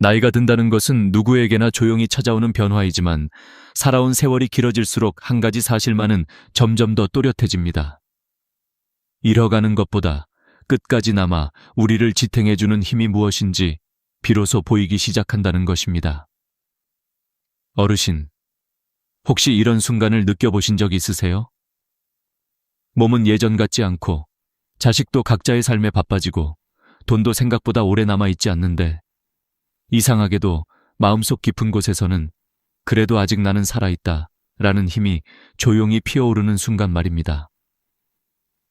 나이가 든다는 것은 누구에게나 조용히 찾아오는 변화이지만 살아온 세월이 길어질수록 한 가지 사실만은 점점 더 또렷해집니다. 잃어가는 것보다 끝까지 남아 우리를 지탱해주는 힘이 무엇인지 비로소 보이기 시작한다는 것입니다. 어르신, 혹시 이런 순간을 느껴보신 적 있으세요? 몸은 예전 같지 않고 자식도 각자의 삶에 바빠지고 돈도 생각보다 오래 남아있지 않는데 이상하게도 마음속 깊은 곳에서는 그래도 아직 나는 살아있다 라는 힘이 조용히 피어오르는 순간 말입니다.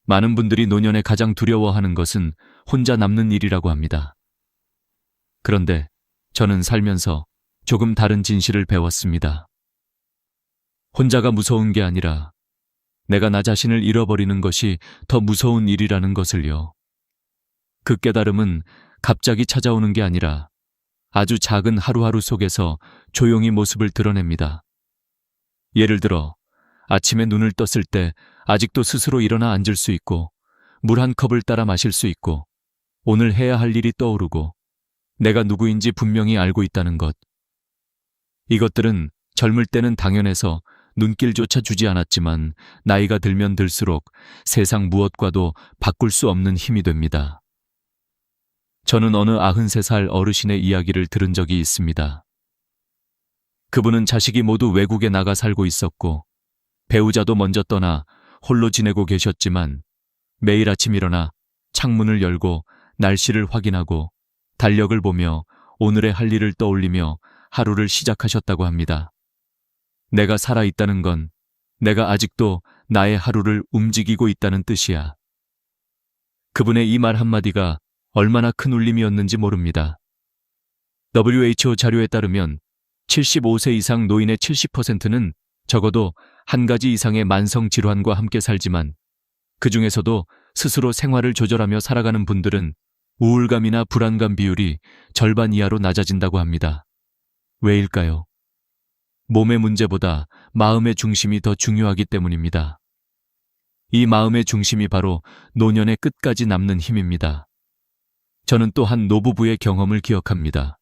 많은 분들이 노년에 가장 두려워하는 것은 혼자 남는 일이라고 합니다. 그런데 저는 살면서 조금 다른 진실을 배웠습니다. 혼자가 무서운 게 아니라 내가 나 자신을 잃어버리는 것이 더 무서운 일이라는 것을요. 그 깨달음은 갑자기 찾아오는 게 아니라 아주 작은 하루하루 속에서 조용히 모습을 드러냅니다. 예를 들어 아침에 눈을 떴을 때 아직도 스스로 일어나 앉을 수 있고 물 한 컵을 따라 마실 수 있고 오늘 해야 할 일이 떠오르고 내가 누구인지 분명히 알고 있다는 것. 이것들은 젊을 때는 당연해서 눈길조차 주지 않았지만 나이가 들면 들수록 세상 무엇과도 바꿀 수 없는 힘이 됩니다. 저는 어느 93살 어르신의 이야기를 들은 적이 있습니다. 그분은 자식이 모두 외국에 나가 살고 있었고 배우자도 먼저 떠나 홀로 지내고 계셨지만 매일 아침 일어나 창문을 열고 날씨를 확인하고 달력을 보며 오늘의 할 일을 떠올리며 하루를 시작하셨다고 합니다. 내가 살아있다는 건 내가 아직도 나의 하루를 움직이고 있다는 뜻이야. 그분의 이 말 한마디가 얼마나 큰 울림이었는지 모릅니다. WHO 자료에 따르면 75세 이상 노인의 70%는 적어도 한 가지 이상의 만성 질환과 함께 살지만 그 중에서도 스스로 생활을 조절하며 살아가는 분들은 우울감이나 불안감 비율이 절반 이하로 낮아진다고 합니다. 왜일까요? 몸의 문제보다 마음의 중심이 더 중요하기 때문입니다. 이 마음의 중심이 바로 노년의 끝까지 남는 힘입니다. 저는 또 한 노부부의 경험을 기억합니다.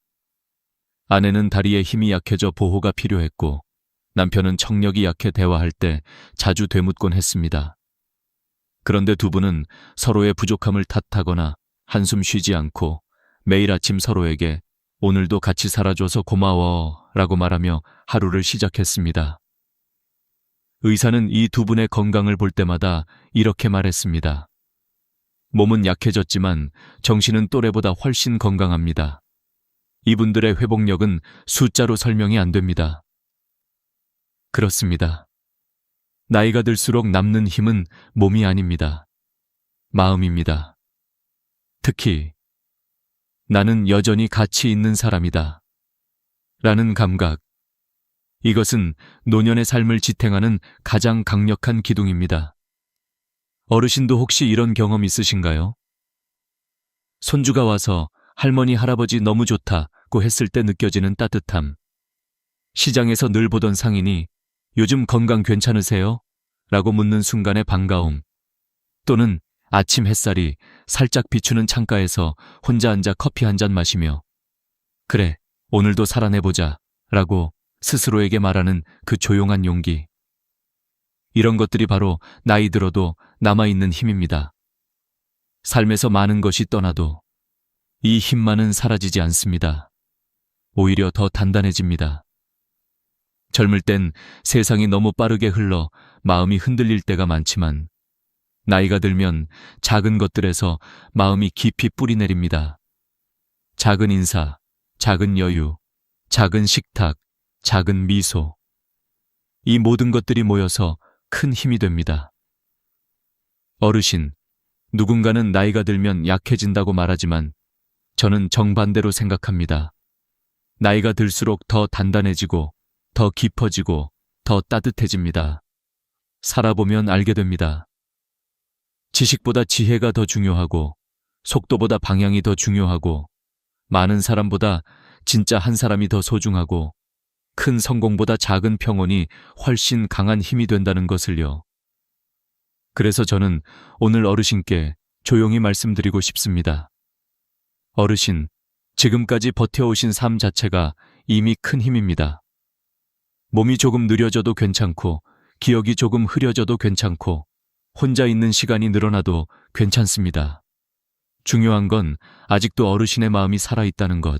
아내는 다리에 힘이 약해져 보호가 필요했고 남편은 청력이 약해 대화할 때 자주 되묻곤 했습니다. 그런데 두 분은 서로의 부족함을 탓하거나 한숨 쉬지 않고 매일 아침 서로에게 오늘도 같이 살아줘서 고마워 라고 말하며 하루를 시작했습니다. 의사는 이 두 분의 건강을 볼 때마다 이렇게 말했습니다. 몸은 약해졌지만 정신은 또래보다 훨씬 건강합니다. 이분들의 회복력은 숫자로 설명이 안 됩니다. 그렇습니다. 나이가 들수록 남는 힘은 몸이 아닙니다. 마음입니다. 특히 나는 여전히 가치 있는 사람이다 라는 감각. 이것은 노년의 삶을 지탱하는 가장 강력한 기둥입니다. 어르신도 혹시 이런 경험 있으신가요? 손주가 와서 할머니, 할아버지 너무 좋다고 했을 때 느껴지는 따뜻함. 시장에서 늘 보던 상인이 요즘 건강 괜찮으세요? 라고 묻는 순간의 반가움. 또는 아침 햇살이 살짝 비추는 창가에서 혼자 앉아 커피 한 잔 마시며 그래, 오늘도 살아내보자 라고 스스로에게 말하는 그 조용한 용기. 이런 것들이 바로 나이 들어도 남아있는 힘입니다. 삶에서 많은 것이 떠나도 이 힘만은 사라지지 않습니다. 오히려 더 단단해집니다. 젊을 땐 세상이 너무 빠르게 흘러 마음이 흔들릴 때가 많지만 나이가 들면 작은 것들에서 마음이 깊이 뿌리 내립니다. 작은 인사, 작은 여유, 작은 식탁, 작은 미소. 이 모든 것들이 모여서 큰 힘이 됩니다. 어르신, 누군가는 나이가 들면 약해진다고 말하지만 저는 정반대로 생각합니다. 나이가 들수록 더 단단해지고 더 깊어지고 더 따뜻해집니다. 살아보면 알게 됩니다. 지식보다 지혜가 더 중요하고 속도보다 방향이 더 중요하고 많은 사람보다 진짜 한 사람이 더 소중하고 큰 성공보다 작은 평온이 훨씬 강한 힘이 된다는 것을요. 그래서 저는 오늘 어르신께 조용히 말씀드리고 싶습니다. 어르신, 지금까지 버텨오신 삶 자체가 이미 큰 힘입니다. 몸이 조금 느려져도 괜찮고, 기억이 조금 흐려져도 괜찮고, 혼자 있는 시간이 늘어나도 괜찮습니다. 중요한 건 아직도 어르신의 마음이 살아있다는 것,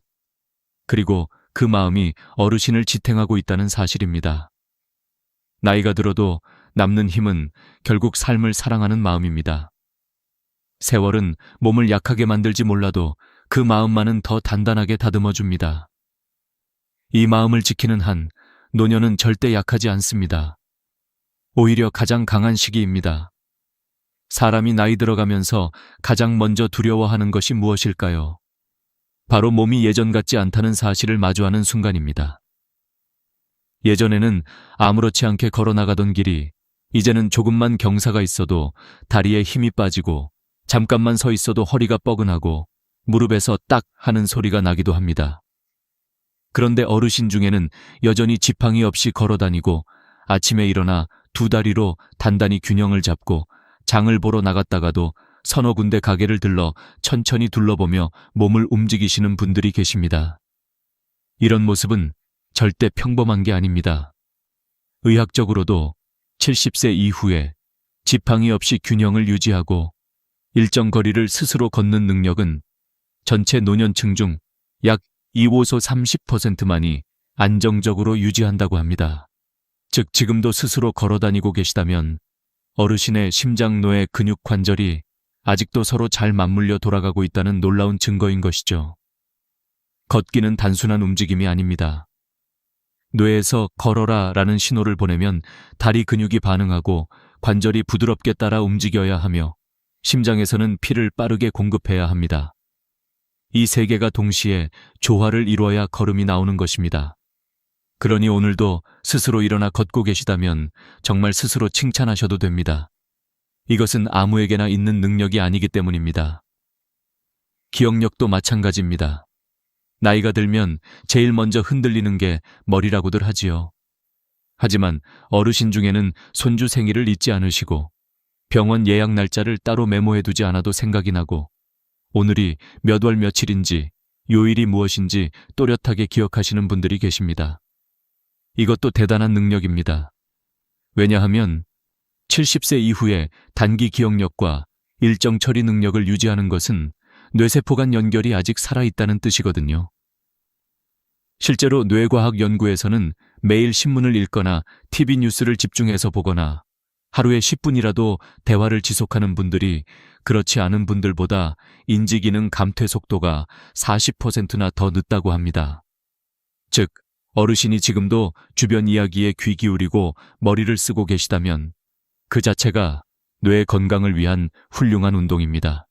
그리고 그 마음이 어르신을 지탱하고 있다는 사실입니다. 나이가 들어도 남는 힘은 결국 삶을 사랑하는 마음입니다. 세월은 몸을 약하게 만들지 몰라도 그 마음만은 더 단단하게 다듬어줍니다. 이 마음을 지키는 한 노년은 절대 약하지 않습니다. 오히려 가장 강한 시기입니다. 사람이 나이 들어가면서 가장 먼저 두려워하는 것이 무엇일까요? 바로 몸이 예전 같지 않다는 사실을 마주하는 순간입니다. 예전에는 아무렇지 않게 걸어나가던 길이 이제는 조금만 경사가 있어도 다리에 힘이 빠지고 잠깐만 서 있어도 허리가 뻐근하고 무릎에서 딱 하는 소리가 나기도 합니다. 그런데 어르신 중에는 여전히 지팡이 없이 걸어다니고 아침에 일어나 두 다리로 단단히 균형을 잡고 장을 보러 나갔다가도 서너 군데 가게를 들러 천천히 둘러보며 몸을 움직이시는 분들이 계십니다. 이런 모습은 절대 평범한 게 아닙니다. 의학적으로도 70세 이후에 지팡이 없이 균형을 유지하고 일정 거리를 스스로 걷는 능력은 전체 노년층 중 약 2호소 30%만이 안정적으로 유지한다고 합니다. 즉 지금도 스스로 걸어다니고 계시다면 어르신의 심장노의 근육 관절이 아직도 서로 잘 맞물려 돌아가고 있다는 놀라운 증거인 것이죠. 걷기는 단순한 움직임이 아닙니다. 뇌에서 걸어라 라는 신호를 보내면 다리 근육이 반응하고 관절이 부드럽게 따라 움직여야 하며 심장에서는 피를 빠르게 공급해야 합니다. 이 세 개가 동시에 조화를 이루어야 걸음이 나오는 것입니다. 그러니 오늘도 스스로 일어나 걷고 계시다면 정말 스스로 칭찬하셔도 됩니다. 이것은 아무에게나 있는 능력이 아니기 때문입니다. 기억력도 마찬가지입니다. 나이가 들면 제일 먼저 흔들리는 게 머리라고들 하지요. 하지만 어르신 중에는 손주 생일을 잊지 않으시고 병원 예약 날짜를 따로 메모해두지 않아도 생각이 나고 오늘이 몇 월 며칠인지 요일이 무엇인지 또렷하게 기억하시는 분들이 계십니다. 이것도 대단한 능력입니다. 왜냐하면 70세 이후에 단기 기억력과 일정 처리 능력을 유지하는 것은 뇌세포 간 연결이 아직 살아있다는 뜻이거든요. 실제로 뇌과학 연구에서는 매일 신문을 읽거나 TV 뉴스를 집중해서 보거나 하루에 10분이라도 대화를 지속하는 분들이 그렇지 않은 분들보다 인지기능 감퇴 속도가 40%나 더 늦다고 합니다. 즉, 어르신이 지금도 주변 이야기에 귀 기울이고 머리를 쓰고 계시다면 그 자체가 뇌 건강을 위한 훌륭한 운동입니다.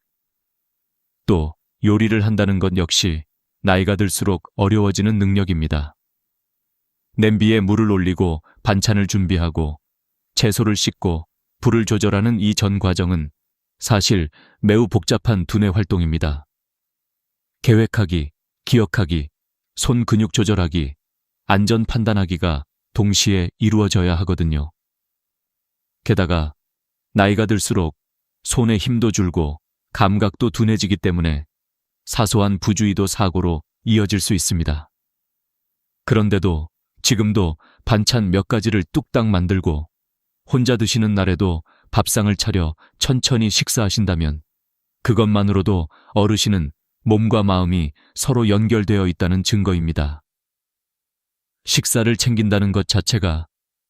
또 요리를 한다는 것 역시 나이가 들수록 어려워지는 능력입니다. 냄비에 물을 올리고 반찬을 준비하고 채소를 씻고 불을 조절하는 이 전 과정은 사실 매우 복잡한 두뇌 활동입니다. 계획하기, 기억하기, 손 근육 조절하기, 안전 판단하기가 동시에 이루어져야 하거든요. 게다가 나이가 들수록 손의 힘도 줄고 감각도 둔해지기 때문에 사소한 부주의도 사고로 이어질 수 있습니다. 그런데도 지금도 반찬 몇 가지를 뚝딱 만들고 혼자 드시는 날에도 밥상을 차려 천천히 식사하신다면 그것만으로도 어르신은 몸과 마음이 서로 연결되어 있다는 증거입니다. 식사를 챙긴다는 것 자체가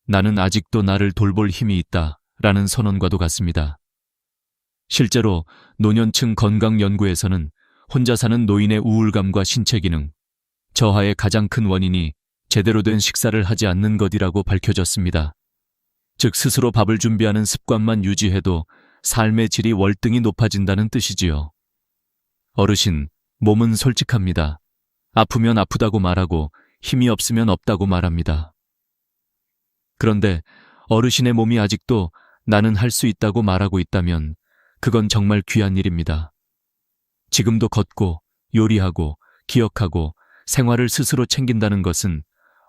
나는 아직도 나를 돌볼 힘이 있다 라는 선언과도 같습니다. 실제로 노년층 건강 연구에서는 혼자 사는 노인의 우울감과 신체 기능, 저하의 가장 큰 원인이 제대로 된 식사를 하지 않는 것이라고 밝혀졌습니다. 즉 스스로 밥을 준비하는 습관만 유지해도 삶의 질이 월등히 높아진다는 뜻이지요. 어르신, 몸은 솔직합니다. 아프면 아프다고 말하고 힘이 없으면 없다고 말합니다. 그런데 어르신의 몸이 아직도 나는 할 수 있다고 말하고 있다면 그건 정말 귀한 일입니다. 지금도 걷고 요리하고 기억하고 생활을 스스로 챙긴다는 것은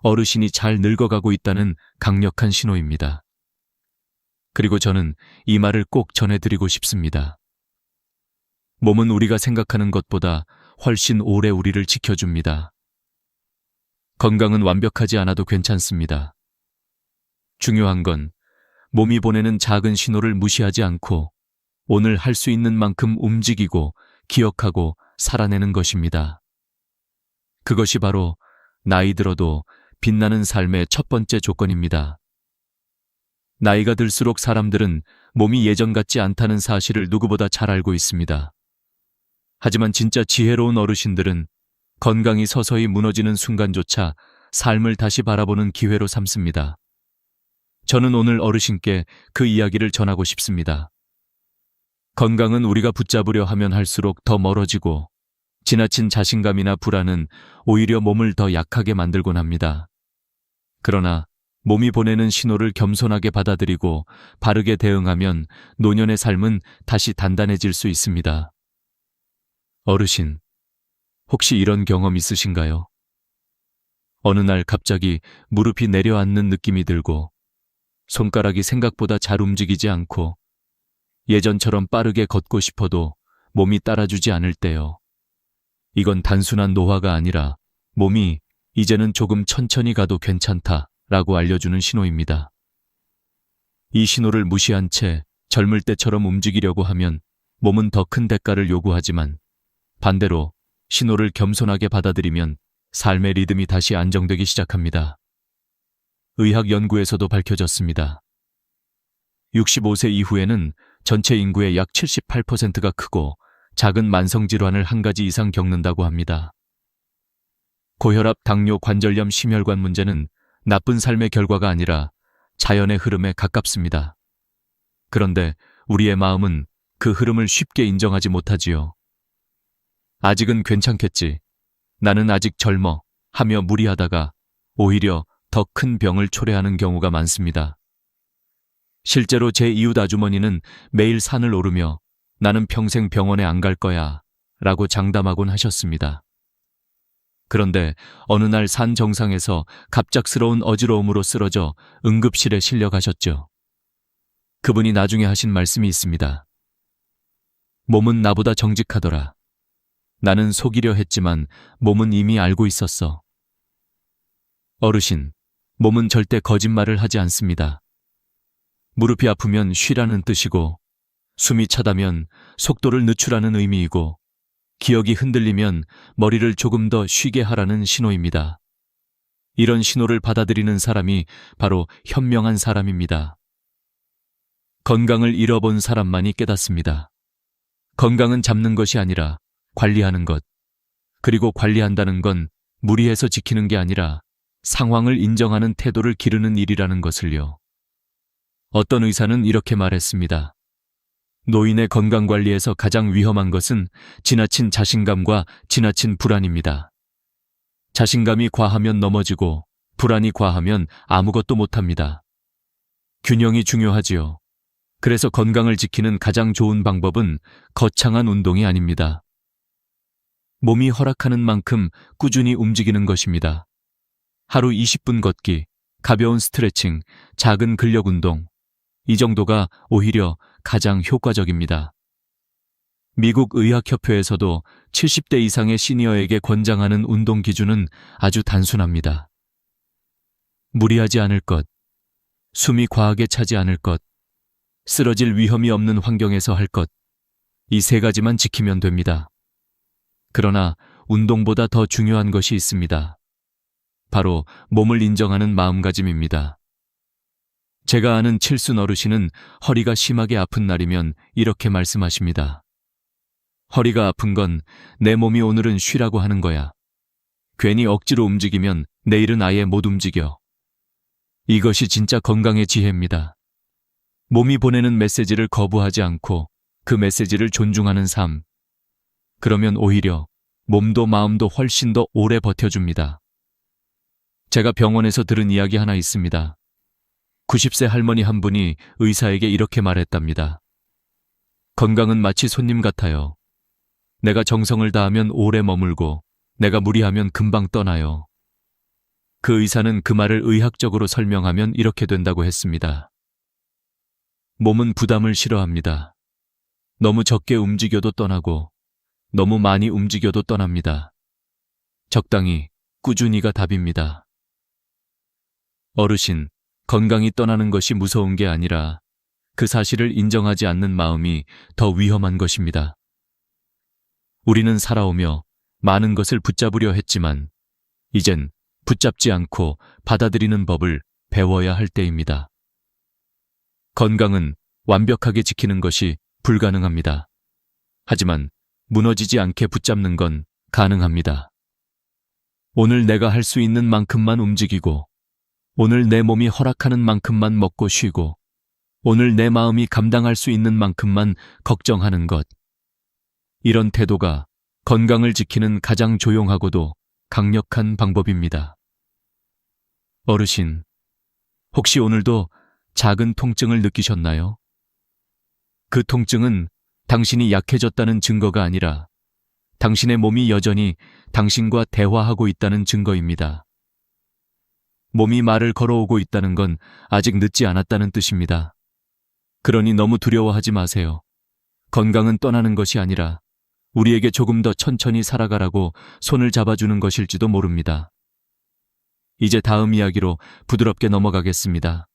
어르신이 잘 늙어가고 있다는 강력한 신호입니다. 그리고 저는 이 말을 꼭 전해드리고 싶습니다. 몸은 우리가 생각하는 것보다 훨씬 오래 우리를 지켜줍니다. 건강은 완벽하지 않아도 괜찮습니다. 중요한 건 몸이 보내는 작은 신호를 무시하지 않고 오늘 할 수 있는 만큼 움직이고 기억하고 살아내는 것입니다. 그것이 바로 나이 들어도 빛나는 삶의 첫 번째 조건입니다. 나이가 들수록 사람들은 몸이 예전 같지 않다는 사실을 누구보다 잘 알고 있습니다. 하지만 진짜 지혜로운 어르신들은 건강이 서서히 무너지는 순간조차 삶을 다시 바라보는 기회로 삼습니다. 저는 오늘 어르신께 그 이야기를 전하고 싶습니다. 건강은 우리가 붙잡으려 하면 할수록 더 멀어지고 지나친 자신감이나 불안은 오히려 몸을 더 약하게 만들곤 합니다. 그러나 몸이 보내는 신호를 겸손하게 받아들이고 바르게 대응하면 노년의 삶은 다시 단단해질 수 있습니다. 어르신, 혹시 이런 경험 있으신가요? 어느 날 갑자기 무릎이 내려앉는 느낌이 들고 손가락이 생각보다 잘 움직이지 않고 예전처럼 빠르게 걷고 싶어도 몸이 따라주지 않을 때요. 이건 단순한 노화가 아니라 몸이 이제는 조금 천천히 가도 괜찮다라고 알려주는 신호입니다. 이 신호를 무시한 채 젊을 때처럼 움직이려고 하면 몸은 더 큰 대가를 요구하지만 반대로 신호를 겸손하게 받아들이면 삶의 리듬이 다시 안정되기 시작합니다. 의학 연구에서도 밝혀졌습니다. 65세 이후에는 전체 인구의 약 78%가 크고 작은 만성질환을 한 가지 이상 겪는다고 합니다. 고혈압, 당뇨, 관절염, 심혈관 문제는 나쁜 삶의 결과가 아니라 자연의 흐름에 가깝습니다. 그런데 우리의 마음은 그 흐름을 쉽게 인정하지 못하지요. 아직은 괜찮겠지. 나는 아직 젊어 하며 무리하다가 오히려 더 큰 병을 초래하는 경우가 많습니다. 실제로 제 이웃 아주머니는 매일 산을 오르며 나는 평생 병원에 안 갈 거야 라고 장담하곤 하셨습니다. 그런데 어느 날 산 정상에서 갑작스러운 어지러움으로 쓰러져 응급실에 실려 가셨죠. 그분이 나중에 하신 말씀이 있습니다. 몸은 나보다 정직하더라. 나는 속이려 했지만 몸은 이미 알고 있었어. 어르신, 몸은 절대 거짓말을 하지 않습니다. 무릎이 아프면 쉬라는 뜻이고, 숨이 차다면 속도를 늦추라는 의미이고, 기억이 흔들리면 머리를 조금 더 쉬게 하라는 신호입니다. 이런 신호를 받아들이는 사람이 바로 현명한 사람입니다. 건강을 잃어본 사람만이 깨닫습니다. 건강은 잡는 것이 아니라 관리하는 것, 그리고 관리한다는 건 무리해서 지키는 게 아니라 상황을 인정하는 태도를 기르는 일이라는 것을요. 어떤 의사는 이렇게 말했습니다. 노인의 건강관리에서 가장 위험한 것은 지나친 자신감과 지나친 불안입니다. 자신감이 과하면 넘어지고 불안이 과하면 아무것도 못합니다. 균형이 중요하지요. 그래서 건강을 지키는 가장 좋은 방법은 거창한 운동이 아닙니다. 몸이 허락하는 만큼 꾸준히 움직이는 것입니다. 하루 20분 걷기, 가벼운 스트레칭, 작은 근력 운동, 이 정도가 오히려 가장 효과적입니다. 미국 의학협회에서도 70대 이상의 시니어에게 권장하는 운동 기준은 아주 단순합니다. 무리하지 않을 것, 숨이 과하게 차지 않을 것, 쓰러질 위험이 없는 환경에서 할 것, 이 세 가지만 지키면 됩니다. 그러나 운동보다 더 중요한 것이 있습니다. 바로 몸을 인정하는 마음가짐입니다. 제가 아는 칠순 어르신은 허리가 심하게 아픈 날이면 이렇게 말씀하십니다. 허리가 아픈 건 내 몸이 오늘은 쉬라고 하는 거야. 괜히 억지로 움직이면 내일은 아예 못 움직여. 이것이 진짜 건강의 지혜입니다. 몸이 보내는 메시지를 거부하지 않고 그 메시지를 존중하는 삶. 그러면 오히려 몸도 마음도 훨씬 더 오래 버텨줍니다. 제가 병원에서 들은 이야기 하나 있습니다. 90세 할머니 한 분이 의사에게 이렇게 말했답니다. 건강은 마치 손님 같아요. 내가 정성을 다하면 오래 머물고 내가 무리하면 금방 떠나요. 그 의사는 그 말을 의학적으로 설명하면 이렇게 된다고 했습니다. 몸은 부담을 싫어합니다. 너무 적게 움직여도 떠나고 너무 많이 움직여도 떠납니다. 적당히, 꾸준히가 답입니다. 어르신, 건강이 떠나는 것이 무서운 게 아니라 그 사실을 인정하지 않는 마음이 더 위험한 것입니다. 우리는 살아오며 많은 것을 붙잡으려 했지만 이젠 붙잡지 않고 받아들이는 법을 배워야 할 때입니다. 건강은 완벽하게 지키는 것이 불가능합니다. 하지만 무너지지 않게 붙잡는 건 가능합니다. 오늘 내가 할 수 있는 만큼만 움직이고, 오늘 내 몸이 허락하는 만큼만 먹고 쉬고, 오늘 내 마음이 감당할 수 있는 만큼만 걱정하는 것. 이런 태도가 건강을 지키는 가장 조용하고도 강력한 방법입니다. 어르신, 혹시 오늘도 작은 통증을 느끼셨나요? 그 통증은 당신이 약해졌다는 증거가 아니라 당신의 몸이 여전히 당신과 대화하고 있다는 증거입니다. 몸이 말을 걸어오고 있다는 건 아직 늦지 않았다는 뜻입니다. 그러니 너무 두려워하지 마세요. 건강은 떠나는 것이 아니라 우리에게 조금 더 천천히 살아가라고 손을 잡아주는 것일지도 모릅니다. 이제 다음 이야기로 부드럽게 넘어가겠습니다.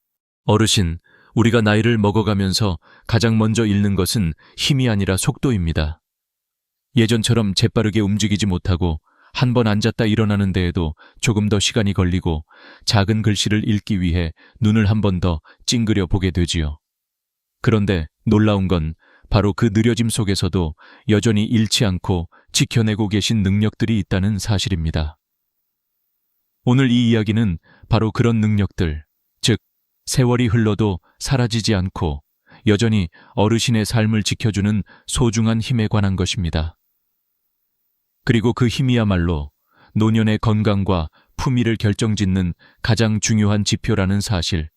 어르신, 우리가 나이를 먹어가면서 가장 먼저 잃는 것은 힘이 아니라 속도입니다. 예전처럼 재빠르게 움직이지 못하고 한 번 앉았다 일어나는 데에도 조금 더 시간이 걸리고 작은 글씨를 읽기 위해 눈을 한 번 더 찡그려 보게 되지요. 그런데 놀라운 건 바로 그 느려짐 속에서도 여전히 잃지 않고 지켜내고 계신 능력들이 있다는 사실입니다. 오늘 이 이야기는 바로 그런 능력들, 즉 세월이 흘러도 사라지지 않고 여전히 어르신의 삶을 지켜주는 소중한 힘에 관한 것입니다. 그리고 그 힘이야말로 노년의 건강과 품위를 결정짓는 가장 중요한 지표라는 사실,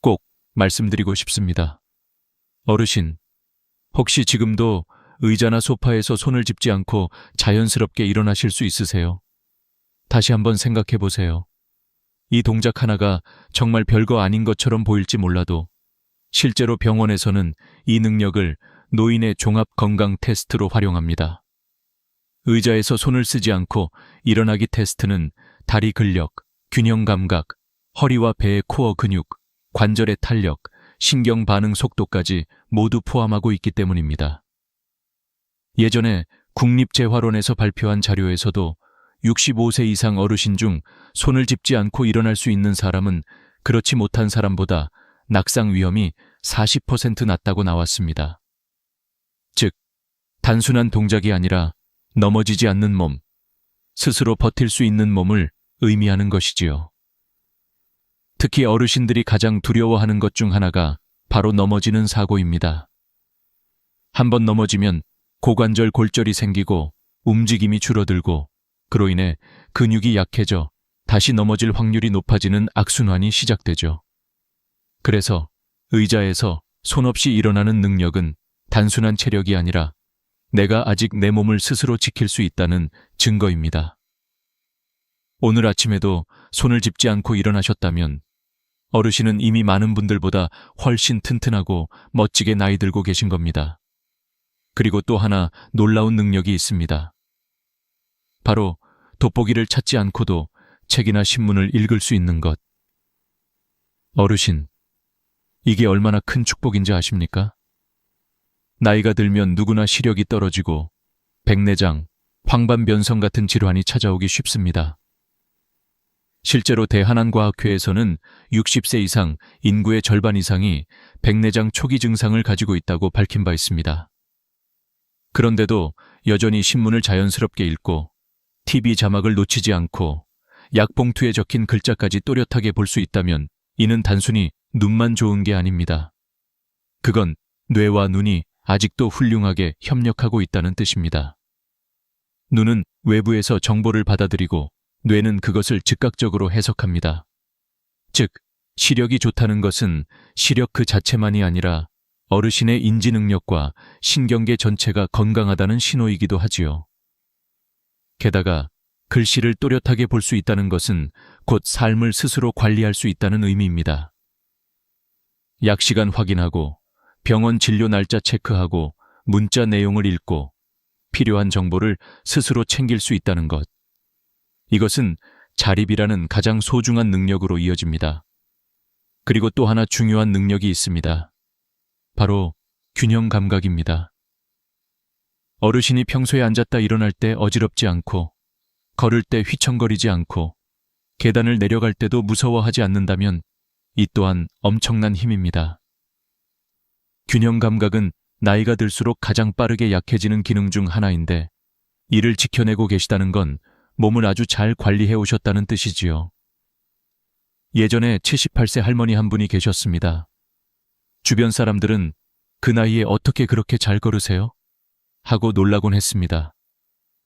꼭 말씀드리고 싶습니다. 어르신, 혹시 지금도 의자나 소파에서 손을 짚지 않고 자연스럽게 일어나실 수 있으세요? 다시 한번 생각해 보세요. 이 동작 하나가 정말 별거 아닌 것처럼 보일지 몰라도 실제로 병원에서는 이 능력을 노인의 종합 건강 테스트로 활용합니다. 의자에서 손을 쓰지 않고 일어나기 테스트는 다리 근력, 균형 감각, 허리와 배의 코어 근육, 관절의 탄력, 신경 반응 속도까지 모두 포함하고 있기 때문입니다. 예전에 국립재활원에서 발표한 자료에서도 65세 이상 어르신 중 손을 짚지 않고 일어날 수 있는 사람은 그렇지 못한 사람보다 낙상 위험이 40% 낮다고 나왔습니다. 즉, 단순한 동작이 아니라 넘어지지 않는 몸, 스스로 버틸 수 있는 몸을 의미하는 것이지요. 특히 어르신들이 가장 두려워하는 것 중 하나가 바로 넘어지는 사고입니다. 한번 넘어지면 고관절 골절이 생기고 움직임이 줄어들고 그로 인해 근육이 약해져 다시 넘어질 확률이 높아지는 악순환이 시작되죠. 그래서 의자에서 손 없이 일어나는 능력은 단순한 체력이 아니라 내가 아직 내 몸을 스스로 지킬 수 있다는 증거입니다. 오늘 아침에도 손을 짚지 않고 일어나셨다면 어르신은 이미 많은 분들보다 훨씬 튼튼하고 멋지게 나이 들고 계신 겁니다. 그리고 또 하나 놀라운 능력이 있습니다. 바로 돋보기를 찾지 않고도 책이나 신문을 읽을 수 있는 것. 어르신, 이게 얼마나 큰 축복인지 아십니까? 나이가 들면 누구나 시력이 떨어지고 백내장, 황반변성 같은 질환이 찾아오기 쉽습니다. 실제로 대한한과학회에서는 60세 이상 인구의 절반 이상이 백내장 초기 증상을 가지고 있다고 밝힌 바 있습니다. 그런데도 여전히 신문을 자연스럽게 읽고 TV 자막을 놓치지 않고 약봉투에 적힌 글자까지 또렷하게 볼 수 있다면 이는 단순히 눈만 좋은 게 아닙니다. 그건 뇌와 눈이 아직도 훌륭하게 협력하고 있다는 뜻입니다. 눈은 외부에서 정보를 받아들이고 뇌는 그것을 즉각적으로 해석합니다. 즉, 시력이 좋다는 것은 시력 그 자체만이 아니라 어르신의 인지 능력과 신경계 전체가 건강하다는 신호이기도 하지요. 게다가 글씨를 또렷하게 볼 수 있다는 것은 곧 삶을 스스로 관리할 수 있다는 의미입니다. 약 시간 확인하고 병원 진료 날짜 체크하고 문자 내용을 읽고 필요한 정보를 스스로 챙길 수 있다는 것. 이것은 자립이라는 가장 소중한 능력으로 이어집니다. 그리고 또 하나 중요한 능력이 있습니다. 바로 균형 감각입니다. 어르신이 평소에 앉았다 일어날 때 어지럽지 않고, 걸을 때 휘청거리지 않고, 계단을 내려갈 때도 무서워하지 않는다면 이 또한 엄청난 힘입니다. 균형 감각은 나이가 들수록 가장 빠르게 약해지는 기능 중 하나인데, 이를 지켜내고 계시다는 건 몸을 아주 잘 관리해 오셨다는 뜻이지요. 예전에 78세 할머니 한 분이 계셨습니다. 주변 사람들은 그 나이에 어떻게 그렇게 잘 걸으세요? 하고 놀라곤 했습니다.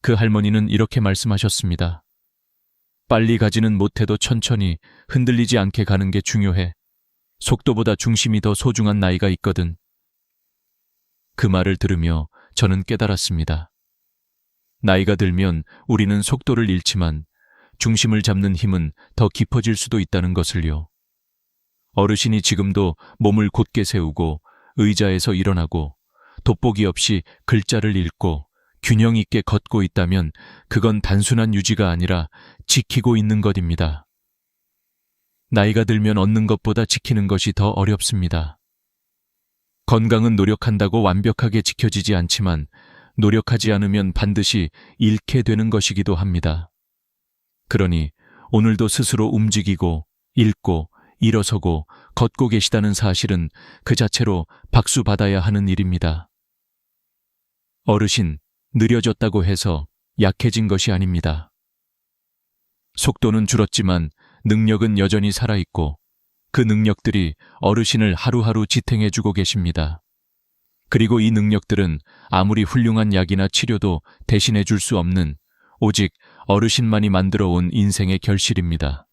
그 할머니는 이렇게 말씀하셨습니다. 빨리 가지는 못해도 천천히 흔들리지 않게 가는 게 중요해. 속도보다 중심이 더 소중한 나이가 있거든. 그 말을 들으며 저는 깨달았습니다. 나이가 들면 우리는 속도를 잃지만 중심을 잡는 힘은 더 깊어질 수도 있다는 것을요. 어르신이 지금도 몸을 곧게 세우고 의자에서 일어나고 돋보기 없이 글자를 읽고 균형 있게 걷고 있다면 그건 단순한 유지가 아니라 지키고 있는 것입니다. 나이가 들면 얻는 것보다 지키는 것이 더 어렵습니다. 건강은 노력한다고 완벽하게 지켜지지 않지만 노력하지 않으면 반드시 잃게 되는 것이기도 합니다. 그러니 오늘도 스스로 움직이고 읽고 일어서고 걷고 계시다는 사실은 그 자체로 박수 받아야 하는 일입니다. 어르신, 느려졌다고 해서 약해진 것이 아닙니다. 속도는 줄었지만 능력은 여전히 살아있고 그 능력들이 어르신을 하루하루 지탱해주고 계십니다. 그리고 이 능력들은 아무리 훌륭한 약이나 치료도 대신해 줄 수 없는 오직 어르신만이 만들어 온 인생의 결실입니다.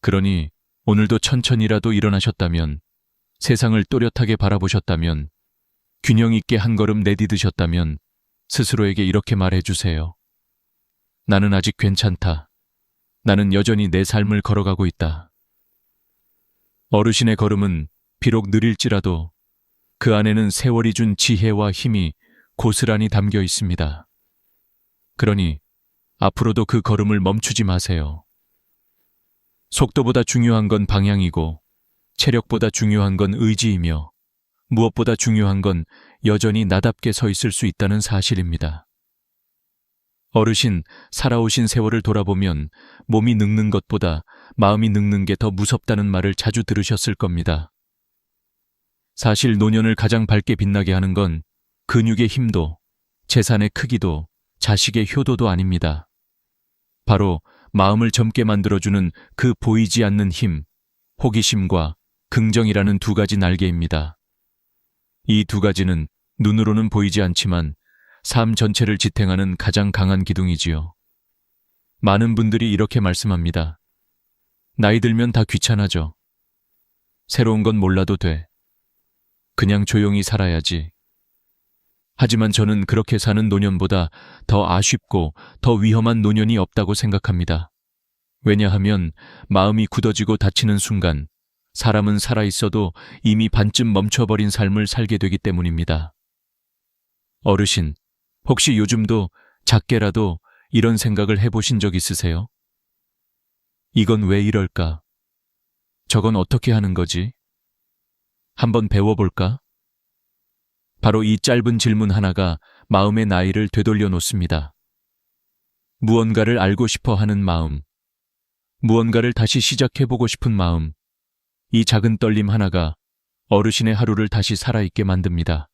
그러니 오늘도 천천히라도 일어나셨다면, 세상을 또렷하게 바라보셨다면, 균형 있게 한 걸음 내디드셨다면 스스로에게 이렇게 말해주세요. 나는 아직 괜찮다. 나는 여전히 내 삶을 걸어가고 있다. 어르신의 걸음은 비록 느릴지라도 그 안에는 세월이 준 지혜와 힘이 고스란히 담겨 있습니다. 그러니 앞으로도 그 걸음을 멈추지 마세요. 속도보다 중요한 건 방향이고 체력보다 중요한 건 의지이며 무엇보다 중요한 건 여전히 나답게 서 있을 수 있다는 사실입니다. 어르신, 살아오신 세월을 돌아보면 몸이 늙는 것보다 마음이 늙는 게 더 무섭다는 말을 자주 들으셨을 겁니다. 사실 노년을 가장 밝게 빛나게 하는 건 근육의 힘도, 재산의 크기도, 자식의 효도도 아닙니다. 바로 마음을 젊게 만들어주는 그 보이지 않는 힘, 호기심과 긍정이라는 두 가지 날개입니다. 이 두 가지는 눈으로는 보이지 않지만 삶 전체를 지탱하는 가장 강한 기둥이지요. 많은 분들이 이렇게 말씀합니다. 나이 들면 다 귀찮아져. 새로운 건 몰라도 돼. 그냥 조용히 살아야지. 하지만 저는 그렇게 사는 노년보다 더 아쉽고 더 위험한 노년이 없다고 생각합니다. 왜냐하면 마음이 굳어지고 다치는 순간 사람은 살아있어도 이미 반쯤 멈춰버린 삶을 살게 되기 때문입니다. 어르신, 혹시 요즘도 작게라도 이런 생각을 해보신 적 있으세요? 이건 왜 이럴까? 저건 어떻게 하는 거지? 한번 배워볼까? 바로 이 짧은 질문 하나가 마음의 나이를 되돌려 놓습니다. 무언가를 알고 싶어 하는 마음, 무언가를 다시 시작해보고 싶은 마음, 이 작은 떨림 하나가 어르신의 하루를 다시 살아있게 만듭니다.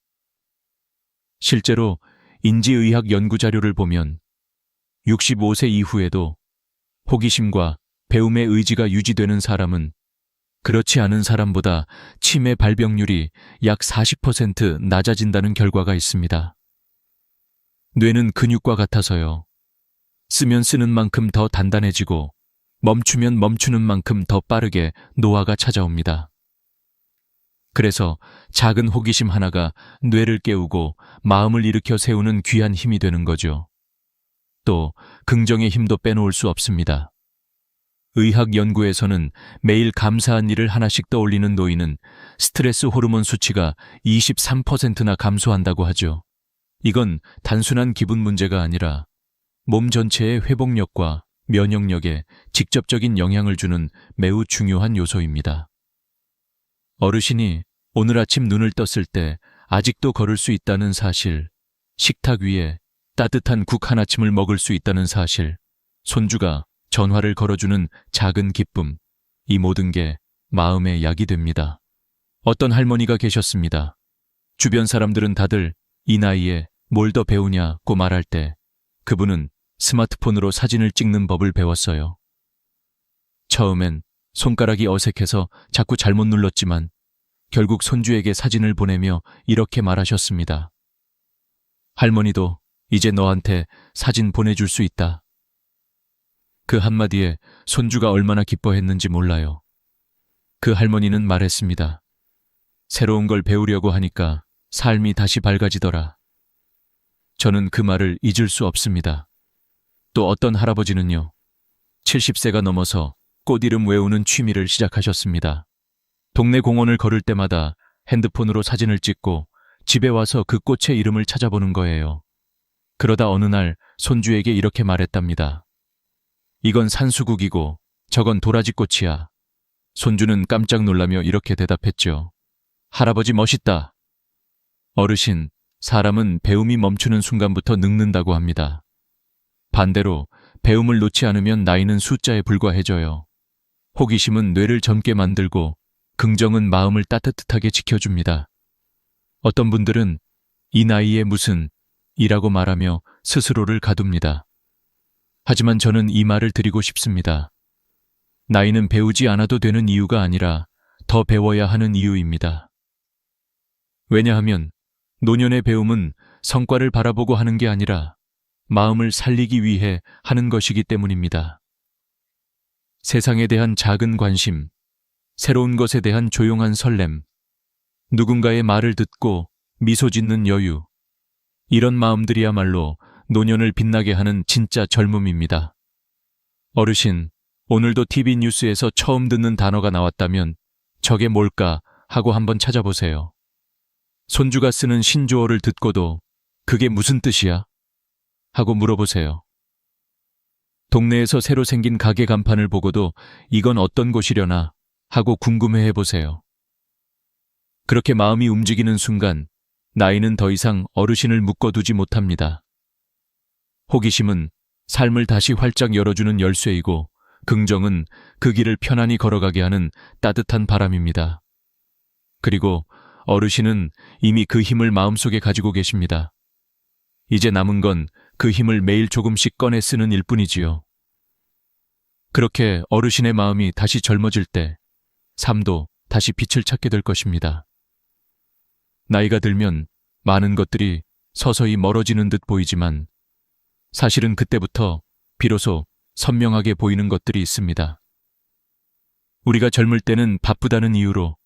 실제로 인지의학 연구 자료를 보면 65세 이후에도 호기심과 배움의 의지가 유지되는 사람은 그렇지 않은 사람보다 치매 발병률이 약 40% 낮아진다는 결과가 있습니다. 뇌는 근육과 같아서요. 쓰면 쓰는 만큼 더 단단해지고 멈추면 멈추는 만큼 더 빠르게 노화가 찾아옵니다. 그래서 작은 호기심 하나가 뇌를 깨우고 마음을 일으켜 세우는 귀한 힘이 되는 거죠. 또 긍정의 힘도 빼놓을 수 없습니다. 의학 연구에서는 매일 감사한 일을 하나씩 떠올리는 노인은 스트레스 호르몬 수치가 23%나 감소한다고 하죠. 이건 단순한 기분 문제가 아니라 몸 전체의 회복력과 면역력에 직접적인 영향을 주는 매우 중요한 요소입니다. 어르신이 오늘 아침 눈을 떴을 때 아직도 걸을 수 있다는 사실, 식탁 위에 따뜻한 국 하나쯤을 먹을 수 있다는 사실, 손주가 전화를 걸어주는 작은 기쁨, 이 모든 게 마음의 약이 됩니다. 어떤 할머니가 계셨습니다. 주변 사람들은 다들 이 나이에 뭘 더 배우냐고 말할 때 그분은 스마트폰으로 사진을 찍는 법을 배웠어요. 처음엔 손가락이 어색해서 자꾸 잘못 눌렀지만 결국 손주에게 사진을 보내며 이렇게 말하셨습니다. 할머니도 이제 너한테 사진 보내줄 수 있다. 그 한마디에 손주가 얼마나 기뻐했는지 몰라요. 그 할머니는 말했습니다. 새로운 걸 배우려고 하니까 삶이 다시 밝아지더라. 저는 그 말을 잊을 수 없습니다. 또 어떤 할아버지는요, 70세가 넘어서 꽃 이름 외우는 취미를 시작하셨습니다. 동네 공원을 걸을 때마다 핸드폰으로 사진을 찍고 집에 와서 그 꽃의 이름을 찾아보는 거예요. 그러다 어느 날 손주에게 이렇게 말했답니다. 이건 산수국이고 저건 도라지꽃이야. 손주는 깜짝 놀라며 이렇게 대답했죠. 할아버지 멋있다. 어르신, 사람은 배움이 멈추는 순간부터 늙는다고 합니다. 반대로 배움을 놓지 않으면 나이는 숫자에 불과해져요. 호기심은 뇌를 젊게 만들고 긍정은 마음을 따뜻하게 지켜줍니다. 어떤 분들은 이 나이에 무슨 이라고 말하며 스스로를 가둡니다. 하지만 저는 이 말을 드리고 싶습니다. 나이는 배우지 않아도 되는 이유가 아니라 더 배워야 하는 이유입니다. 왜냐하면 노년의 배움은 성과를 바라보고 하는 게 아니라 마음을 살리기 위해 하는 것이기 때문입니다. 세상에 대한 작은 관심, 새로운 것에 대한 조용한 설렘, 누군가의 말을 듣고 미소 짓는 여유, 이런 마음들이야말로 노년을 빛나게 하는 진짜 젊음입니다. 어르신, 오늘도 TV 뉴스에서 처음 듣는 단어가 나왔다면 저게 뭘까 하고 한번 찾아보세요. 손주가 쓰는 신조어를 듣고도 그게 무슨 뜻이야? 하고 물어보세요. 동네에서 새로 생긴 가게 간판을 보고도 이건 어떤 곳이려나 하고 궁금해해 보세요. 그렇게 마음이 움직이는 순간 나이는 더 이상 어르신을 묶어두지 못합니다. 호기심은 삶을 다시 활짝 열어주는 열쇠이고 긍정은 그 길을 편안히 걸어가게 하는 따뜻한 바람입니다. 그리고 어르신은 이미 그 힘을 마음속에 가지고 계십니다. 이제 남은 건 그 힘을 매일 조금씩 꺼내 쓰는 일뿐이지요. 그렇게 어르신의 마음이 다시 젊어질 때 삶도 다시 빛을 찾게 될 것입니다. 나이가 들면 많은 것들이 서서히 멀어지는 듯 보이지만 사실은 그때부터 비로소 선명하게 보이는 것들이 있습니다. 우리가 젊을 때는 바쁘다는 이유로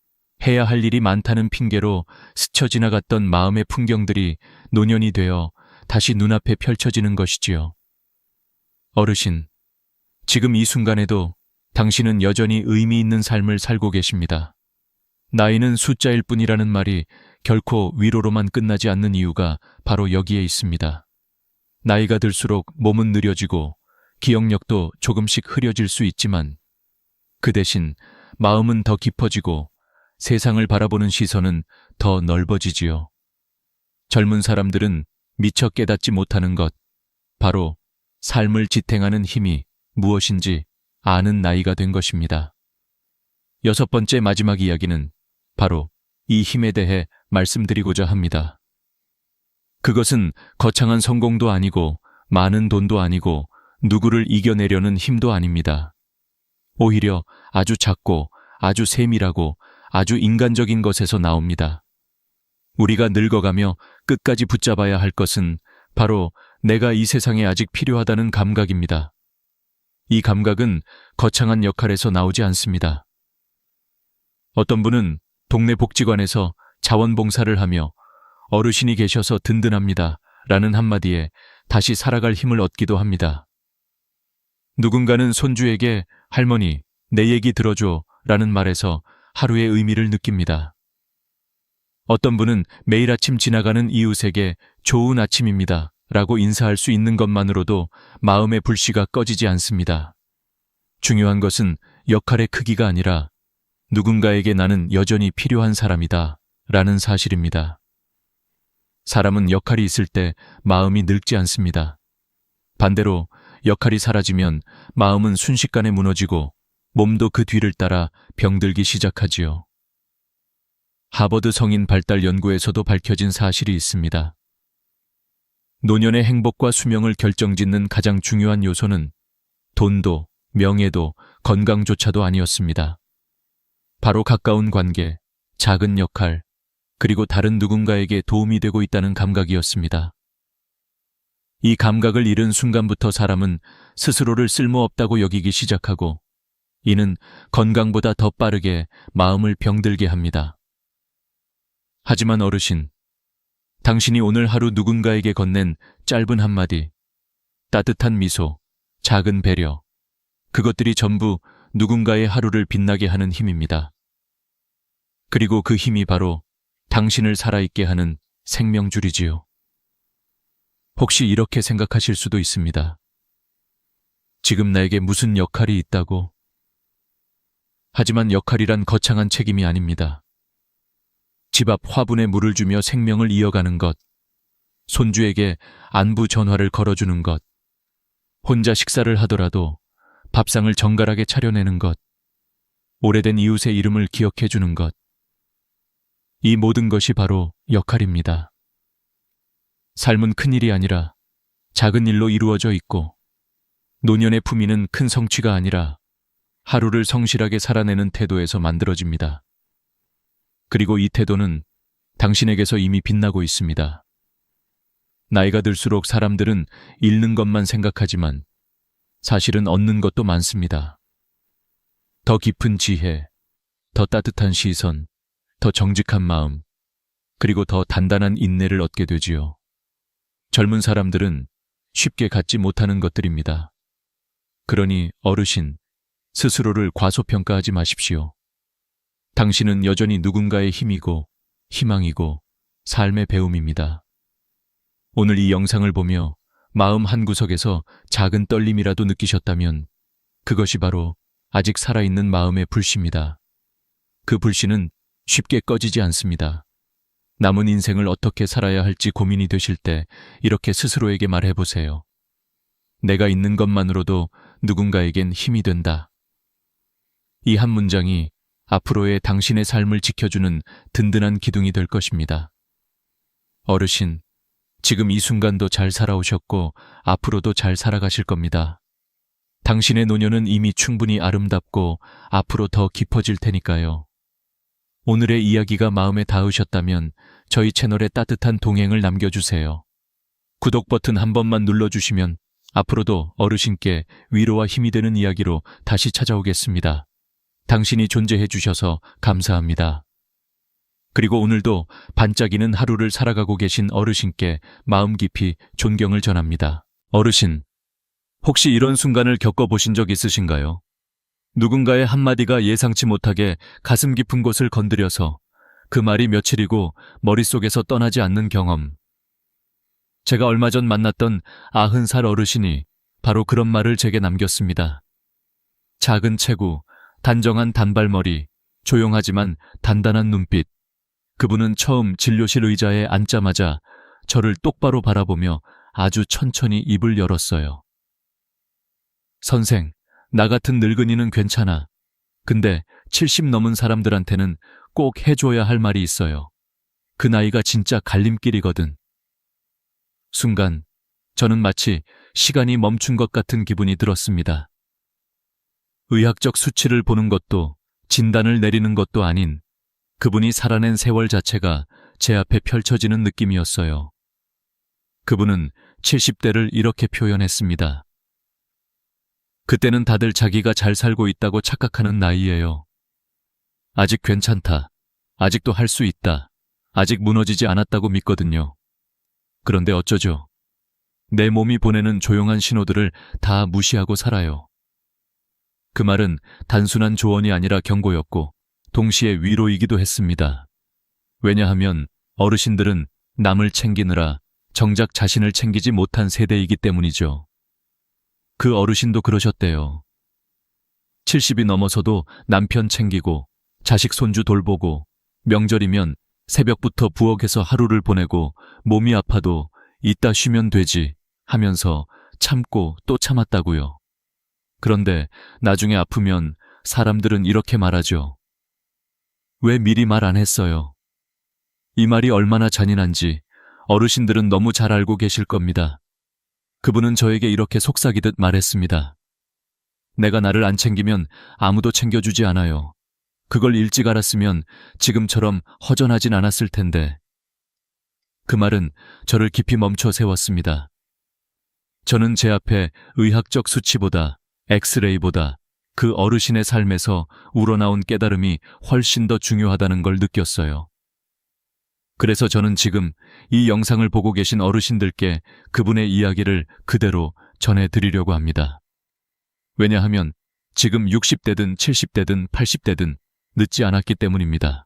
해야 할 일이 많다는 핑계로 스쳐 지나갔던 마음의 풍경들이 노년이 되어 다시 눈앞에 펼쳐지는 것이지요. 어르신, 지금 이 순간에도 당신은 여전히 의미 있는 삶을 살고 계십니다. 나이는 숫자일 뿐이라는 말이 결코 위로로만 끝나지 않는 이유가 바로 여기에 있습니다. 나이가 들수록 몸은 느려지고 기억력도 조금씩 흐려질 수 있지만 그 대신 마음은 더 깊어지고 세상을 바라보는 시선은 더 넓어지지요. 젊은 사람들은 미처 깨닫지 못하는 것, 바로 삶을 지탱하는 힘이 무엇인지 아는 나이가 된 것입니다. 6번째 마지막 이야기는 바로 이 힘에 대해 말씀드리고자 합니다. 그것은 거창한 성공도 아니고 많은 돈도 아니고 누구를 이겨내려는 힘도 아닙니다. 오히려 아주 작고 아주 세밀하고 아주 인간적인 것에서 나옵니다. 우리가 늙어가며 끝까지 붙잡아야 할 것은 바로 내가 이 세상에 아직 필요하다는 감각입니다. 이 감각은 거창한 역할에서 나오지 않습니다. 어떤 분은 동네 복지관에서 자원봉사를 하며 어르신이 계셔서 든든합니다 라는 한마디에 다시 살아갈 힘을 얻기도 합니다. 누군가는 손주에게 할머니, 내 얘기 들어줘 라는 말에서 하루의 의미를 느낍니다. 어떤 분은 매일 아침 지나가는 이웃에게 좋은 아침입니다 라고 인사할 수 있는 것만으로도 마음의 불씨가 꺼지지 않습니다. 중요한 것은 역할의 크기가 아니라 누군가에게 나는 여전히 필요한 사람이다 라는 사실입니다. 사람은 역할이 있을 때 마음이 늙지 않습니다. 반대로 역할이 사라지면 마음은 순식간에 무너지고 몸도 그 뒤를 따라 병들기 시작하지요. 하버드 성인 발달 연구에서도 밝혀진 사실이 있습니다. 노년의 행복과 수명을 결정짓는 가장 중요한 요소는 돈도 명예도 건강조차도 아니었습니다. 바로 가까운 관계, 작은 역할, 그리고 다른 누군가에게 도움이 되고 있다는 감각이었습니다. 이 감각을 잃은 순간부터 사람은 스스로를 쓸모없다고 여기기 시작하고 이는 건강보다 더 빠르게 마음을 병들게 합니다. 하지만 어르신, 당신이 오늘 하루 누군가에게 건넨 짧은 한마디, 따뜻한 미소, 작은 배려, 그것들이 전부 누군가의 하루를 빛나게 하는 힘입니다. 그리고 그 힘이 바로 당신을 살아있게 하는 생명줄이지요. 혹시 이렇게 생각하실 수도 있습니다. 지금 나에게 무슨 역할이 있다고? 하지만 역할이란 거창한 책임이 아닙니다. 집 앞 화분에 물을 주며 생명을 이어가는 것, 손주에게 안부 전화를 걸어주는 것, 혼자 식사를 하더라도 밥상을 정갈하게 차려내는 것, 오래된 이웃의 이름을 기억해주는 것, 이 모든 것이 바로 역할입니다. 삶은 큰 일이 아니라 작은 일로 이루어져 있고 노년의 품위는 큰 성취가 아니라 하루를 성실하게 살아내는 태도에서 만들어집니다. 그리고 이 태도는 당신에게서 이미 빛나고 있습니다. 나이가 들수록 사람들은 잃는 것만 생각하지만 사실은 얻는 것도 많습니다. 더 깊은 지혜, 더 따뜻한 시선, 더 정직한 마음, 그리고 더 단단한 인내를 얻게 되지요. 젊은 사람들은 쉽게 갖지 못하는 것들입니다. 그러니 어르신, 스스로를 과소평가하지 마십시오. 당신은 여전히 누군가의 힘이고 희망이고 삶의 배움입니다. 오늘 이 영상을 보며 마음 한구석에서 작은 떨림이라도 느끼셨다면 그것이 바로 아직 살아있는 마음의 불씨입니다. 그 불씨는 쉽게 꺼지지 않습니다. 남은 인생을 어떻게 살아야 할지 고민이 되실 때 이렇게 스스로에게 말해보세요. 내가 있는 것만으로도 누군가에겐 힘이 된다. 이 한 문장이 앞으로의 당신의 삶을 지켜주는 든든한 기둥이 될 것입니다. 어르신, 지금 이 순간도 잘 살아오셨고 앞으로도 잘 살아가실 겁니다. 당신의 노년은 이미 충분히 아름답고 앞으로 더 깊어질 테니까요. 오늘의 이야기가 마음에 닿으셨다면 저희 채널에 따뜻한 동행을 남겨주세요. 구독 버튼 한 번만 눌러주시면 앞으로도 어르신께 위로와 힘이 되는 이야기로 다시 찾아오겠습니다. 당신이 존재해 주셔서 감사합니다. 그리고 오늘도 반짝이는 하루를 살아가고 계신 어르신께 마음 깊이 존경을 전합니다. 어르신, 혹시 이런 순간을 겪어보신 적 있으신가요? 누군가의 한마디가 예상치 못하게 가슴 깊은 곳을 건드려서 그 말이 며칠이고 머릿속에서 떠나지 않는 경험. 제가 얼마 전 만났던 90살 어르신이 바로 그런 말을 제게 남겼습니다. 작은 체구, 단정한 단발머리, 조용하지만 단단한 눈빛. 그분은 처음 진료실 의자에 앉자마자 저를 똑바로 바라보며 아주 천천히 입을 열었어요. 선생, 나 같은 늙은이는 괜찮아. 근데 70 넘은 사람들한테는 꼭 해줘야 할 말이 있어요. 그 나이가 진짜 갈림길이거든. 순간 저는 마치 시간이 멈춘 것 같은 기분이 들었습니다. 의학적 수치를 보는 것도 진단을 내리는 것도 아닌 그분이 살아낸 세월 자체가 제 앞에 펼쳐지는 느낌이었어요. 그분은 70대를 이렇게 표현했습니다. 그때는 다들 자기가 잘 살고 있다고 착각하는 나이예요. 아직 괜찮다. 아직도 할 수 있다. 아직 무너지지 않았다고 믿거든요. 그런데 어쩌죠? 내 몸이 보내는 조용한 신호들을 다 무시하고 살아요. 그 말은 단순한 조언이 아니라 경고였고 동시에 위로이기도 했습니다. 왜냐하면 어르신들은 남을 챙기느라 정작 자신을 챙기지 못한 세대이기 때문이죠. 그 어르신도 그러셨대요. 70이 넘어서도 남편 챙기고 자식 손주 돌보고 명절이면 새벽부터 부엌에서 하루를 보내고 몸이 아파도 이따 쉬면 되지 하면서 참고 또 참았다고요. 그런데 나중에 아프면 사람들은 이렇게 말하죠. 왜 미리 말 안 했어요? 이 말이 얼마나 잔인한지 어르신들은 너무 잘 알고 계실 겁니다. 그분은 저에게 이렇게 속삭이듯 말했습니다. 내가 나를 안 챙기면 아무도 챙겨주지 않아요. 그걸 일찍 알았으면 지금처럼 허전하진 않았을 텐데. 그 말은 저를 깊이 멈춰 세웠습니다. 저는 제 앞에 의학적 수치보다 엑스레이보다 그 어르신의 삶에서 우러나온 깨달음이 훨씬 더 중요하다는 걸 느꼈어요. 그래서 저는 지금 이 영상을 보고 계신 어르신들께 그분의 이야기를 그대로 전해드리려고 합니다. 왜냐하면 지금 60대든 70대든 80대든 늦지 않았기 때문입니다.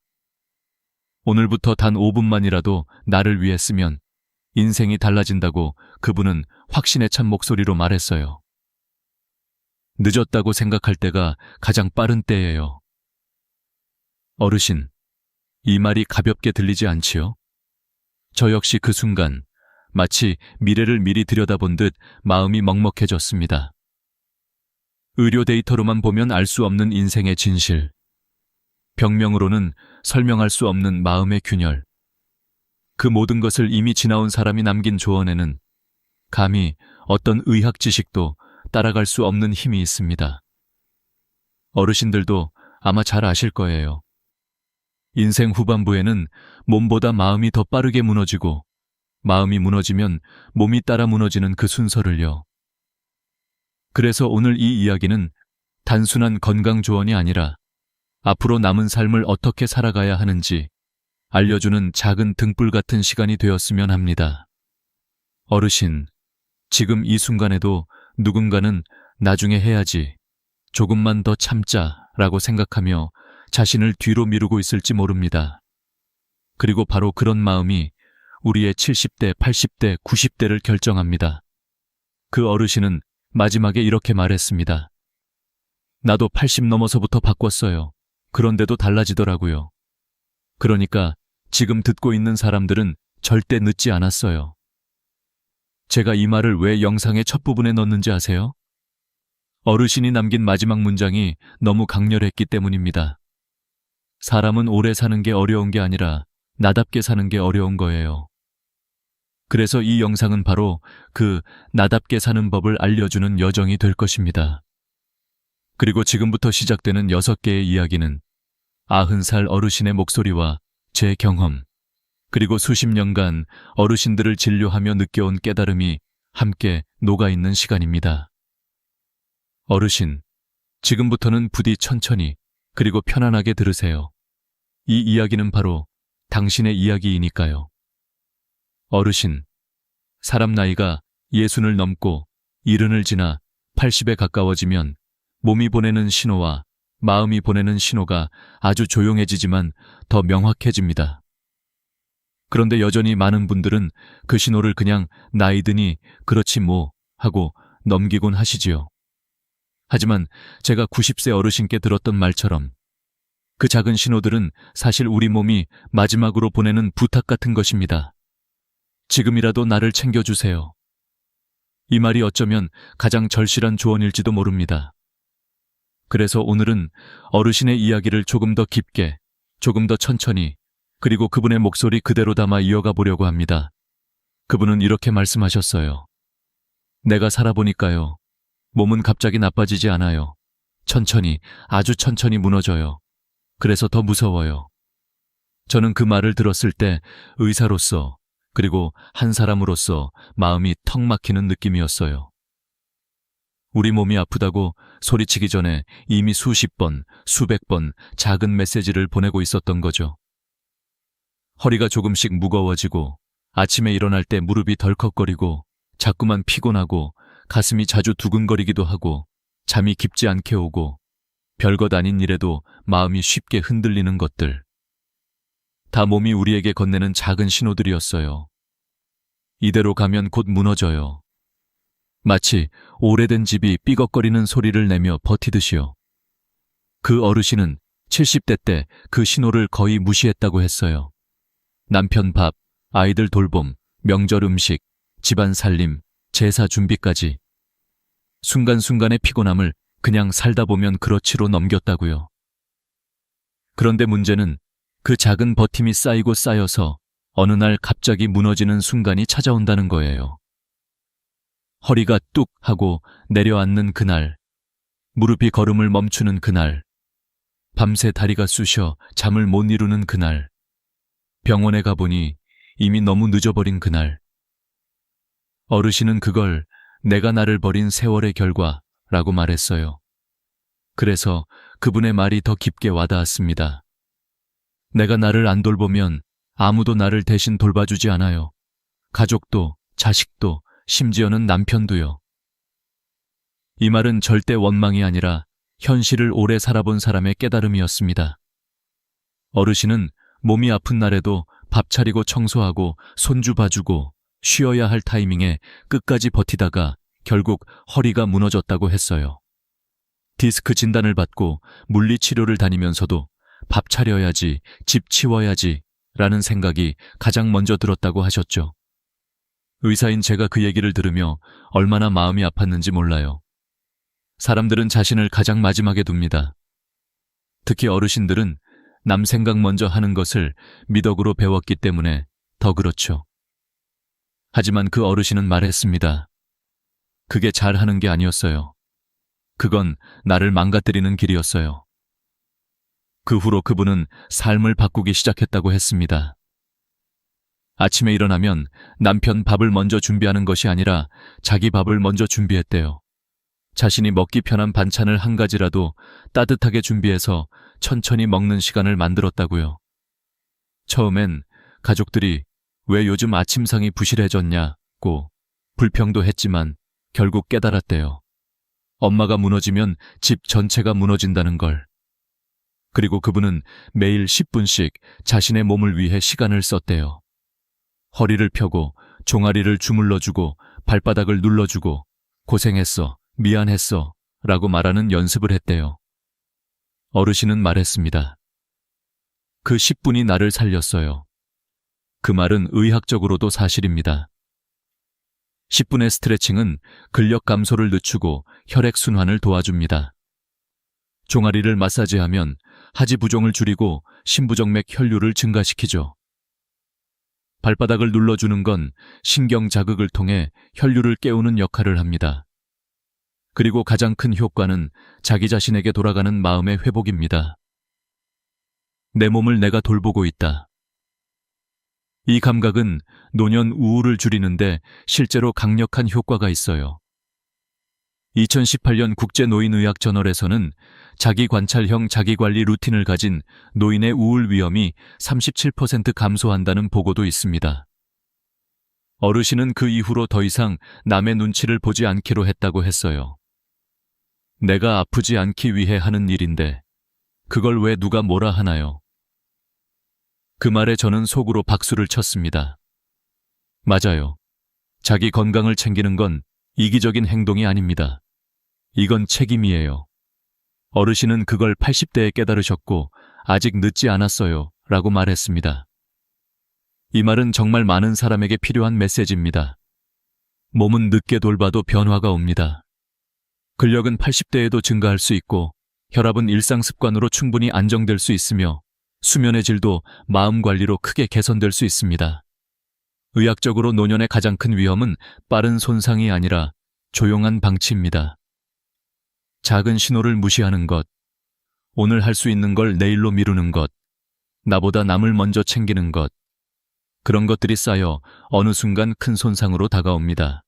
오늘부터 단 5분만이라도 나를 위해 쓰면 인생이 달라진다고 그분은 확신에 찬 목소리로 말했어요. 늦었다고 생각할 때가 가장 빠른 때예요. 어르신, 이 말이 가볍게 들리지 않지요? 저 역시 그 순간 마치 미래를 미리 들여다본 듯 마음이 먹먹해졌습니다. 의료 데이터로만 보면 알 수 없는 인생의 진실, 병명으로는 설명할 수 없는 마음의 균열, 그 모든 것을 이미 지나온 사람이 남긴 조언에는 감히 어떤 의학 지식도 따라갈 수 없는 힘이 있습니다. 어르신들도 아마 잘 아실 거예요. 인생 후반부에는 몸보다 마음이 더 빠르게 무너지고 마음이 무너지면 몸이 따라 무너지는 그 순서를요. 그래서 오늘 이 이야기는 단순한 건강 조언이 아니라 앞으로 남은 삶을 어떻게 살아가야 하는지 알려주는 작은 등불 같은 시간이 되었으면 합니다. 어르신, 지금 이 순간에도 누군가는 나중에 해야지, 조금만 더 참자라고 생각하며 자신을 뒤로 미루고 있을지 모릅니다. 그리고 바로 그런 마음이 우리의 70대, 80대, 90대를 결정합니다. 그 어르신은 마지막에 이렇게 말했습니다. 나도 80 넘어서부터 바꿨어요. 그런데도 달라지더라고요. 그러니까 지금 듣고 있는 사람들은 절대 늦지 않았어요. 제가 이 말을 왜 영상의 첫 부분에 넣는지 아세요? 어르신이 남긴 마지막 문장이 너무 강렬했기 때문입니다. 사람은 오래 사는 게 어려운 게 아니라 나답게 사는 게 어려운 거예요. 그래서 이 영상은 바로 그 나답게 사는 법을 알려주는 여정이 될 것입니다. 그리고 지금부터 시작되는 6개의 이야기는 90살 어르신의 목소리와 제 경험, 그리고 수십 년간 어르신들을 진료하며 느껴온 깨달음이 함께 녹아있는 시간입니다. 어르신, 지금부터는 부디 천천히 그리고 편안하게 들으세요. 이 이야기는 바로 당신의 이야기이니까요. 어르신, 사람 나이가 60을 넘고 70을 지나 80에 가까워지면 몸이 보내는 신호와 마음이 보내는 신호가 아주 조용해지지만 더 명확해집니다. 그런데 여전히 많은 분들은 그 신호를 그냥 나이 드니 그렇지 뭐 하고 넘기곤 하시지요. 하지만 제가 90세 어르신께 들었던 말처럼 그 작은 신호들은 사실 우리 몸이 마지막으로 보내는 부탁 같은 것입니다. 지금이라도 나를 챙겨주세요. 이 말이 어쩌면 가장 절실한 조언일지도 모릅니다. 그래서 오늘은 어르신의 이야기를 조금 더 깊게, 조금 더 천천히, 그리고 그분의 목소리 그대로 담아 이어가 보려고 합니다. 그분은 이렇게 말씀하셨어요. 내가 살아보니까요. 몸은 갑자기 나빠지지 않아요. 천천히, 아주 천천히 무너져요. 그래서 더 무서워요. 저는 그 말을 들었을 때 의사로서, 그리고 한 사람으로서 마음이 턱 막히는 느낌이었어요. 우리 몸이 아프다고 소리치기 전에 이미 수십 번, 수백 번 작은 메시지를 보내고 있었던 거죠. 허리가 조금씩 무거워지고 아침에 일어날 때 무릎이 덜컥거리고 자꾸만 피곤하고 가슴이 자주 두근거리기도 하고 잠이 깊지 않게 오고 별것 아닌 일에도 마음이 쉽게 흔들리는 것들. 다 몸이 우리에게 건네는 작은 신호들이었어요. 이대로 가면 곧 무너져요. 마치 오래된 집이 삐걱거리는 소리를 내며 버티듯이요. 그 어르신은 70대 때 그 신호를 거의 무시했다고 했어요. 남편 밥, 아이들 돌봄, 명절 음식, 집안 살림, 제사 준비까지. 순간순간의 피곤함을 그냥 살다 보면 그렇지로 넘겼다고요. 그런데 문제는 그 작은 버팀이 쌓이고 쌓여서 어느 날 갑자기 무너지는 순간이 찾아온다는 거예요. 허리가 뚝 하고 내려앉는 그날, 무릎이 걸음을 멈추는 그날, 밤새 다리가 쑤셔 잠을 못 이루는 그날, 병원에 가보니 이미 너무 늦어버린 그날. 어르신은 그걸 내가 나를 버린 세월의 결과라고 말했어요. 그래서 그분의 말이 더 깊게 와닿았습니다. 내가 나를 안 돌보면 아무도 나를 대신 돌봐주지 않아요. 가족도, 자식도, 심지어는 남편도요. 이 말은 절대 원망이 아니라 현실을 오래 살아본 사람의 깨달음이었습니다. 어르신은 몸이 아픈 날에도 밥 차리고 청소하고 손주 봐주고 쉬어야 할 타이밍에 끝까지 버티다가 결국 허리가 무너졌다고 했어요. 디스크 진단을 받고 물리치료를 다니면서도 밥 차려야지, 집 치워야지 라는 생각이 가장 먼저 들었다고 하셨죠. 의사인 제가 그 얘기를 들으며 얼마나 마음이 아팠는지 몰라요. 사람들은 자신을 가장 마지막에 둡니다. 특히 어르신들은 남 생각 먼저 하는 것을 미덕으로 배웠기 때문에 더 그렇죠. 하지만 그 어르신은 말했습니다. 그게 잘하는 게 아니었어요. 그건 나를 망가뜨리는 길이었어요. 그 후로 그분은 삶을 바꾸기 시작했다고 했습니다. 아침에 일어나면 남편 밥을 먼저 준비하는 것이 아니라 자기 밥을 먼저 준비했대요. 자신이 먹기 편한 반찬을 한 가지라도 따뜻하게 준비해서 천천히 먹는 시간을 만들었다고요. 처음엔 가족들이 왜 요즘 아침상이 부실해졌냐고 불평도 했지만 결국 깨달았대요. 엄마가 무너지면 집 전체가 무너진다는 걸. 그리고 그분은 매일 10분씩 자신의 몸을 위해 시간을 썼대요. 허리를 펴고 종아리를 주물러주고 발바닥을 눌러주고 고생했어, 미안했어 라고 말하는 연습을 했대요. 어르신은 말했습니다. 그 10분이 나를 살렸어요. 그 말은 의학적으로도 사실입니다. 10분의 스트레칭은 근력 감소를 늦추고 혈액순환을 도와줍니다. 종아리를 마사지하면 하지부종을 줄이고 심부정맥 혈류를 증가시키죠. 발바닥을 눌러주는 건 신경 자극을 통해 혈류를 깨우는 역할을 합니다. 그리고 가장 큰 효과는 자기 자신에게 돌아가는 마음의 회복입니다. 내 몸을 내가 돌보고 있다. 이 감각은 노년 우울을 줄이는데 실제로 강력한 효과가 있어요. 2018년 국제노인의학저널에서는 자기관찰형 자기관리 루틴을 가진 노인의 우울 위험이 37% 감소한다는 보고도 있습니다. 어르신은 그 이후로 더 이상 남의 눈치를 보지 않기로 했다고 했어요. 내가 아프지 않기 위해 하는 일인데 그걸 왜 누가 뭐라 하나요? 그 말에 저는 속으로 박수를 쳤습니다. 맞아요. 자기 건강을 챙기는 건 이기적인 행동이 아닙니다. 이건 책임이에요. 어르신은 그걸 80대에 깨달으셨고 아직 늦지 않았어요 라고 말했습니다. 이 말은 정말 많은 사람에게 필요한 메시지입니다. 몸은 늦게 돌봐도 변화가 옵니다. 근력은 80대에도 증가할 수 있고 혈압은 일상 습관으로 충분히 안정될 수 있으며 수면의 질도 마음 관리로 크게 개선될 수 있습니다. 의학적으로 노년의 가장 큰 위험은 빠른 손상이 아니라 조용한 방치입니다. 작은 신호를 무시하는 것, 오늘 할 수 있는 걸 내일로 미루는 것, 나보다 남을 먼저 챙기는 것, 그런 것들이 쌓여 어느 순간 큰 손상으로 다가옵니다.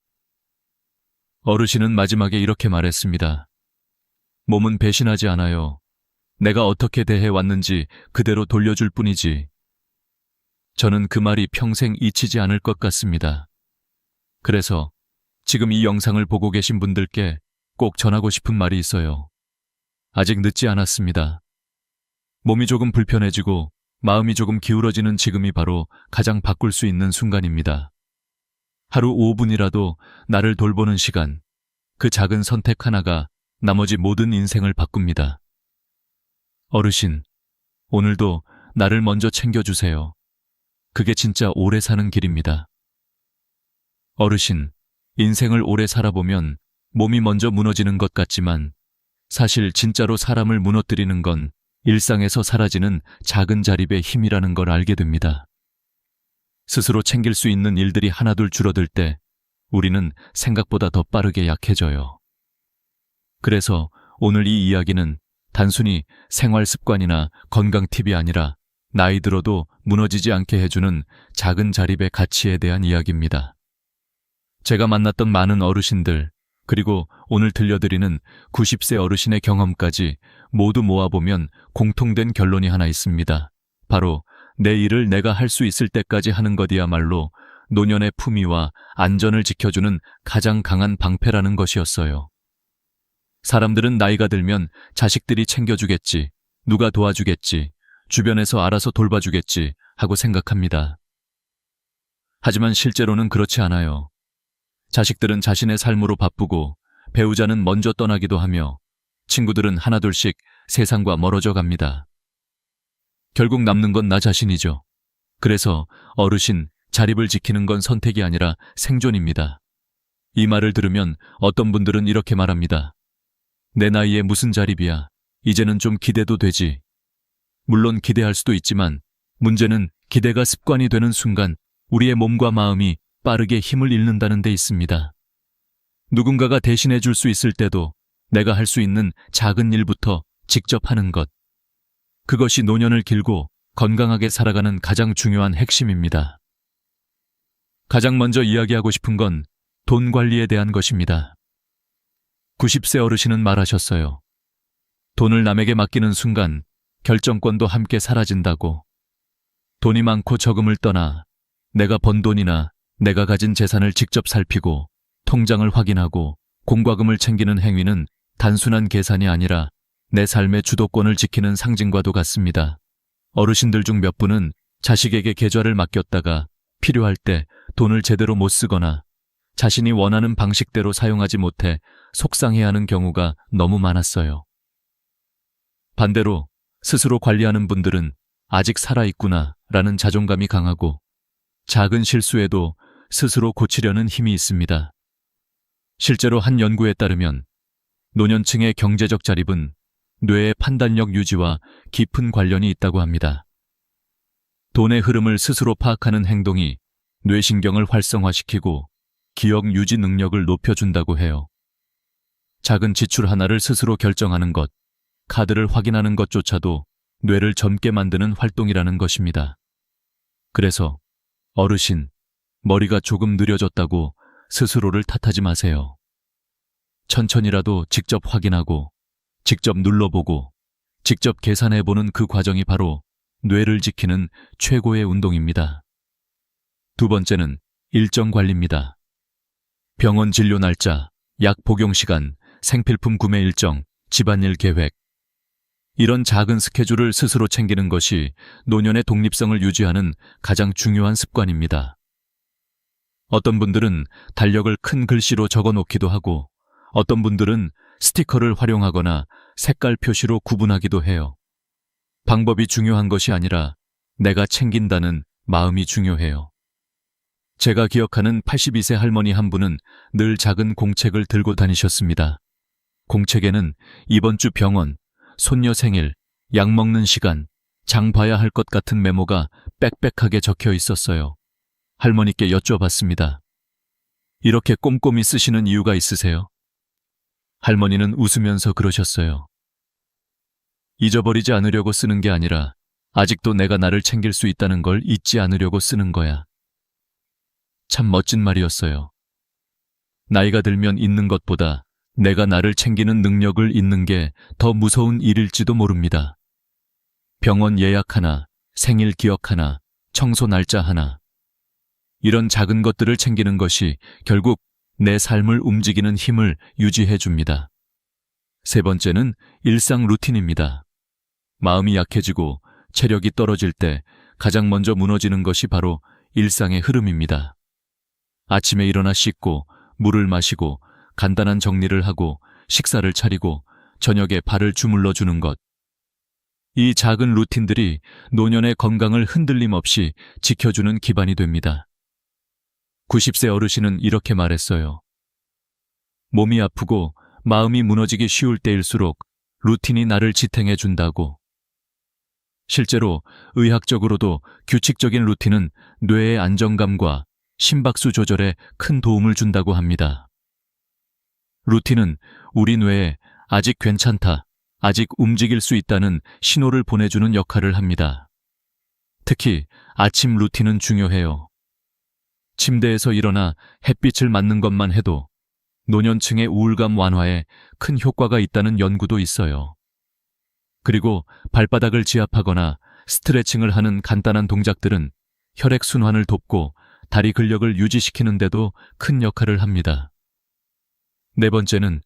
어르신은 마지막에 이렇게 말했습니다. 몸은 배신하지 않아요. 내가 어떻게 대해왔는지 그대로 돌려줄 뿐이지. 저는 그 말이 평생 잊히지 않을 것 같습니다. 그래서 지금 이 영상을 보고 계신 분들께 꼭 전하고 싶은 말이 있어요. 아직 늦지 않았습니다. 몸이 조금 불편해지고 마음이 조금 기울어지는 지금이 바로 가장 바꿀 수 있는 순간입니다. 하루 5분이라도 나를 돌보는 시간, 그 작은 선택 하나가 나머지 모든 인생을 바꿉니다. 어르신, 오늘도 나를 먼저 챙겨주세요. 그게 진짜 오래 사는 길입니다. 어르신, 인생을 오래 살아보면 몸이 먼저 무너지는 것 같지만 사실 진짜로 사람을 무너뜨리는 건 일상에서 사라지는 작은 자립의 힘이라는 걸 알게 됩니다. 스스로 챙길 수 있는 일들이 하나둘 줄어들 때 우리는 생각보다 더 빠르게 약해져요. 그래서 오늘 이 이야기는 단순히 생활 습관이나 건강 팁이 아니라 나이 들어도 무너지지 않게 해주는 작은 자립의 가치에 대한 이야기입니다. 제가 만났던 많은 어르신들, 그리고 오늘 들려드리는 90세 어르신의 경험까지 모두 모아보면 공통된 결론이 하나 있습니다. 바로 내 일을 내가 할 수 있을 때까지 하는 것이야말로 노년의 품위와 안전을 지켜주는 가장 강한 방패라는 것이었어요. 사람들은 나이가 들면 자식들이 챙겨주겠지, 누가 도와주겠지, 주변에서 알아서 돌봐주겠지 하고 생각합니다. 하지만 실제로는 그렇지 않아요. 자식들은 자신의 삶으로 바쁘고 배우자는 먼저 떠나기도 하며 친구들은 하나둘씩 세상과 멀어져 갑니다. 결국 남는 건 나 자신이죠. 그래서 어르신, 자립을 지키는 건 선택이 아니라 생존입니다. 이 말을 들으면 어떤 분들은 이렇게 말합니다. 내 나이에 무슨 자립이야. 이제는 좀 기대도 되지. 물론 기대할 수도 있지만 문제는 기대가 습관이 되는 순간 우리의 몸과 마음이 빠르게 힘을 잃는다는 데 있습니다. 누군가가 대신해 줄 수 있을 때도 내가 할 수 있는 작은 일부터 직접 하는 것. 그것이 노년을 길고 건강하게 살아가는 가장 중요한 핵심입니다. 가장 먼저 이야기하고 싶은 건 돈 관리에 대한 것입니다. 90세 어르신은 말하셨어요. 돈을 남에게 맡기는 순간 결정권도 함께 사라진다고. 돈이 많고 적음을 떠나 내가 번 돈이나 내가 가진 재산을 직접 살피고 통장을 확인하고 공과금을 챙기는 행위는 단순한 계산이 아니라 내 삶의 주도권을 지키는 상징과도 같습니다. 어르신들 중 몇 분은 자식에게 계좌를 맡겼다가 필요할 때 돈을 제대로 못 쓰거나 자신이 원하는 방식대로 사용하지 못해 속상해하는 경우가 너무 많았어요. 반대로 스스로 관리하는 분들은 아직 살아있구나 라는 자존감이 강하고 작은 실수에도 스스로 고치려는 힘이 있습니다. 실제로 한 연구에 따르면 노년층의 경제적 자립은 뇌의 판단력 유지와 깊은 관련이 있다고 합니다. 돈의 흐름을 스스로 파악하는 행동이 뇌신경을 활성화시키고 기억 유지 능력을 높여준다고 해요. 작은 지출 하나를 스스로 결정하는 것, 카드를 확인하는 것조차도 뇌를 젊게 만드는 활동이라는 것입니다. 그래서 어르신, 머리가 조금 느려졌다고 스스로를 탓하지 마세요. 천천히라도 직접 확인하고 직접 눌러보고 직접 계산해보는 그 과정이 바로 뇌를 지키는 최고의 운동입니다. 두 번째는 일정 관리입니다. 병원 진료 날짜, 약 복용 시간, 생필품 구매 일정, 집안일 계획. 이런 작은 스케줄을 스스로 챙기는 것이 노년의 독립성을 유지하는 가장 중요한 습관입니다. 어떤 분들은 달력을 큰 글씨로 적어놓기도 하고 어떤 분들은 스티커를 활용하거나 색깔 표시로 구분하기도 해요. 방법이 중요한 것이 아니라 내가 챙긴다는 마음이 중요해요. 제가 기억하는 82세 할머니 한 분은 늘 작은 공책을 들고 다니셨습니다. 공책에는 이번 주 병원, 손녀 생일, 약 먹는 시간, 장 봐야 할 것 같은 메모가 빽빽하게 적혀 있었어요. 할머니께 여쭤봤습니다. 이렇게 꼼꼼히 쓰시는 이유가 있으세요? 할머니는 웃으면서 그러셨어요. 잊어버리지 않으려고 쓰는 게 아니라 아직도 내가 나를 챙길 수 있다는 걸 잊지 않으려고 쓰는 거야. 참 멋진 말이었어요. 나이가 들면 잊는 것보다 내가 나를 챙기는 능력을 잊는 게 더 무서운 일일지도 모릅니다. 병원 예약 하나, 생일 기억 하나, 청소 날짜 하나. 이런 작은 것들을 챙기는 것이 결국 내 삶을 움직이는 힘을 유지해 줍니다. 세 번째는 일상 루틴입니다. 마음이 약해지고 체력이 떨어질 때 가장 먼저 무너지는 것이 바로 일상의 흐름입니다. 아침에 일어나 씻고 물을 마시고 간단한 정리를 하고 식사를 차리고 저녁에 발을 주물러 주는 것. 이 작은 루틴들이 노년의 건강을 흔들림 없이 지켜주는 기반이 됩니다. 90세 어르신은 이렇게 말했어요. 몸이 아프고 마음이 무너지기 쉬울 때일수록 루틴이 나를 지탱해 준다고. 실제로 의학적으로도 규칙적인 루틴은 뇌의 안정감과 심박수 조절에 큰 도움을 준다고 합니다. 루틴은 우리 뇌에 아직 괜찮다, 아직 움직일 수 있다는 신호를 보내주는 역할을 합니다. 특히 아침 루틴은 중요해요. 침대에서 일어나 햇빛을 맞는 것만 해도 노년층의 우울감 완화에 큰 효과가 있다는 연구도 있어요. 그리고 발바닥을 지압하거나 스트레칭을 하는 간단한 동작들은 혈액순환을 돕고 다리 근력을 유지시키는 데도 큰 역할을 합니다. 네 번째는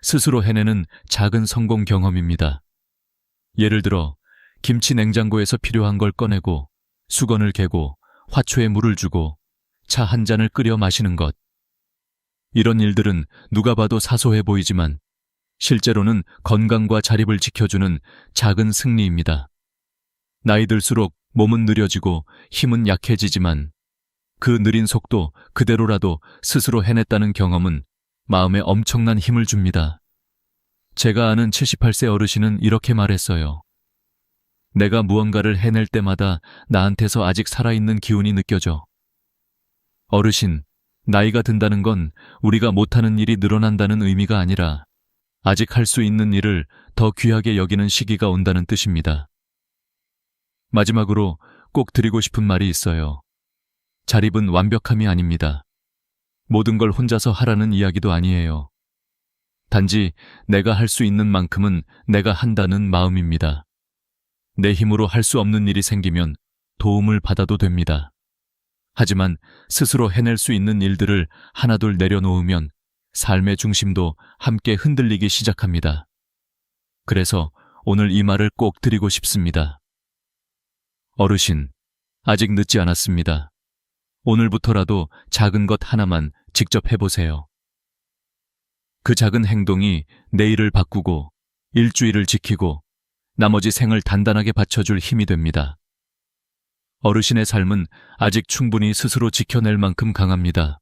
스스로 해내는 작은 성공 경험입니다. 예를 들어 김치 냉장고에서 필요한 걸 꺼내고 수건을 개고 화초에 물을 주고 차 한 잔을 끓여 마시는 것. 이런 일들은 누가 봐도 사소해 보이지만 실제로는 건강과 자립을 지켜주는 작은 승리입니다. 나이 들수록 몸은 느려지고 힘은 약해지지만 그 느린 속도 그대로라도 스스로 해냈다는 경험은 마음에 엄청난 힘을 줍니다. 제가 아는 78세 어르신은 이렇게 말했어요. 내가 무언가를 해낼 때마다 나한테서 아직 살아있는 기운이 느껴져. 어르신, 나이가 든다는 건 우리가 못하는 일이 늘어난다는 의미가 아니라 아직 할 수 있는 일을 더 귀하게 여기는 시기가 온다는 뜻입니다. 마지막으로 꼭 드리고 싶은 말이 있어요. 자립은 완벽함이 아닙니다. 모든 걸 혼자서 하라는 이야기도 아니에요. 단지 내가 할 수 있는 만큼은 내가 한다는 마음입니다. 내 힘으로 할 수 없는 일이 생기면 도움을 받아도 됩니다. 하지만 스스로 해낼 수 있는 일들을 하나둘 내려놓으면 삶의 중심도 함께 흔들리기 시작합니다. 그래서 오늘 이 말을 꼭 드리고 싶습니다. 어르신, 아직 늦지 않았습니다. 오늘부터라도 작은 것 하나만 직접 해보세요. 그 작은 행동이 내일을 바꾸고 일주일을 지키고 나머지 생을 단단하게 받쳐줄 힘이 됩니다. 어르신의 삶은 아직 충분히 스스로 지켜낼 만큼 강합니다.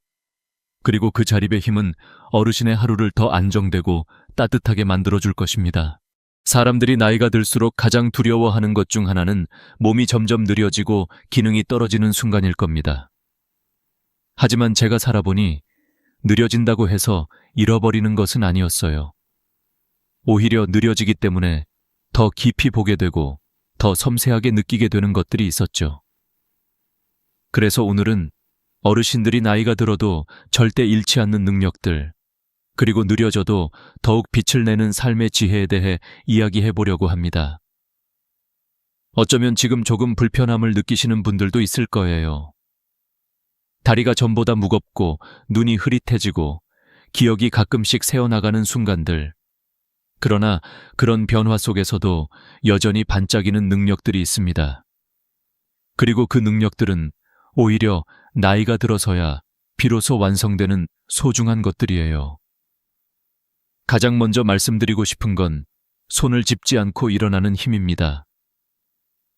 그리고 그 자립의 힘은 어르신의 하루를 더 안정되고 따뜻하게 만들어줄 것입니다. 사람들이 나이가 들수록 가장 두려워하는 것 중 하나는 몸이 점점 느려지고 기능이 떨어지는 순간일 겁니다. 하지만 제가 살아보니 느려진다고 해서 잃어버리는 것은 아니었어요. 오히려 느려지기 때문에 더 깊이 보게 되고 더 섬세하게 느끼게 되는 것들이 있었죠. 그래서 오늘은 어르신들이 나이가 들어도 절대 잃지 않는 능력들, 그리고 느려져도 더욱 빛을 내는 삶의 지혜에 대해 이야기해 보려고 합니다. 어쩌면 지금 조금 불편함을 느끼시는 분들도 있을 거예요. 다리가 전보다 무겁고 눈이 흐릿해지고 기억이 가끔씩 새어나가는 순간들. 그러나 그런 변화 속에서도 여전히 반짝이는 능력들이 있습니다. 그리고 그 능력들은 오히려 나이가 들어서야 비로소 완성되는 소중한 것들이에요. 가장 먼저 말씀드리고 싶은 건 손을 짚지 않고 일어나는 힘입니다.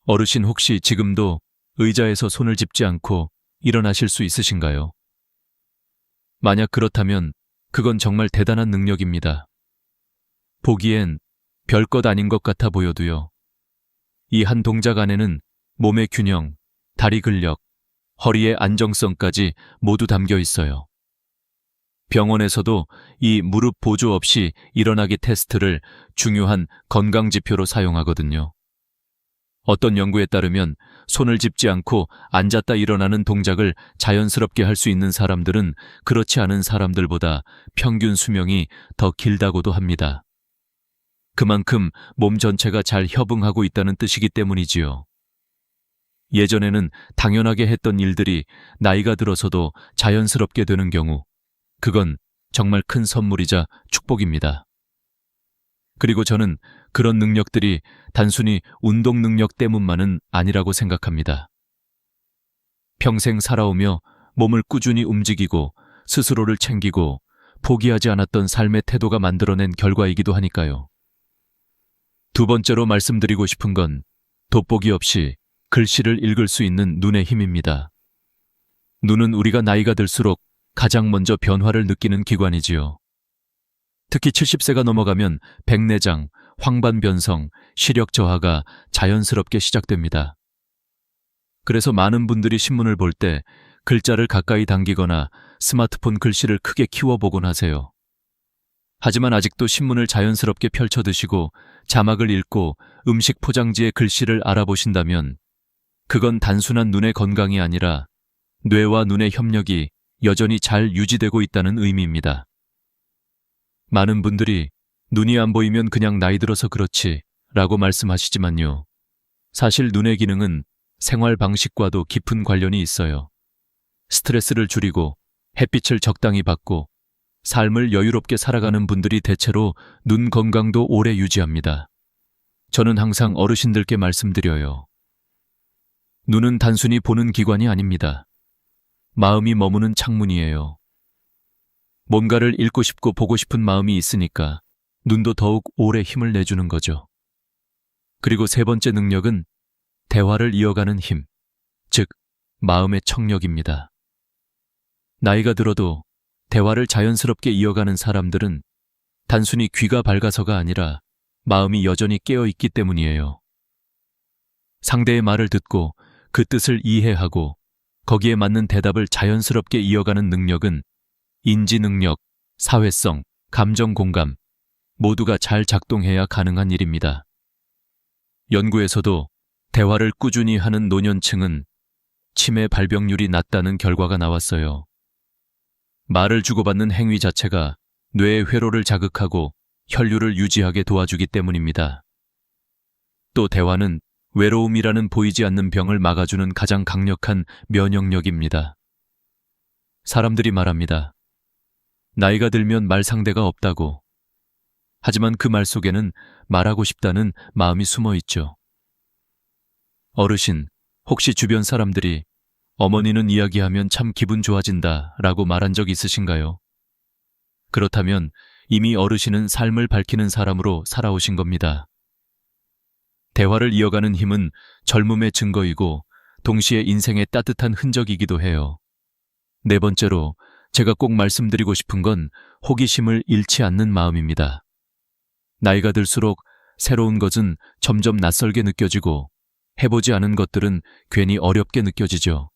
어르신 혹시 지금도 의자에서 손을 짚지 않고 일어나실 수 있으신가요? 만약 그렇다면 그건 정말 대단한 능력입니다. 보기엔 별것 아닌 것 같아 보여도요. 이 한 동작 안에는 몸의 균형, 다리 근력, 허리의 안정성까지 모두 담겨 있어요. 병원에서도 이 무릎 보조 없이 일어나기 테스트를 중요한 건강지표로 사용하거든요. 어떤 연구에 따르면 손을 짚지 않고 앉았다 일어나는 동작을 자연스럽게 할 수 있는 사람들은 그렇지 않은 사람들보다 평균 수명이 더 길다고도 합니다. 그만큼 몸 전체가 잘 협응하고 있다는 뜻이기 때문이지요. 예전에는 당연하게 했던 일들이 나이가 들어서도 자연스럽게 되는 경우, 그건 정말 큰 선물이자 축복입니다. 그리고 저는 그런 능력들이 단순히 운동 능력 때문만은 아니라고 생각합니다. 평생 살아오며 몸을 꾸준히 움직이고 스스로를 챙기고 포기하지 않았던 삶의 태도가 만들어낸 결과이기도 하니까요. 두 번째로 말씀드리고 싶은 건 돋보기 없이 글씨를 읽을 수 있는 눈의 힘입니다. 눈은 우리가 나이가 들수록 가장 먼저 변화를 느끼는 기관이지요. 특히 70세가 넘어가면 백내장, 황반변성, 시력 저하가 자연스럽게 시작됩니다. 그래서 많은 분들이 신문을 볼 때 글자를 가까이 당기거나 스마트폰 글씨를 크게 키워보곤 하세요. 하지만 아직도 신문을 자연스럽게 펼쳐 드시고 자막을 읽고 음식 포장지의 글씨를 알아보신다면 그건 단순한 눈의 건강이 아니라 뇌와 눈의 협력이 여전히 잘 유지되고 있다는 의미입니다. 많은 분들이 눈이 안 보이면 그냥 나이 들어서 그렇지 라고 말씀하시지만요. 사실 눈의 기능은 생활 방식과도 깊은 관련이 있어요. 스트레스를 줄이고 햇빛을 적당히 받고 삶을 여유롭게 살아가는 분들이 대체로 눈 건강도 오래 유지합니다. 저는 항상 어르신들께 말씀드려요. 눈은 단순히 보는 기관이 아닙니다. 마음이 머무는 창문이에요. 뭔가를 읽고 싶고 보고 싶은 마음이 있으니까 눈도 더욱 오래 힘을 내주는 거죠. 그리고 세 번째 능력은 대화를 이어가는 힘, 즉 마음의 청력입니다. 나이가 들어도 대화를 자연스럽게 이어가는 사람들은 단순히 귀가 밝아서가 아니라 마음이 여전히 깨어있기 때문이에요. 상대의 말을 듣고 그 뜻을 이해하고 거기에 맞는 대답을 자연스럽게 이어가는 능력은 인지 능력, 사회성, 감정 공감 모두가 잘 작동해야 가능한 일입니다. 연구에서도 대화를 꾸준히 하는 노년층은 치매 발병률이 낮다는 결과가 나왔어요. 말을 주고받는 행위 자체가 뇌의 회로를 자극하고 혈류를 유지하게 도와주기 때문입니다. 또 대화는 외로움이라는 보이지 않는 병을 막아주는 가장 강력한 면역력입니다. 사람들이 말합니다. 나이가 들면 말 상대가 없다고. 하지만 그 말 속에는 말하고 싶다는 마음이 숨어 있죠. 어르신, 혹시 주변 사람들이 어머니는 이야기하면 참 기분 좋아진다 라고 말한 적 있으신가요? 그렇다면 이미 어르신은 삶을 밝히는 사람으로 살아오신 겁니다. 대화를 이어가는 힘은 젊음의 증거이고 동시에 인생의 따뜻한 흔적이기도 해요. 네 번째로 제가 꼭 말씀드리고 싶은 건 호기심을 잃지 않는 마음입니다. 나이가 들수록 새로운 것은 점점 낯설게 느껴지고 해보지 않은 것들은 괜히 어렵게 느껴지죠.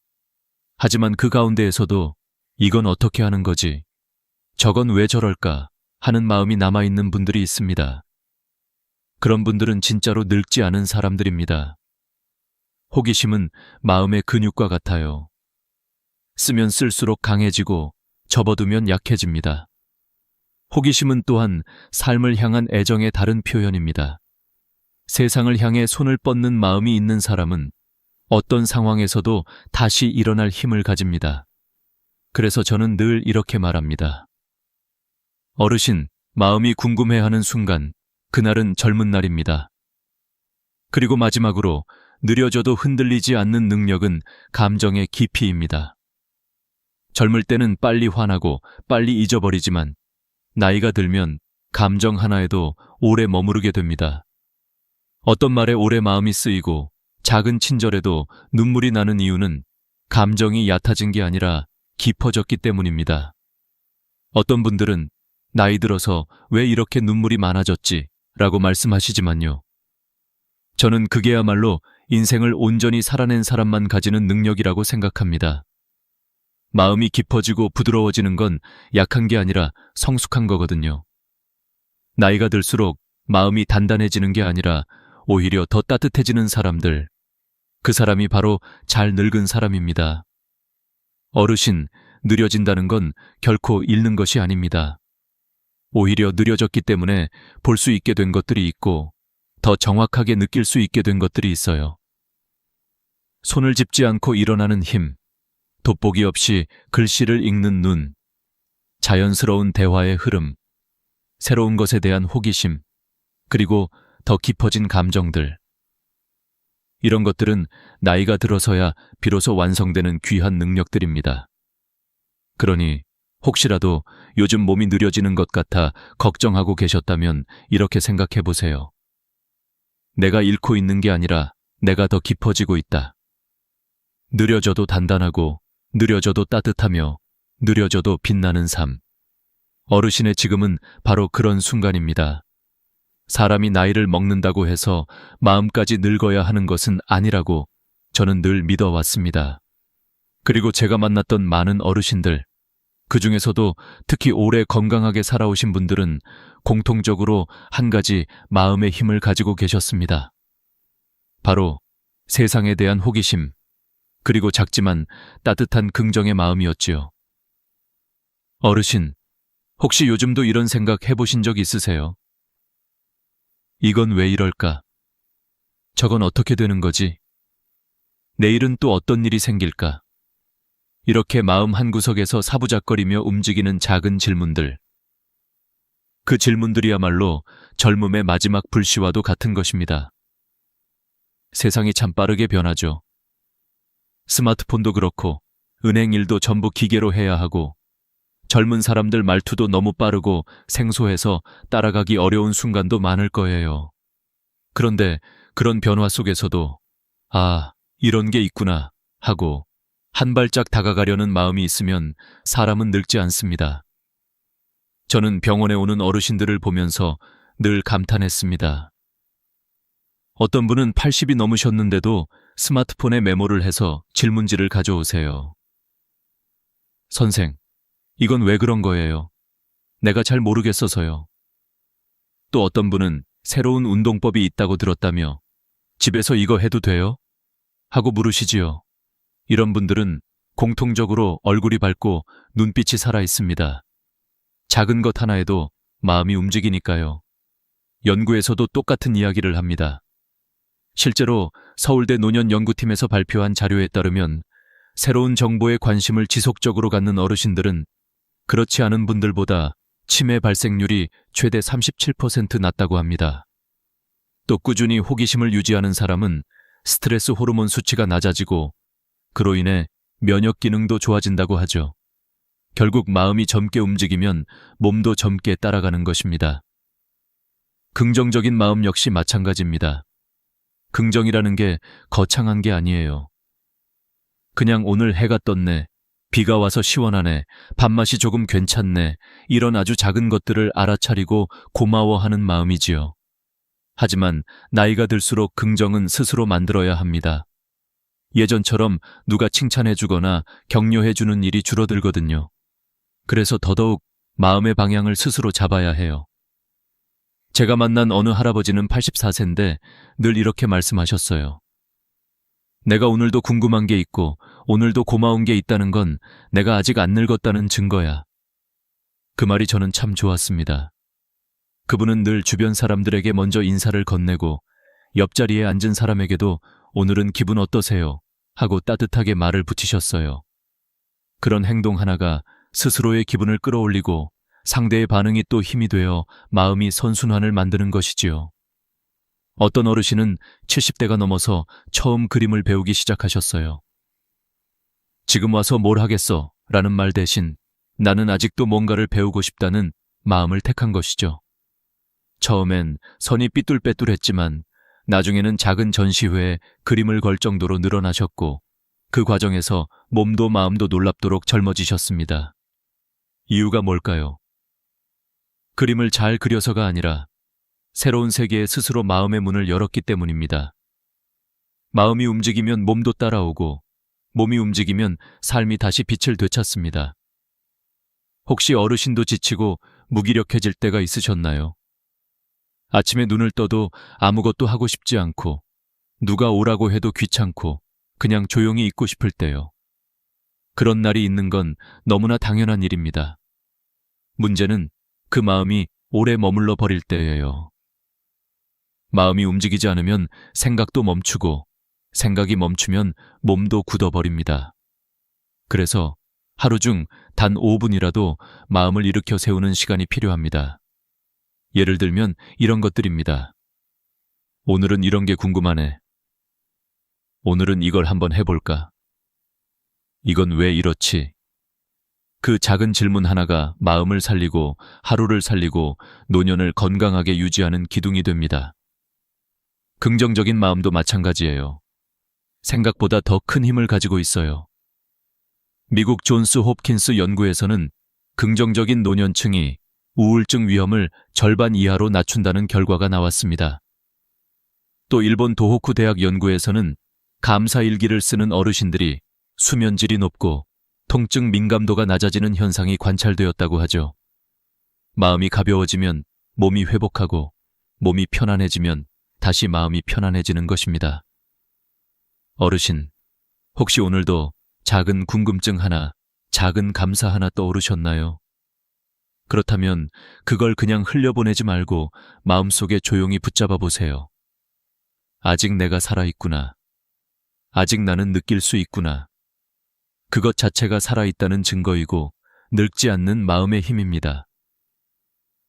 하지만 그 가운데에서도 이건 어떻게 하는 거지? 저건 왜 저럴까? 하는 마음이 남아있는 분들이 있습니다. 그런 분들은 진짜로 늙지 않은 사람들입니다. 호기심은 마음의 근육과 같아요. 쓰면 쓸수록 강해지고 접어두면 약해집니다. 호기심은 또한 삶을 향한 애정의 다른 표현입니다. 세상을 향해 손을 뻗는 마음이 있는 사람은 어떤 상황에서도 다시 일어날 힘을 가집니다. 그래서 저는 늘 이렇게 말합니다. 어르신, 마음이 궁금해하는 순간, 그날은 젊은 날입니다. 그리고 마지막으로 느려져도 흔들리지 않는 능력은 감정의 깊이입니다. 젊을 때는 빨리 화나고 빨리 잊어버리지만 나이가 들면 감정 하나에도 오래 머무르게 됩니다. 어떤 말에 오래 마음이 쓰이고 작은 친절에도 눈물이 나는 이유는 감정이 얕아진 게 아니라 깊어졌기 때문입니다. 어떤 분들은 나이 들어서 왜 이렇게 눈물이 많아졌지? 라고 말씀하시지만요. 저는 그게야말로 인생을 온전히 살아낸 사람만 가지는 능력이라고 생각합니다. 마음이 깊어지고 부드러워지는 건 약한 게 아니라 성숙한 거거든요. 나이가 들수록 마음이 단단해지는 게 아니라 오히려 더 따뜻해지는 사람들, 그 사람이 바로 잘 늙은 사람입니다. 어르신, 느려진다는 건 결코 잃는 것이 아닙니다. 오히려 느려졌기 때문에 볼 수 있게 된 것들이 있고 더 정확하게 느낄 수 있게 된 것들이 있어요. 손을 짚지 않고 일어나는 힘, 돋보기 없이 글씨를 읽는 눈, 자연스러운 대화의 흐름, 새로운 것에 대한 호기심, 그리고 더 깊어진 감정들. 이런 것들은 나이가 들어서야 비로소 완성되는 귀한 능력들입니다. 그러니 혹시라도 요즘 몸이 느려지는 것 같아 걱정하고 계셨다면 이렇게 생각해 보세요. 내가 잃고 있는 게 아니라 내가 더 깊어지고 있다. 느려져도 단단하고, 느려져도 따뜻하며, 느려져도 빛나는 삶. 어르신의 지금은 바로 그런 순간입니다. 사람이 나이를 먹는다고 해서 마음까지 늙어야 하는 것은 아니라고 저는 늘 믿어왔습니다. 그리고 제가 만났던 많은 어르신들, 그 중에서도 특히 오래 건강하게 살아오신 분들은 공통적으로 한 가지 마음의 힘을 가지고 계셨습니다. 바로 세상에 대한 호기심, 그리고 작지만 따뜻한 긍정의 마음이었지요. 어르신, 혹시 요즘도 이런 생각 해보신 적 있으세요? 이건 왜 이럴까? 저건 어떻게 되는 거지? 내일은 또 어떤 일이 생길까? 이렇게 마음 한구석에서 사부작거리며 움직이는 작은 질문들. 그 질문들이야말로 젊음의 마지막 불씨와도 같은 것입니다. 세상이 참 빠르게 변하죠. 스마트폰도 그렇고 은행 일도 전부 기계로 해야 하고 젊은 사람들 말투도 너무 빠르고 생소해서 따라가기 어려운 순간도 많을 거예요. 그런데 그런 변화 속에서도 아, 이런 게 있구나 하고 한 발짝 다가가려는 마음이 있으면 사람은 늙지 않습니다. 저는 병원에 오는 어르신들을 보면서 늘 감탄했습니다. 어떤 분은 80이 넘으셨는데도 스마트폰에 메모를 해서 질문지를 가져오세요. 선생, 이건 왜 그런 거예요? 내가 잘 모르겠어서요. 또 어떤 분은 새로운 운동법이 있다고 들었다며 집에서 이거 해도 돼요? 하고 물으시지요. 이런 분들은 공통적으로 얼굴이 밝고 눈빛이 살아 있습니다. 작은 것 하나에도 마음이 움직이니까요. 연구에서도 똑같은 이야기를 합니다. 실제로 서울대 노년연구팀에서 발표한 자료에 따르면 새로운 정보에 관심을 지속적으로 갖는 어르신들은 그렇지 않은 분들보다 치매 발생률이 최대 37% 낮다고 합니다. 또 꾸준히 호기심을 유지하는 사람은 스트레스 호르몬 수치가 낮아지고 그로 인해 면역 기능도 좋아진다고 하죠. 결국 마음이 젊게 움직이면 몸도 젊게 따라가는 것입니다. 긍정적인 마음 역시 마찬가지입니다. 긍정이라는 게 거창한 게 아니에요. 그냥 오늘 해가 떴네, 비가 와서 시원하네, 밥맛이 조금 괜찮네, 이런 아주 작은 것들을 알아차리고 고마워하는 마음이지요. 하지만 나이가 들수록 긍정은 스스로 만들어야 합니다. 예전처럼 누가 칭찬해주거나 격려해주는 일이 줄어들거든요. 그래서 더더욱 마음의 방향을 스스로 잡아야 해요. 제가 만난 어느 할아버지는 84세인데 늘 이렇게 말씀하셨어요. 내가 오늘도 궁금한 게 있고 오늘도 고마운 게 있다는 건 내가 아직 안 늙었다는 증거야. 그 말이 저는 참 좋았습니다. 그분은 늘 주변 사람들에게 먼저 인사를 건네고 옆자리에 앉은 사람에게도 오늘은 기분 어떠세요? 하고 따뜻하게 말을 붙이셨어요. 그런 행동 하나가 스스로의 기분을 끌어올리고 상대의 반응이 또 힘이 되어 마음이 선순환을 만드는 것이지요. 어떤 어르신은 70대가 넘어서 처음 그림을 배우기 시작하셨어요. 지금 와서 뭘 하겠어? 라는 말 대신 나는 아직도 뭔가를 배우고 싶다는 마음을 택한 것이죠. 처음엔 선이 삐뚤빼뚤했지만 나중에는 작은 전시회에 그림을 걸 정도로 늘어나셨고 그 과정에서 몸도 마음도 놀랍도록 젊어지셨습니다. 이유가 뭘까요? 그림을 잘 그려서가 아니라 새로운 세계에 스스로 마음의 문을 열었기 때문입니다. 마음이 움직이면 몸도 따라오고 몸이 움직이면 삶이 다시 빛을 되찾습니다. 혹시 어르신도 지치고 무기력해질 때가 있으셨나요? 아침에 눈을 떠도 아무것도 하고 싶지 않고 누가 오라고 해도 귀찮고 그냥 조용히 있고 싶을 때요. 그런 날이 있는 건 너무나 당연한 일입니다. 문제는 그 마음이 오래 머물러 버릴 때예요. 마음이 움직이지 않으면 생각도 멈추고 생각이 멈추면 몸도 굳어버립니다. 그래서 하루 중 단 5분이라도 마음을 일으켜 세우는 시간이 필요합니다. 예를 들면 이런 것들입니다. 오늘은 이런 게 궁금하네. 오늘은 이걸 한번 해볼까? 이건 왜 이렇지? 그 작은 질문 하나가 마음을 살리고 하루를 살리고 노년을 건강하게 유지하는 기둥이 됩니다. 긍정적인 마음도 마찬가지예요. 생각보다 더 큰 힘을 가지고 있어요. 미국 존스 홉킨스 연구에서는 긍정적인 노년층이 우울증 위험을 절반 이하로 낮춘다는 결과가 나왔습니다. 또 일본 도호쿠 대학 연구에서는 감사 일기를 쓰는 어르신들이 수면질이 높고 통증 민감도가 낮아지는 현상이 관찰되었다고 하죠. 마음이 가벼워지면 몸이 회복하고 몸이 편안해지면 다시 마음이 편안해지는 것입니다. 어르신, 혹시 오늘도 작은 궁금증 하나, 작은 감사 하나 떠오르셨나요? 그렇다면 그걸 그냥 흘려보내지 말고 마음속에 조용히 붙잡아 보세요. 아직 내가 살아있구나. 아직 나는 느낄 수 있구나. 그것 자체가 살아있다는 증거이고 늙지 않는 마음의 힘입니다.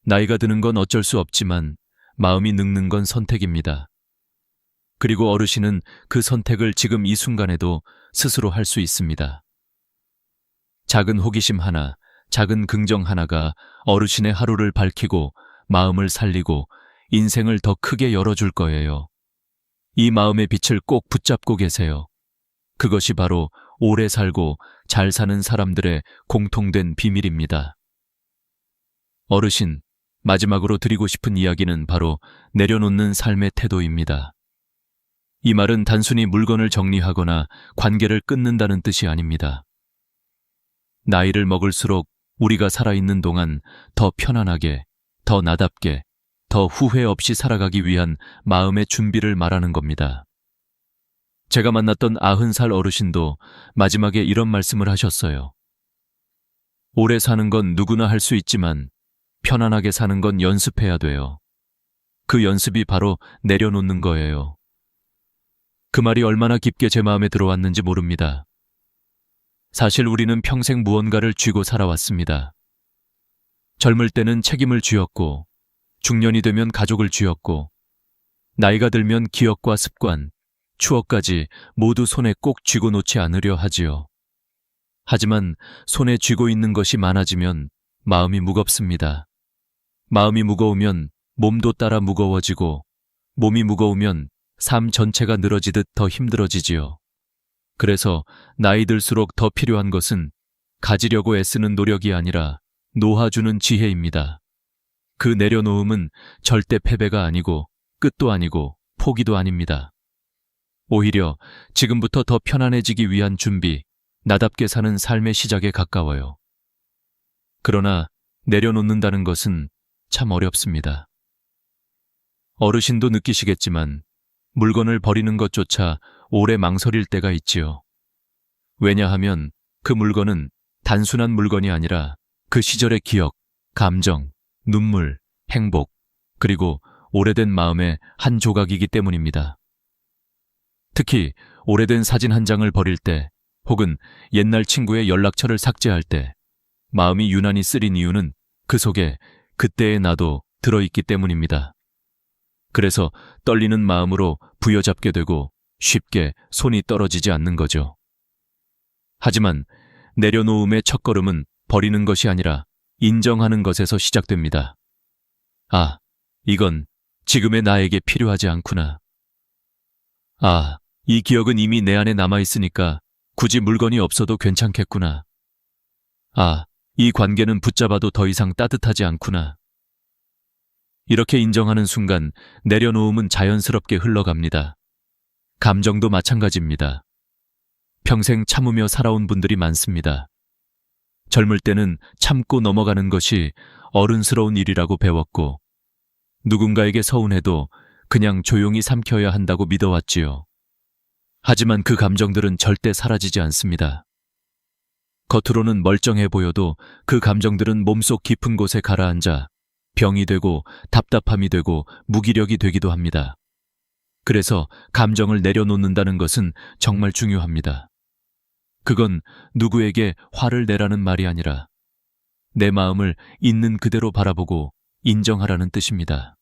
나이가 드는 건 어쩔 수 없지만 마음이 늙는 건 선택입니다. 그리고 어르신은 그 선택을 지금 이 순간에도 스스로 할 수 있습니다. 작은 호기심 하나, 작은 긍정 하나가 어르신의 하루를 밝히고 마음을 살리고 인생을 더 크게 열어줄 거예요. 이 마음의 빛을 꼭 붙잡고 계세요. 그것이 바로 오래 살고 잘 사는 사람들의 공통된 비밀입니다. 어르신, 마지막으로 드리고 싶은 이야기는 바로 내려놓는 삶의 태도입니다. 이 말은 단순히 물건을 정리하거나 관계를 끊는다는 뜻이 아닙니다. 나이를 먹을수록 우리가 살아있는 동안 더 편안하게, 더 나답게, 더 후회 없이 살아가기 위한 마음의 준비를 말하는 겁니다. 제가 만났던 90살 어르신도 마지막에 이런 말씀을 하셨어요. 오래 사는 건 누구나 할 수 있지만 편안하게 사는 건 연습해야 돼요. 그 연습이 바로 내려놓는 거예요. 그 말이 얼마나 깊게 제 마음에 들어왔는지 모릅니다. 사실 우리는 평생 무언가를 쥐고 살아왔습니다. 젊을 때는 책임을 쥐었고, 중년이 되면 가족을 쥐었고, 나이가 들면 기억과 습관, 추억까지 모두 손에 꼭 쥐고 놓지 않으려 하지요. 하지만 손에 쥐고 있는 것이 많아지면 마음이 무겁습니다. 마음이 무거우면 몸도 따라 무거워지고, 몸이 무거우면 삶 전체가 늘어지듯 더 힘들어지지요. 그래서 나이 들수록 더 필요한 것은 가지려고 애쓰는 노력이 아니라 놓아주는 지혜입니다. 그 내려놓음은 절대 패배가 아니고 끝도 아니고 포기도 아닙니다. 오히려 지금부터 더 편안해지기 위한 준비, 나답게 사는 삶의 시작에 가까워요. 그러나 내려놓는다는 것은 참 어렵습니다. 어르신도 느끼시겠지만 물건을 버리는 것조차 오래 망설일 때가 있지요. 왜냐하면 그 물건은 단순한 물건이 아니라 그 시절의 기억, 감정, 눈물, 행복, 그리고 오래된 마음의 한 조각이기 때문입니다. 특히 오래된 사진 한 장을 버릴 때 혹은 옛날 친구의 연락처를 삭제할 때 마음이 유난히 쓰린 이유는 그 속에 그때의 나도 들어있기 때문입니다. 그래서 떨리는 마음으로 부여잡게 되고 쉽게 손이 떨어지지 않는 거죠. 하지만 내려놓음의 첫걸음은 버리는 것이 아니라 인정하는 것에서 시작됩니다. 아, 이건 지금의 나에게 필요하지 않구나. 아, 이 기억은 이미 내 안에 남아있으니까 굳이 물건이 없어도 괜찮겠구나. 아, 이 관계는 붙잡아도 더 이상 따뜻하지 않구나. 이렇게 인정하는 순간 내려놓음은 자연스럽게 흘러갑니다. 감정도 마찬가지입니다. 평생 참으며 살아온 분들이 많습니다. 젊을 때는 참고 넘어가는 것이 어른스러운 일이라고 배웠고, 누군가에게 서운해도 그냥 조용히 삼켜야 한다고 믿어왔지요. 하지만 그 감정들은 절대 사라지지 않습니다. 겉으로는 멀쩡해 보여도 그 감정들은 몸속 깊은 곳에 가라앉아 병이 되고 답답함이 되고 무기력이 되기도 합니다. 그래서 감정을 내려놓는다는 것은 정말 중요합니다. 그건 누구에게 화를 내라는 말이 아니라 내 마음을 있는 그대로 바라보고 인정하라는 뜻입니다.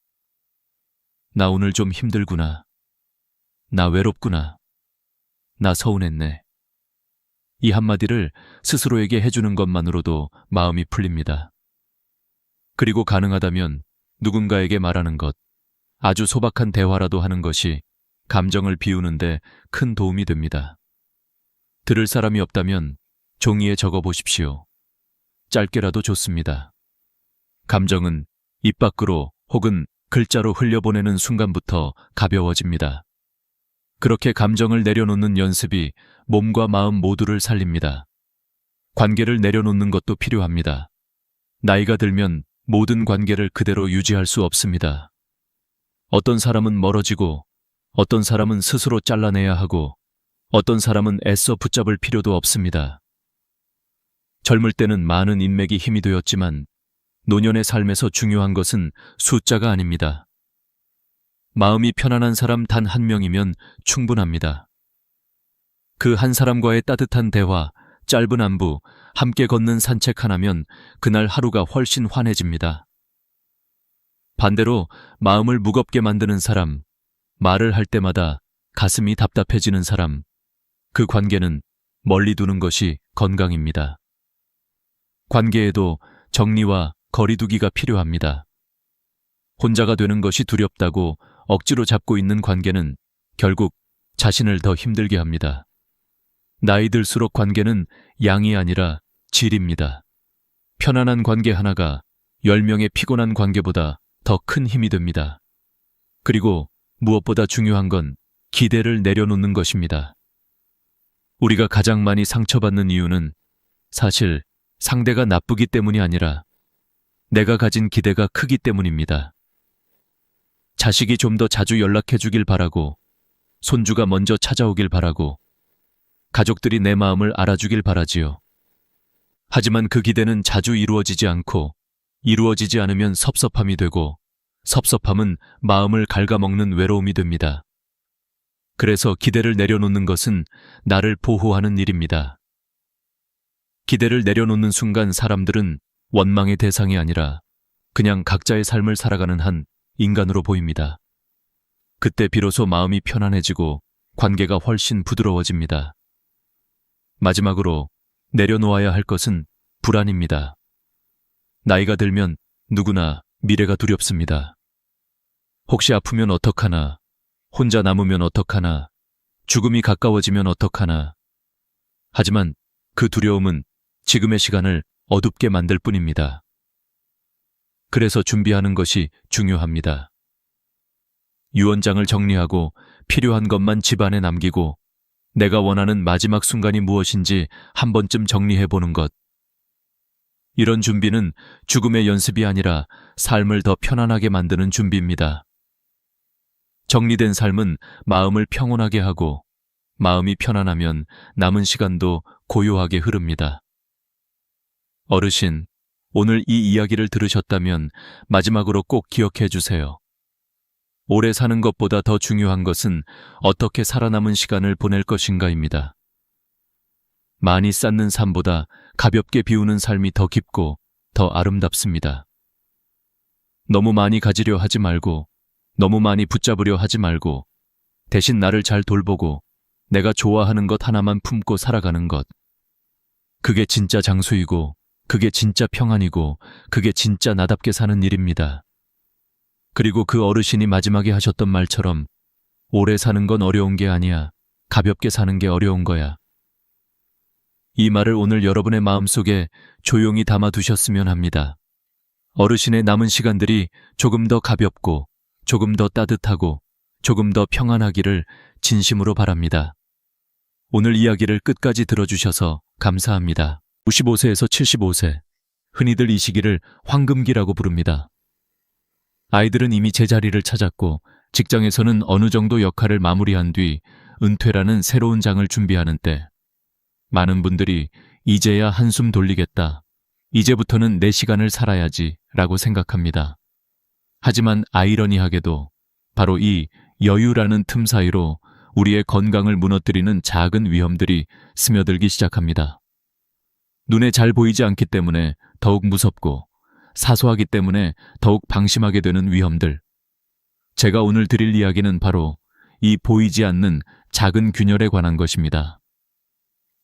나 오늘 좀 힘들구나. 나 외롭구나. 나 서운했네. 이 한마디를 스스로에게 해주는 것만으로도 마음이 풀립니다. 그리고 가능하다면 누군가에게 말하는 것, 아주 소박한 대화라도 하는 것이 감정을 비우는데 큰 도움이 됩니다. 들을 사람이 없다면 종이에 적어 보십시오. 짧게라도 좋습니다. 감정은 입 밖으로 혹은 글자로 흘려보내는 순간부터 가벼워집니다. 그렇게 감정을 내려놓는 연습이 몸과 마음 모두를 살립니다. 관계를 내려놓는 것도 필요합니다. 나이가 들면 모든 관계를 그대로 유지할 수 없습니다. 어떤 사람은 멀어지고, 어떤 사람은 스스로 잘라내야 하고, 어떤 사람은 애써 붙잡을 필요도 없습니다. 젊을 때는 많은 인맥이 힘이 되었지만 노년의 삶에서 중요한 것은 숫자가 아닙니다. 마음이 편안한 사람 단 한 명이면 충분합니다. 그 한 사람과의 따뜻한 대화, 짧은 안부, 함께 걷는 산책 하나면 그날 하루가 훨씬 환해집니다. 반대로 마음을 무겁게 만드는 사람, 말을 할 때마다 가슴이 답답해지는 사람, 그 관계는 멀리 두는 것이 건강입니다. 관계에도 정리와 거리두기가 필요합니다. 혼자가 되는 것이 두렵다고 억지로 잡고 있는 관계는 결국 자신을 더 힘들게 합니다. 나이 들수록 관계는 양이 아니라 질입니다. 편안한 관계 하나가 10명의 피곤한 관계보다 더 큰 힘이 됩니다. 그리고 무엇보다 중요한 건 기대를 내려놓는 것입니다. 우리가 가장 많이 상처받는 이유는 사실 상대가 나쁘기 때문이 아니라 내가 가진 기대가 크기 때문입니다. 자식이 좀 더 자주 연락해 주길 바라고, 손주가 먼저 찾아오길 바라고, 가족들이 내 마음을 알아주길 바라지요. 하지만 그 기대는 자주 이루어지지 않고, 이루어지지 않으면 섭섭함이 되고, 섭섭함은 마음을 갉아먹는 외로움이 됩니다. 그래서 기대를 내려놓는 것은 나를 보호하는 일입니다. 기대를 내려놓는 순간 사람들은 원망의 대상이 아니라 그냥 각자의 삶을 살아가는 한 인간으로 보입니다. 그때 비로소 마음이 편안해지고 관계가 훨씬 부드러워집니다. 마지막으로 내려놓아야 할 것은 불안입니다. 나이가 들면 누구나 미래가 두렵습니다. 혹시 아프면 어떡하나, 혼자 남으면 어떡하나, 죽음이 가까워지면 어떡하나. 하지만 그 두려움은 지금의 시간을 어둡게 만들 뿐입니다. 그래서 준비하는 것이 중요합니다. 유언장을 정리하고 필요한 것만 집안에 남기고 내가 원하는 마지막 순간이 무엇인지 한 번쯤 정리해 보는 것. 이런 준비는 죽음의 연습이 아니라 삶을 더 편안하게 만드는 준비입니다. 정리된 삶은 마음을 평온하게 하고 마음이 편안하면 남은 시간도 고요하게 흐릅니다. 어르신, 오늘 이 이야기를 들으셨다면 마지막으로 꼭 기억해 주세요. 오래 사는 것보다 더 중요한 것은 어떻게 살아남은 시간을 보낼 것인가입니다. 많이 쌓는 삶보다 가볍게 비우는 삶이 더 깊고 더 아름답습니다. 너무 많이 가지려 하지 말고, 너무 많이 붙잡으려 하지 말고, 대신 나를 잘 돌보고 내가 좋아하는 것 하나만 품고 살아가는 것. 그게 진짜 장수이고, 그게 진짜 평안이고, 그게 진짜 나답게 사는 일입니다. 그리고 그 어르신이 마지막에 하셨던 말처럼 오래 사는 건 어려운 게 아니야. 가볍게 사는 게 어려운 거야. 이 말을 오늘 여러분의 마음속에 조용히 담아두셨으면 합니다. 어르신의 남은 시간들이 조금 더 가볍고, 조금 더 따뜻하고, 조금 더 평안하기를 진심으로 바랍니다. 오늘 이야기를 끝까지 들어주셔서 감사합니다. 95세에서 75세, 흔히들 이 시기를 황금기라고 부릅니다. 아이들은 이미 제자리를 찾았고 직장에서는 어느 정도 역할을 마무리한 뒤 은퇴라는 새로운 장을 준비하는 때, 많은 분들이 이제야 한숨 돌리겠다, 이제부터는 내 시간을 살아야지 라고 생각합니다. 하지만 아이러니하게도 바로 이 여유라는 틈 사이로 우리의 건강을 무너뜨리는 작은 위험들이 스며들기 시작합니다. 눈에 잘 보이지 않기 때문에 더욱 무섭고, 사소하기 때문에 더욱 방심하게 되는 위험들. 제가 오늘 드릴 이야기는 바로 이 보이지 않는 작은 균열에 관한 것입니다.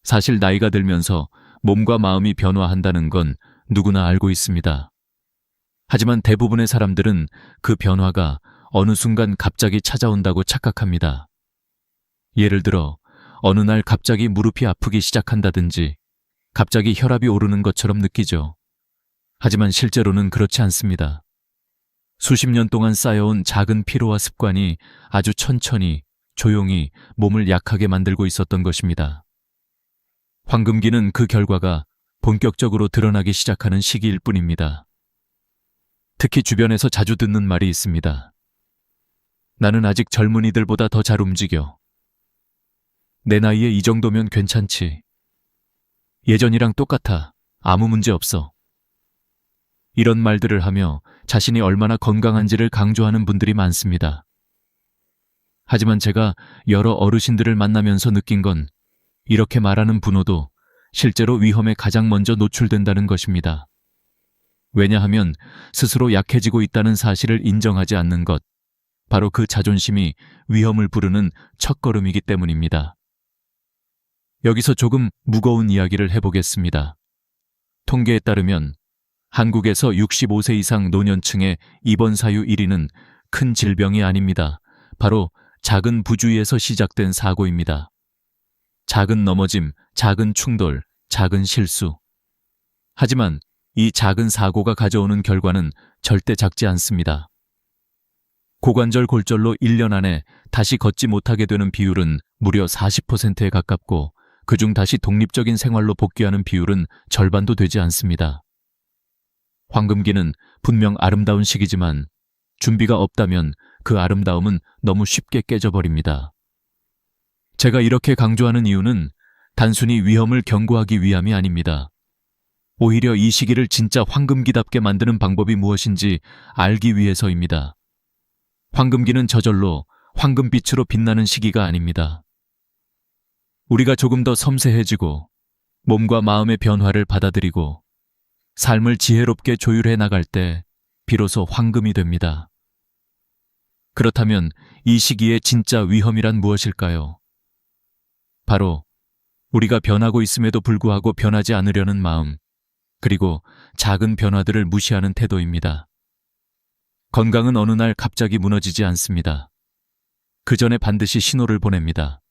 사실 나이가 들면서 몸과 마음이 변화한다는 건 누구나 알고 있습니다. 하지만 대부분의 사람들은 그 변화가 어느 순간 갑자기 찾아온다고 착각합니다. 예를 들어 어느 날 갑자기 무릎이 아프기 시작한다든지 갑자기 혈압이 오르는 것처럼 느끼죠. 하지만 실제로는 그렇지 않습니다. 수십 년 동안 쌓여온 작은 피로와 습관이 아주 천천히 조용히 몸을 약하게 만들고 있었던 것입니다. 황금기는 그 결과가 본격적으로 드러나기 시작하는 시기일 뿐입니다. 특히 주변에서 자주 듣는 말이 있습니다. 나는 아직 젊은이들보다 더 잘 움직여. 내 나이에 이 정도면 괜찮지. 예전이랑 똑같아. 아무 문제 없어. 이런 말들을 하며 자신이 얼마나 건강한지를 강조하는 분들이 많습니다. 하지만 제가 여러 어르신들을 만나면서 느낀 건 이렇게 말하는 분호도 실제로 위험에 가장 먼저 노출된다는 것입니다. 왜냐하면 스스로 약해지고 있다는 사실을 인정하지 않는 것, 바로 그 자존심이 위험을 부르는 첫걸음이기 때문입니다. 여기서 조금 무거운 이야기를 해보겠습니다. 통계에 따르면 한국에서 65세 이상 노년층의 입원 사유 1위는 큰 질병이 아닙니다. 바로 작은 부주의에서 시작된 사고입니다. 작은 넘어짐, 작은 충돌, 작은 실수. 하지만 이 작은 사고가 가져오는 결과는 절대 작지 않습니다. 고관절 골절로 1년 안에 다시 걷지 못하게 되는 비율은 무려 40%에 가깝고 그중 다시 독립적인 생활로 복귀하는 비율은 절반도 되지 않습니다. 황금기는 분명 아름다운 시기지만 준비가 없다면 그 아름다움은 너무 쉽게 깨져버립니다. 제가 이렇게 강조하는 이유는 단순히 위험을 경고하기 위함이 아닙니다. 오히려 이 시기를 진짜 황금기답게 만드는 방법이 무엇인지 알기 위해서입니다. 황금기는 저절로 황금빛으로 빛나는 시기가 아닙니다. 우리가 조금 더 섬세해지고 몸과 마음의 변화를 받아들이고 삶을 지혜롭게 조율해 나갈 때 비로소 황금이 됩니다. 그렇다면 이 시기의 진짜 위험이란 무엇일까요? 바로 우리가 변하고 있음에도 불구하고 변하지 않으려는 마음, 그리고 작은 변화들을 무시하는 태도입니다. 건강은 어느 날 갑자기 무너지지 않습니다. 그 전에 반드시 신호를 보냅니다.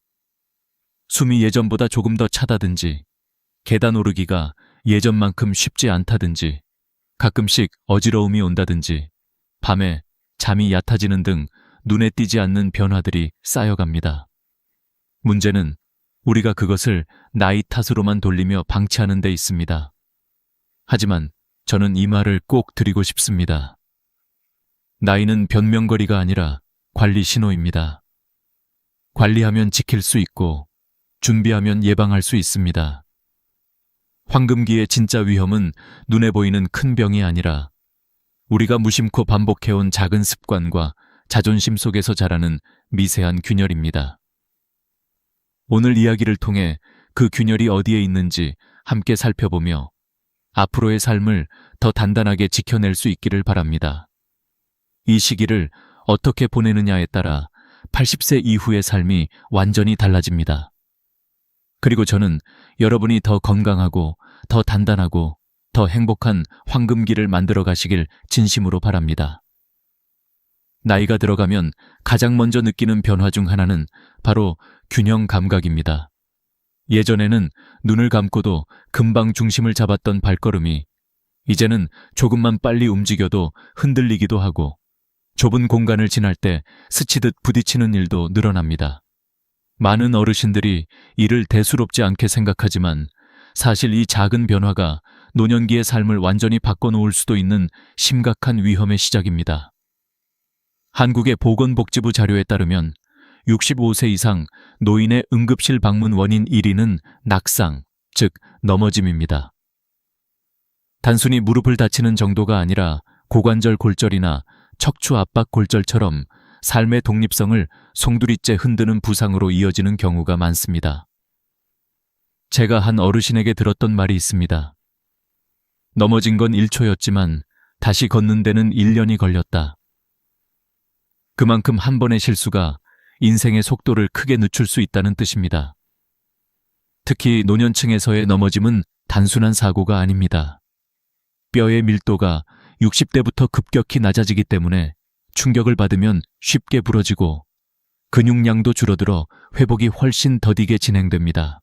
숨이 예전보다 조금 더 차다든지, 계단 오르기가 예전만큼 쉽지 않다든지, 가끔씩 어지러움이 온다든지, 밤에 잠이 얕아지는 등 눈에 띄지 않는 변화들이 쌓여갑니다. 문제는 우리가 그것을 나이 탓으로만 돌리며 방치하는 데 있습니다. 하지만 저는 이 말을 꼭 드리고 싶습니다. 나이는 변명거리가 아니라 관리 신호입니다. 관리하면 지킬 수 있고 준비하면 예방할 수 있습니다. 황금기의 진짜 위험은 눈에 보이는 큰 병이 아니라 우리가 무심코 반복해온 작은 습관과 자존심 속에서 자라는 미세한 균열입니다. 오늘 이야기를 통해 그 균열이 어디에 있는지 함께 살펴보며 앞으로의 삶을 더 단단하게 지켜낼 수 있기를 바랍니다. 이 시기를 어떻게 보내느냐에 따라 80세 이후의 삶이 완전히 달라집니다. 그리고 저는 여러분이 더 건강하고 더 단단하고 더 행복한 황금기를 만들어 가시길 진심으로 바랍니다. 나이가 들어가면 가장 먼저 느끼는 변화 중 하나는 바로 균형 감각입니다. 예전에는 눈을 감고도 금방 중심을 잡았던 발걸음이 이제는 조금만 빨리 움직여도 흔들리기도 하고 좁은 공간을 지날 때 스치듯 부딪히는 일도 늘어납니다. 많은 어르신들이 이를 대수롭지 않게 생각하지만 사실 이 작은 변화가 노년기의 삶을 완전히 바꿔놓을 수도 있는 심각한 위험의 시작입니다. 한국의 보건복지부 자료에 따르면 65세 이상 노인의 응급실 방문 원인 1위는 낙상, 즉 넘어짐입니다. 단순히 무릎을 다치는 정도가 아니라 고관절 골절이나 척추 압박 골절처럼 삶의 독립성을 송두리째 흔드는 부상으로 이어지는 경우가 많습니다. 제가 한 어르신에게 들었던 말이 있습니다. 넘어진 건 1초였지만 다시 걷는 데는 1년이 걸렸다. 그만큼 한 번의 실수가 인생의 속도를 크게 늦출 수 있다는 뜻입니다. 특히 노년층에서의 넘어짐은 단순한 사고가 아닙니다. 뼈의 밀도가 60대부터 급격히 낮아지기 때문에 충격을 받으면 쉽게 부러지고 근육량도 줄어들어 회복이 훨씬 더디게 진행됩니다.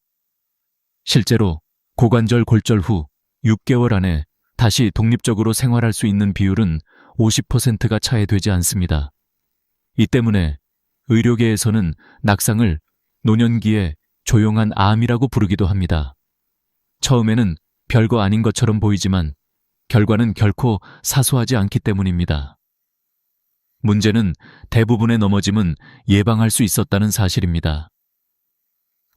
실제로 고관절 골절 후 6개월 안에 다시 독립적으로 생활할 수 있는 비율은 50%가 차에 되지 않습니다. 이 때문에 의료계에서는 낙상을 노년기의 조용한 암이라고 부르기도 합니다. 처음에는 별거 아닌 것처럼 보이지만 결과는 결코 사소하지 않기 때문입니다. 문제는 대부분의 넘어짐은 예방할 수 있었다는 사실입니다.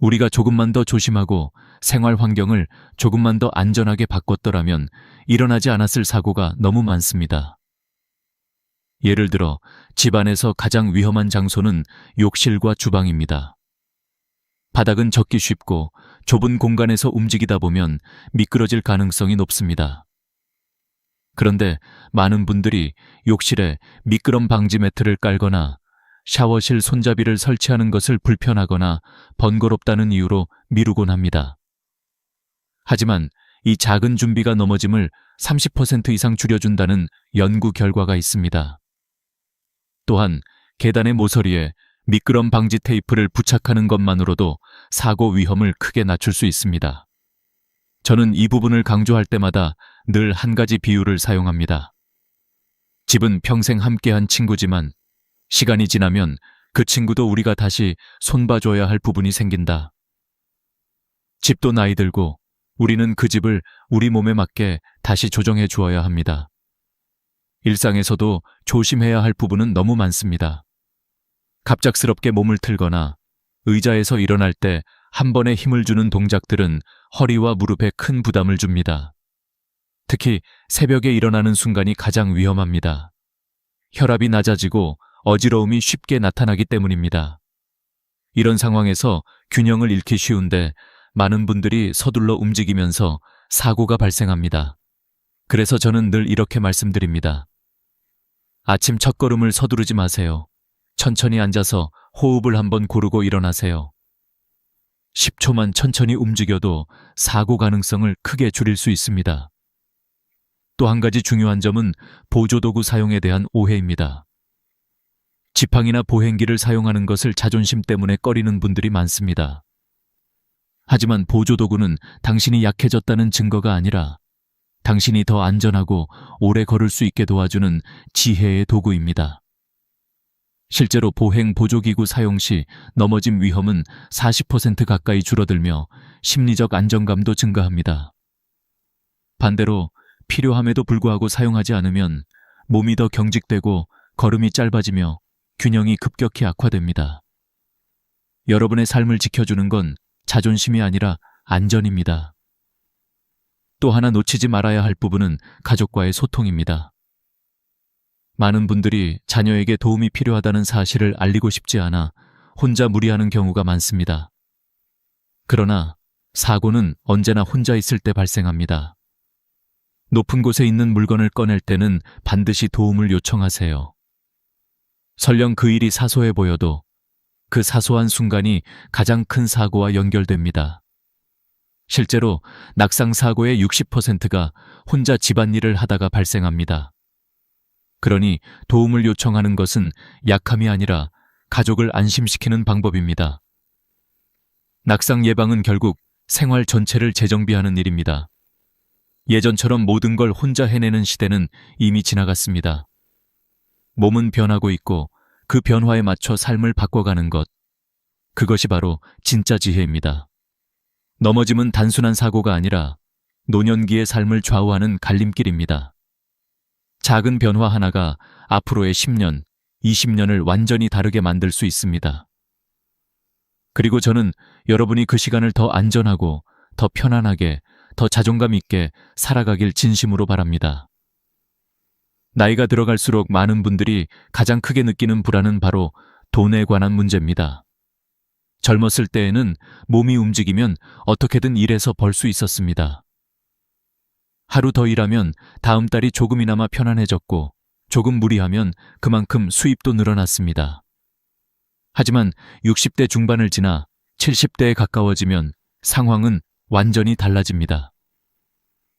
우리가 조금만 더 조심하고 생활 환경을 조금만 더 안전하게 바꿨더라면 일어나지 않았을 사고가 너무 많습니다. 예를 들어 집안에서 가장 위험한 장소는 욕실과 주방입니다. 바닥은 젖기 쉽고 좁은 공간에서 움직이다 보면 미끄러질 가능성이 높습니다. 그런데 많은 분들이 욕실에 미끄럼 방지 매트를 깔거나 샤워실 손잡이를 설치하는 것을 불편하거나 번거롭다는 이유로 미루곤 합니다. 하지만 이 작은 준비가 넘어짐을 30% 이상 줄여준다는 연구 결과가 있습니다. 또한 계단의 모서리에 미끄럼 방지 테이프를 부착하는 것만으로도 사고 위험을 크게 낮출 수 있습니다. 저는 이 부분을 강조할 때마다 늘 한 가지 비유를 사용합니다. 집은 평생 함께한 친구지만 시간이 지나면 그 친구도 우리가 다시 손봐줘야 할 부분이 생긴다. 집도 나이 들고 우리는 그 집을 우리 몸에 맞게 다시 조정해 주어야 합니다. 일상에서도 조심해야 할 부분은 너무 많습니다. 갑작스럽게 몸을 틀거나 의자에서 일어날 때 한 번에 힘을 주는 동작들은 허리와 무릎에 큰 부담을 줍니다. 특히 새벽에 일어나는 순간이 가장 위험합니다. 혈압이 낮아지고 어지러움이 쉽게 나타나기 때문입니다. 이런 상황에서 균형을 잃기 쉬운데 많은 분들이 서둘러 움직이면서 사고가 발생합니다. 그래서 저는 늘 이렇게 말씀드립니다. 아침 첫걸음을 서두르지 마세요. 천천히 앉아서 호흡을 한번 고르고 일어나세요. 10초만 천천히 움직여도 사고 가능성을 크게 줄일 수 있습니다. 또 한 가지 중요한 점은 보조도구 사용에 대한 오해입니다. 지팡이나 보행기를 사용하는 것을 자존심 때문에 꺼리는 분들이 많습니다. 하지만 보조도구는 당신이 약해졌다는 증거가 아니라 당신이 더 안전하고 오래 걸을 수 있게 도와주는 지혜의 도구입니다. 실제로 보행 보조기구 사용 시 넘어짐 위험은 40% 가까이 줄어들며 심리적 안정감도 증가합니다. 반대로 필요함에도 불구하고 사용하지 않으면 몸이 더 경직되고 걸음이 짧아지며 균형이 급격히 악화됩니다. 여러분의 삶을 지켜주는 건 자존심이 아니라 안전입니다. 또 하나 놓치지 말아야 할 부분은 가족과의 소통입니다. 많은 분들이 자녀에게 도움이 필요하다는 사실을 알리고 싶지 않아 혼자 무리하는 경우가 많습니다. 그러나 사고는 언제나 혼자 있을 때 발생합니다. 높은 곳에 있는 물건을 꺼낼 때는 반드시 도움을 요청하세요. 설령 그 일이 사소해 보여도 그 사소한 순간이 가장 큰 사고와 연결됩니다. 실제로 낙상 사고의 60%가 혼자 집안일을 하다가 발생합니다. 그러니 도움을 요청하는 것은 약함이 아니라 가족을 안심시키는 방법입니다. 낙상 예방은 결국 생활 전체를 재정비하는 일입니다. 예전처럼 모든 걸 혼자 해내는 시대는 이미 지나갔습니다. 몸은 변하고 있고 그 변화에 맞춰 삶을 바꿔가는 것, 그것이 바로 진짜 지혜입니다. 넘어짐은 단순한 사고가 아니라 노년기의 삶을 좌우하는 갈림길입니다. 작은 변화 하나가 앞으로의 10년, 20년을 완전히 다르게 만들 수 있습니다. 그리고 저는 여러분이 그 시간을 더 안전하고 더 편안하게, 더 자존감 있게 살아가길 진심으로 바랍니다. 나이가 들어갈수록 많은 분들이 가장 크게 느끼는 불안은 바로 돈에 관한 문제입니다. 젊었을 때에는 몸이 움직이면 어떻게든 일해서 벌 수 있었습니다. 하루 더 일하면 다음 달이 조금이나마 편안해졌고 조금 무리하면 그만큼 수입도 늘어났습니다. 하지만 60대 중반을 지나 70대에 가까워지면 상황은 완전히 달라집니다.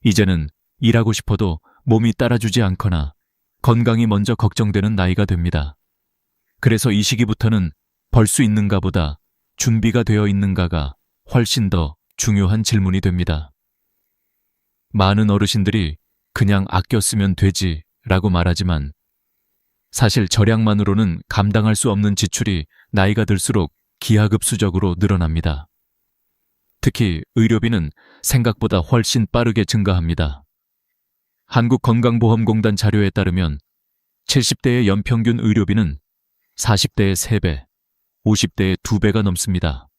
이제는 일하고 싶어도 몸이 따라주지 않거나 건강이 먼저 걱정되는 나이가 됩니다. 그래서 이 시기부터는 벌 수 있는가 보다 준비가 되어 있는가가 훨씬 더 중요한 질문이 됩니다. 많은 어르신들이 그냥 아껴 쓰면 되지 라고 말하지만 사실 절약만으로는 감당할 수 없는 지출이 나이가 들수록 기하급수적으로 늘어납니다. 특히 의료비는 생각보다 훨씬 빠르게 증가합니다. 한국건강보험공단 자료에 따르면 70대의 연평균 의료비는 40대의 3배, 50대의 2배가 넘습니다.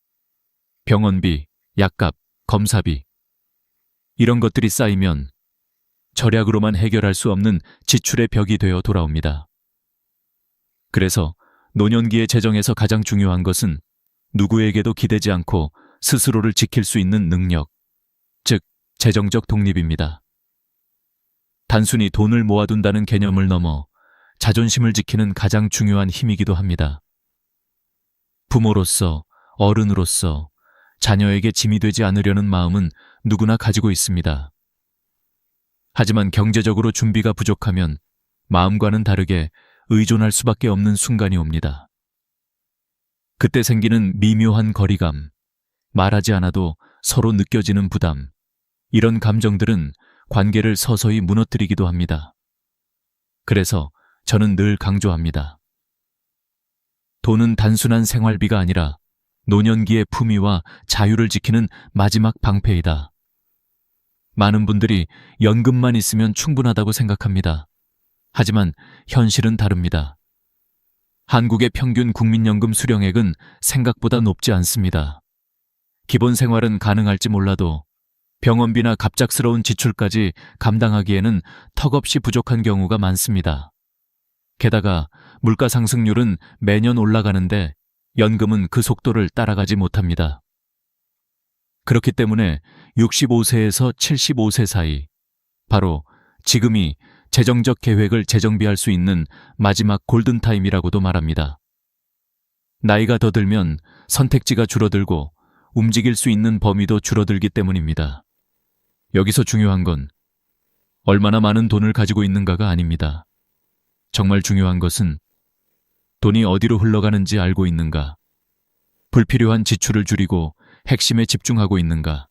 병원비, 약값, 검사비 이런 것들이 쌓이면 절약으로만 해결할 수 없는 지출의 벽이 되어 돌아옵니다. 그래서 노년기의 재정에서 가장 중요한 것은 누구에게도 기대지 않고 스스로를 지킬 수 있는 능력, 즉 재정적 독립입니다. 단순히 돈을 모아둔다는 개념을 넘어 자존심을 지키는 가장 중요한 힘이기도 합니다. 부모로서, 어른으로서 자녀에게 짐이 되지 않으려는 마음은 누구나 가지고 있습니다. 하지만 경제적으로 준비가 부족하면 마음과는 다르게 의존할 수밖에 없는 순간이 옵니다. 그때 생기는 미묘한 거리감, 말하지 않아도 서로 느껴지는 부담, 이런 감정들은 관계를 서서히 무너뜨리기도 합니다. 그래서 저는 늘 강조합니다. 돈은 단순한 생활비가 아니라 노년기의 품위와 자유를 지키는 마지막 방패이다. 많은 분들이 연금만 있으면 충분하다고 생각합니다. 하지만 현실은 다릅니다. 한국의 평균 국민연금 수령액은 생각보다 높지 않습니다. 기본 생활은 가능할지 몰라도 병원비나 갑작스러운 지출까지 감당하기에는 턱없이 부족한 경우가 많습니다. 게다가 물가 상승률은 매년 올라가는데 연금은 그 속도를 따라가지 못합니다. 그렇기 때문에 65세에서 75세 사이, 바로 지금이 재정적 계획을 재정비할 수 있는 마지막 골든타임이라고도 말합니다. 나이가 더 들면 선택지가 줄어들고 움직일 수 있는 범위도 줄어들기 때문입니다. 여기서 중요한 건 얼마나 많은 돈을 가지고 있는가가 아닙니다. 정말 중요한 것은 돈이 어디로 흘러가는지 알고 있는가, 불필요한 지출을 줄이고 핵심에 집중하고 있는가,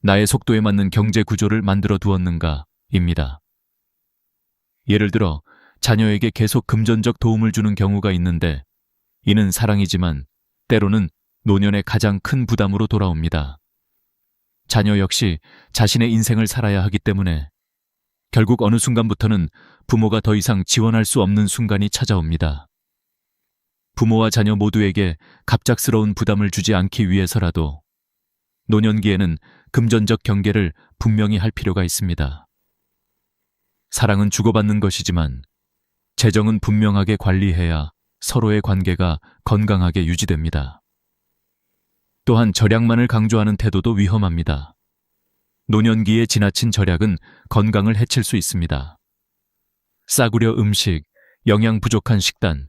나의 속도에 맞는 경제 구조를 만들어 두었는가입니다. 예를 들어 자녀에게 계속 금전적 도움을 주는 경우가 있는데 이는 사랑이지만 때로는 노년의 가장 큰 부담으로 돌아옵니다. 자녀 역시 자신의 인생을 살아야 하기 때문에 결국 어느 순간부터는 부모가 더 이상 지원할 수 없는 순간이 찾아옵니다. 부모와 자녀 모두에게 갑작스러운 부담을 주지 않기 위해서라도 노년기에는 금전적 경계를 분명히 할 필요가 있습니다. 사랑은 주고받는 것이지만 재정은 분명하게 관리해야 서로의 관계가 건강하게 유지됩니다. 또한 절약만을 강조하는 태도도 위험합니다. 노년기에 지나친 절약은 건강을 해칠 수 있습니다. 싸구려 음식, 영양 부족한 식단,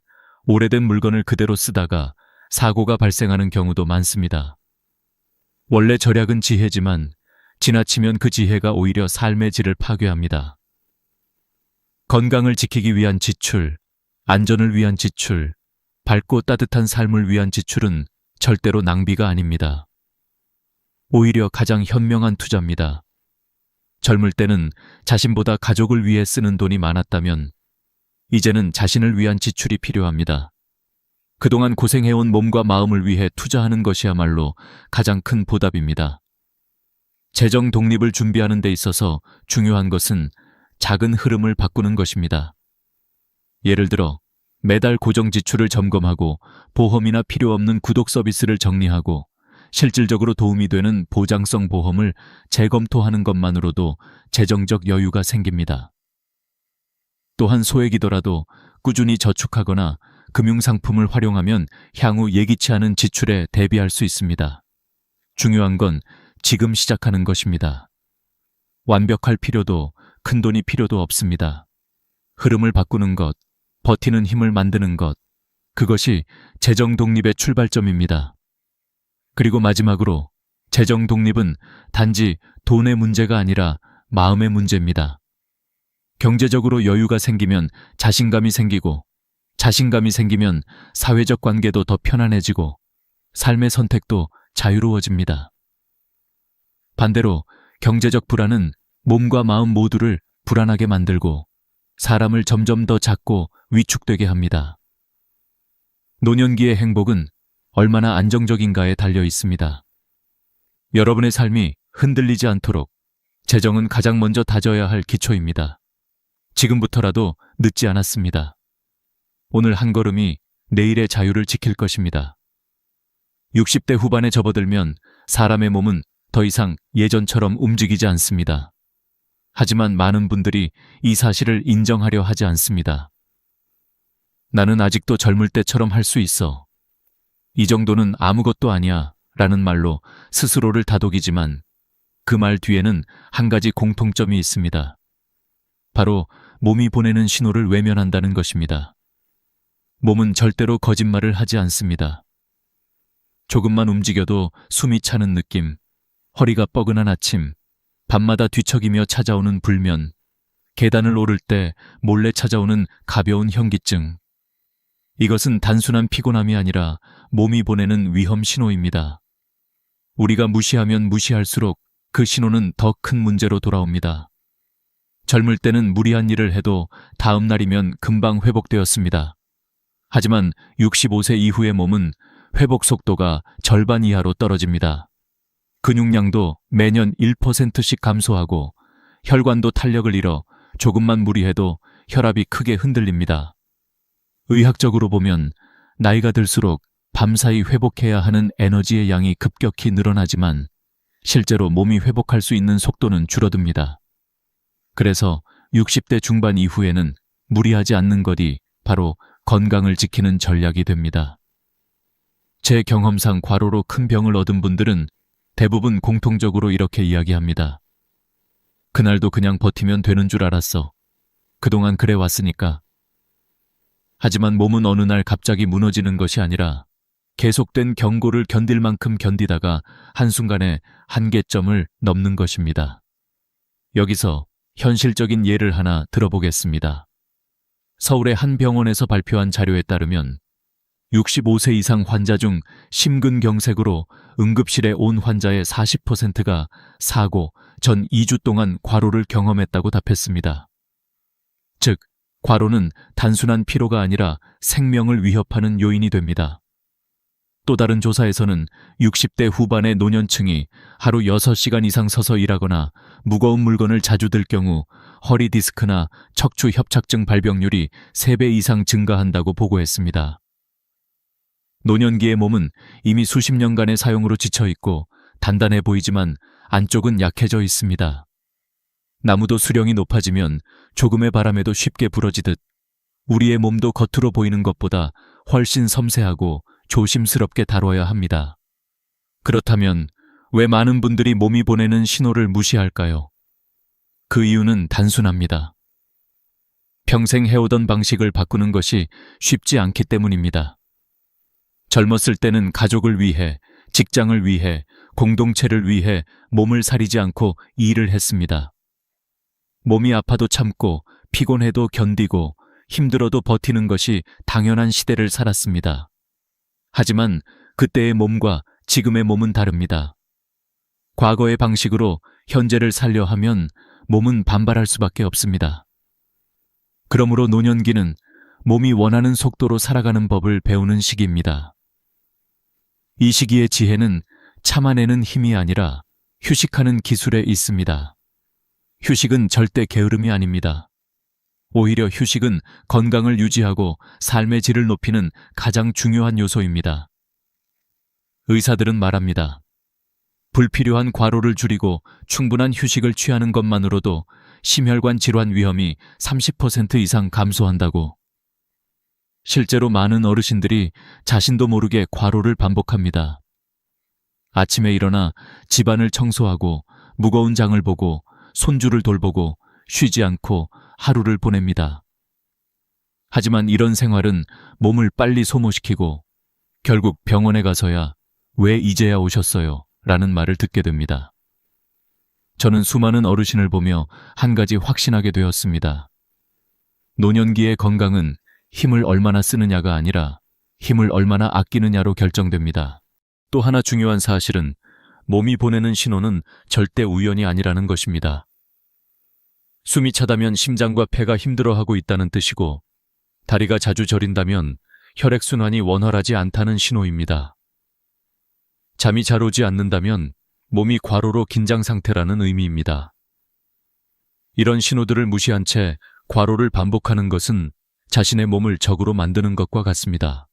오래된 물건을 그대로 쓰다가 사고가 발생하는 경우도 많습니다. 원래 절약은 지혜지만 지나치면 그 지혜가 오히려 삶의 질을 파괴합니다. 건강을 지키기 위한 지출, 안전을 위한 지출, 밝고 따뜻한 삶을 위한 지출은 절대로 낭비가 아닙니다. 오히려 가장 현명한 투자입니다. 젊을 때는 자신보다 가족을 위해 쓰는 돈이 많았다면 이제는 자신을 위한 지출이 필요합니다. 그동안 고생해온 몸과 마음을 위해 투자하는 것이야말로 가장 큰 보답입니다. 재정 독립을 준비하는 데 있어서 중요한 것은 작은 흐름을 바꾸는 것입니다. 예를 들어 매달 고정 지출을 점검하고 보험이나 필요 없는 구독 서비스를 정리하고 실질적으로 도움이 되는 보장성 보험을 재검토하는 것만으로도 재정적 여유가 생깁니다. 또한 소액이더라도 꾸준히 저축하거나 금융상품을 활용하면 향후 예기치 않은 지출에 대비할 수 있습니다. 중요한 건 지금 시작하는 것입니다. 완벽할 필요도 큰돈이 필요도 없습니다. 흐름을 바꾸는 것, 버티는 힘을 만드는 것, 그것이 재정 독립의 출발점입니다. 그리고 마지막으로 재정 독립은 단지 돈의 문제가 아니라 마음의 문제입니다. 경제적으로 여유가 생기면 자신감이 생기고, 자신감이 생기면 사회적 관계도 더 편안해지고, 삶의 선택도 자유로워집니다. 반대로 경제적 불안은 몸과 마음 모두를 불안하게 만들고 사람을 점점 더 작고 위축되게 합니다. 노년기의 행복은 얼마나 안정적인가에 달려 있습니다. 여러분의 삶이 흔들리지 않도록 재정은 가장 먼저 다져야 할 기초입니다. 지금부터라도 늦지 않았습니다. 오늘 한 걸음이 내일의 자유를 지킬 것입니다. 60대 후반에 접어들면 사람의 몸은 더 이상 예전처럼 움직이지 않습니다. 하지만 많은 분들이 이 사실을 인정하려 하지 않습니다. 나는 아직도 젊을 때처럼 할 수 있어. 이 정도는 아무것도 아니야 라는 말로 스스로를 다독이지만 그 말 뒤에는 한 가지 공통점이 있습니다. 바로 몸이 보내는 신호를 외면한다는 것입니다. 몸은 절대로 거짓말을 하지 않습니다. 조금만 움직여도 숨이 차는 느낌, 허리가 뻐근한 아침, 밤마다 뒤척이며 찾아오는 불면, 계단을 오를 때 몰래 찾아오는 가벼운 현기증. 이것은 단순한 피곤함이 아니라 몸이 보내는 위험 신호입니다. 우리가 무시하면 무시할수록 그 신호는 더 큰 문제로 돌아옵니다. 젊을 때는 무리한 일을 해도 다음 날이면 금방 회복되었습니다. 하지만 65세 이후의 몸은 회복 속도가 절반 이하로 떨어집니다. 근육량도 매년 1%씩 감소하고 혈관도 탄력을 잃어 조금만 무리해도 혈압이 크게 흔들립니다. 의학적으로 보면 나이가 들수록 밤사이 회복해야 하는 에너지의 양이 급격히 늘어나지만 실제로 몸이 회복할 수 있는 속도는 줄어듭니다. 그래서 60대 중반 이후에는 무리하지 않는 것이 바로 건강을 지키는 전략이 됩니다. 제 경험상 과로로 큰 병을 얻은 분들은 대부분 공통적으로 이렇게 이야기합니다. 그날도 그냥 버티면 되는 줄 알았어. 그동안 그래 왔으니까. 하지만 몸은 어느 날 갑자기 무너지는 것이 아니라 계속된 경고를 견딜 만큼 견디다가 한순간에 한계점을 넘는 것입니다. 여기서 현실적인 예를 하나 들어보겠습니다. 서울의 한 병원에서 발표한 자료에 따르면 65세 이상 환자 중 심근경색으로 응급실에 온 환자의 40%가 사고 전 2주 동안 과로를 경험했다고 답했습니다. 즉, 과로는 단순한 피로가 아니라 생명을 위협하는 요인이 됩니다. 또 다른 조사에서는 60대 후반의 노년층이 하루 6시간 이상 서서 일하거나 무거운 물건을 자주 들 경우 허리 디스크나 척추 협착증 발병률이 3배 이상 증가한다고 보고했습니다. 노년기의 몸은 이미 수십 년간의 사용으로 지쳐있고 단단해 보이지만 안쪽은 약해져 있습니다. 나무도 수령이 높아지면 조금의 바람에도 쉽게 부러지듯 우리의 몸도 겉으로 보이는 것보다 훨씬 섬세하고 조심스럽게 다뤄야 합니다. 그렇다면 왜 많은 분들이 몸이 보내는 신호를 무시할까요? 그 이유는 단순합니다. 평생 해오던 방식을 바꾸는 것이 쉽지 않기 때문입니다. 젊었을 때는 가족을 위해, 직장을 위해, 공동체를 위해 몸을 사리지 않고 일을 했습니다. 몸이 아파도 참고 피곤해도 견디고 힘들어도 버티는 것이 당연한 시대를 살았습니다. 하지만 그때의 몸과 지금의 몸은 다릅니다. 과거의 방식으로 현재를 살려 하면 몸은 반발할 수밖에 없습니다. 그러므로 노년기는 몸이 원하는 속도로 살아가는 법을 배우는 시기입니다. 이 시기의 지혜는 참아내는 힘이 아니라 휴식하는 기술에 있습니다. 휴식은 절대 게으름이 아닙니다. 오히려 휴식은 건강을 유지하고 삶의 질을 높이는 가장 중요한 요소입니다. 의사들은 말합니다. 불필요한 과로를 줄이고 충분한 휴식을 취하는 것만으로도 심혈관 질환 위험이 30% 이상 감소한다고. 실제로 많은 어르신들이 자신도 모르게 과로를 반복합니다. 아침에 일어나 집안을 청소하고 무거운 장을 보고 손주를 돌보고 쉬지 않고 하루를 보냅니다. 하지만 이런 생활은 몸을 빨리 소모시키고 결국 병원에 가서야 왜 이제야 오셨어요? 라는 말을 듣게 됩니다. 저는 수많은 어르신을 보며 한 가지 확신하게 되었습니다. 노년기의 건강은 힘을 얼마나 쓰느냐가 아니라 힘을 얼마나 아끼느냐로 결정됩니다. 또 하나 중요한 사실은 몸이 보내는 신호는 절대 우연이 아니라는 것입니다. 숨이 차다면 심장과 폐가 힘들어하고 있다는 뜻이고, 다리가 자주 저린다면 혈액순환이 원활하지 않다는 신호입니다. 잠이 잘 오지 않는다면 몸이 과로로 긴장 상태라는 의미입니다. 이런 신호들을 무시한 채 과로를 반복하는 것은 자신의 몸을 적으로 만드는 것과 같습니다.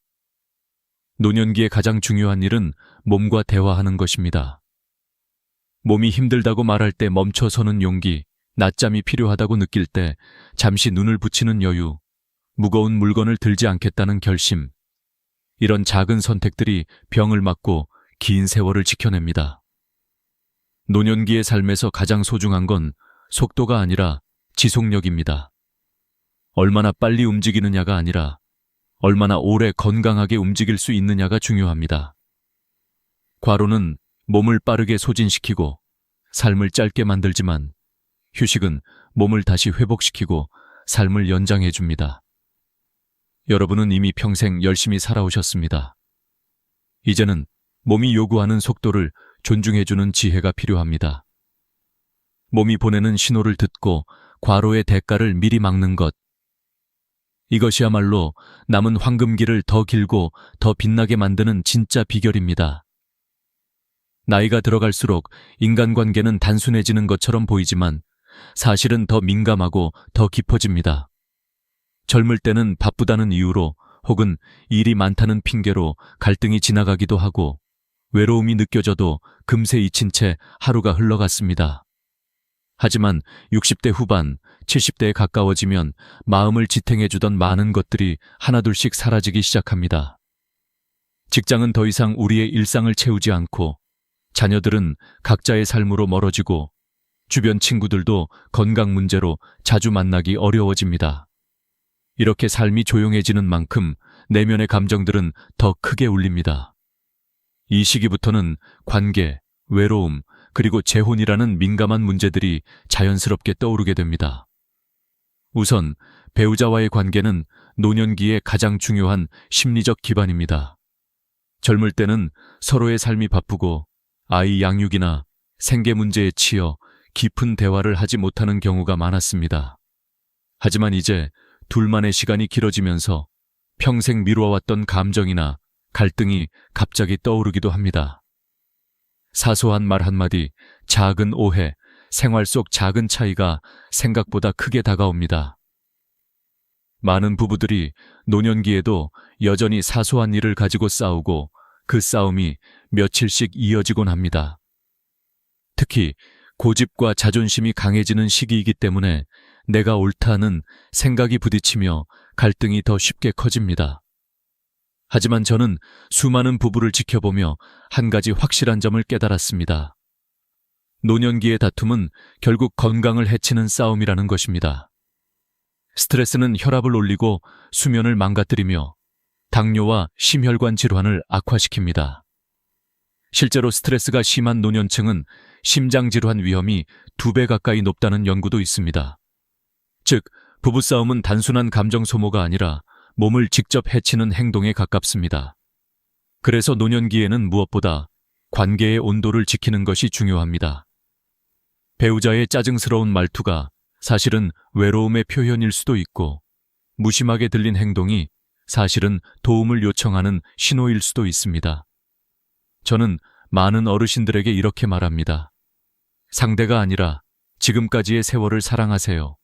노년기에 가장 중요한 일은 몸과 대화하는 것입니다. 몸이 힘들다고 말할 때 멈춰서는 용기, 낮잠이 필요하다고 느낄 때 잠시 눈을 붙이는 여유, 무거운 물건을 들지 않겠다는 결심, 이런 작은 선택들이 병을 막고 긴 세월을 지켜냅니다. 노년기의 삶에서 가장 소중한 건 속도가 아니라 지속력입니다. 얼마나 빨리 움직이느냐가 아니라 얼마나 오래 건강하게 움직일 수 있느냐가 중요합니다. 과로는 몸을 빠르게 소진시키고 삶을 짧게 만들지만, 휴식은 몸을 다시 회복시키고 삶을 연장해 줍니다. 여러분은 이미 평생 열심히 살아오셨습니다. 이제는 몸이 요구하는 속도를 존중해주는 지혜가 필요합니다. 몸이 보내는 신호를 듣고 과로의 대가를 미리 막는 것. 이것이야말로 남은 황금기를 더 길고 더 빛나게 만드는 진짜 비결입니다. 나이가 들어갈수록 인간관계는 단순해지는 것처럼 보이지만 사실은 더 민감하고 더 깊어집니다. 젊을 때는 바쁘다는 이유로 혹은 일이 많다는 핑계로 갈등이 지나가기도 하고 외로움이 느껴져도 금세 잊힌 채 하루가 흘러갔습니다. 하지만 60대 후반, 70대에 가까워지면 마음을 지탱해주던 많은 것들이 하나둘씩 사라지기 시작합니다. 직장은 더 이상 우리의 일상을 채우지 않고, 자녀들은 각자의 삶으로 멀어지고, 주변 친구들도 건강 문제로 자주 만나기 어려워집니다. 이렇게 삶이 조용해지는 만큼 내면의 감정들은 더 크게 울립니다. 이 시기부터는 관계, 외로움, 그리고 재혼이라는 민감한 문제들이 자연스럽게 떠오르게 됩니다. 우선 배우자와의 관계는 노년기의 가장 중요한 심리적 기반입니다. 젊을 때는 서로의 삶이 바쁘고 아이 양육이나 생계 문제에 치여 깊은 대화를 하지 못하는 경우가 많았습니다. 하지만 이제 둘만의 시간이 길어지면서 평생 미뤄왔던 감정이나 갈등이 갑자기 떠오르기도 합니다. 사소한 말 한마디, 작은 오해, 생활 속 작은 차이가 생각보다 크게 다가옵니다. 많은 부부들이 노년기에도 여전히 사소한 일을 가지고 싸우고 그 싸움이 며칠씩 이어지곤 합니다. 특히 고집과 자존심이 강해지는 시기이기 때문에 내가 옳다는 생각이 부딪히며 갈등이 더 쉽게 커집니다. 하지만 저는 수많은 부부를 지켜보며 한 가지 확실한 점을 깨달았습니다. 노년기의 다툼은 결국 건강을 해치는 싸움이라는 것입니다. 스트레스는 혈압을 올리고 수면을 망가뜨리며 당뇨와 심혈관 질환을 악화시킵니다. 실제로 스트레스가 심한 노년층은 심장질환 위험이 2배 가까이 높다는 연구도 있습니다. 즉, 부부싸움은 단순한 감정 소모가 아니라 몸을 직접 해치는 행동에 가깝습니다. 그래서 노년기에는 무엇보다 관계의 온도를 지키는 것이 중요합니다. 배우자의 짜증스러운 말투가 사실은 외로움의 표현일 수도 있고, 무심하게 들린 행동이 사실은 도움을 요청하는 신호일 수도 있습니다. 저는 많은 어르신들에게 이렇게 말합니다. 상대가 아니라 지금까지의 세월을 사랑하세요.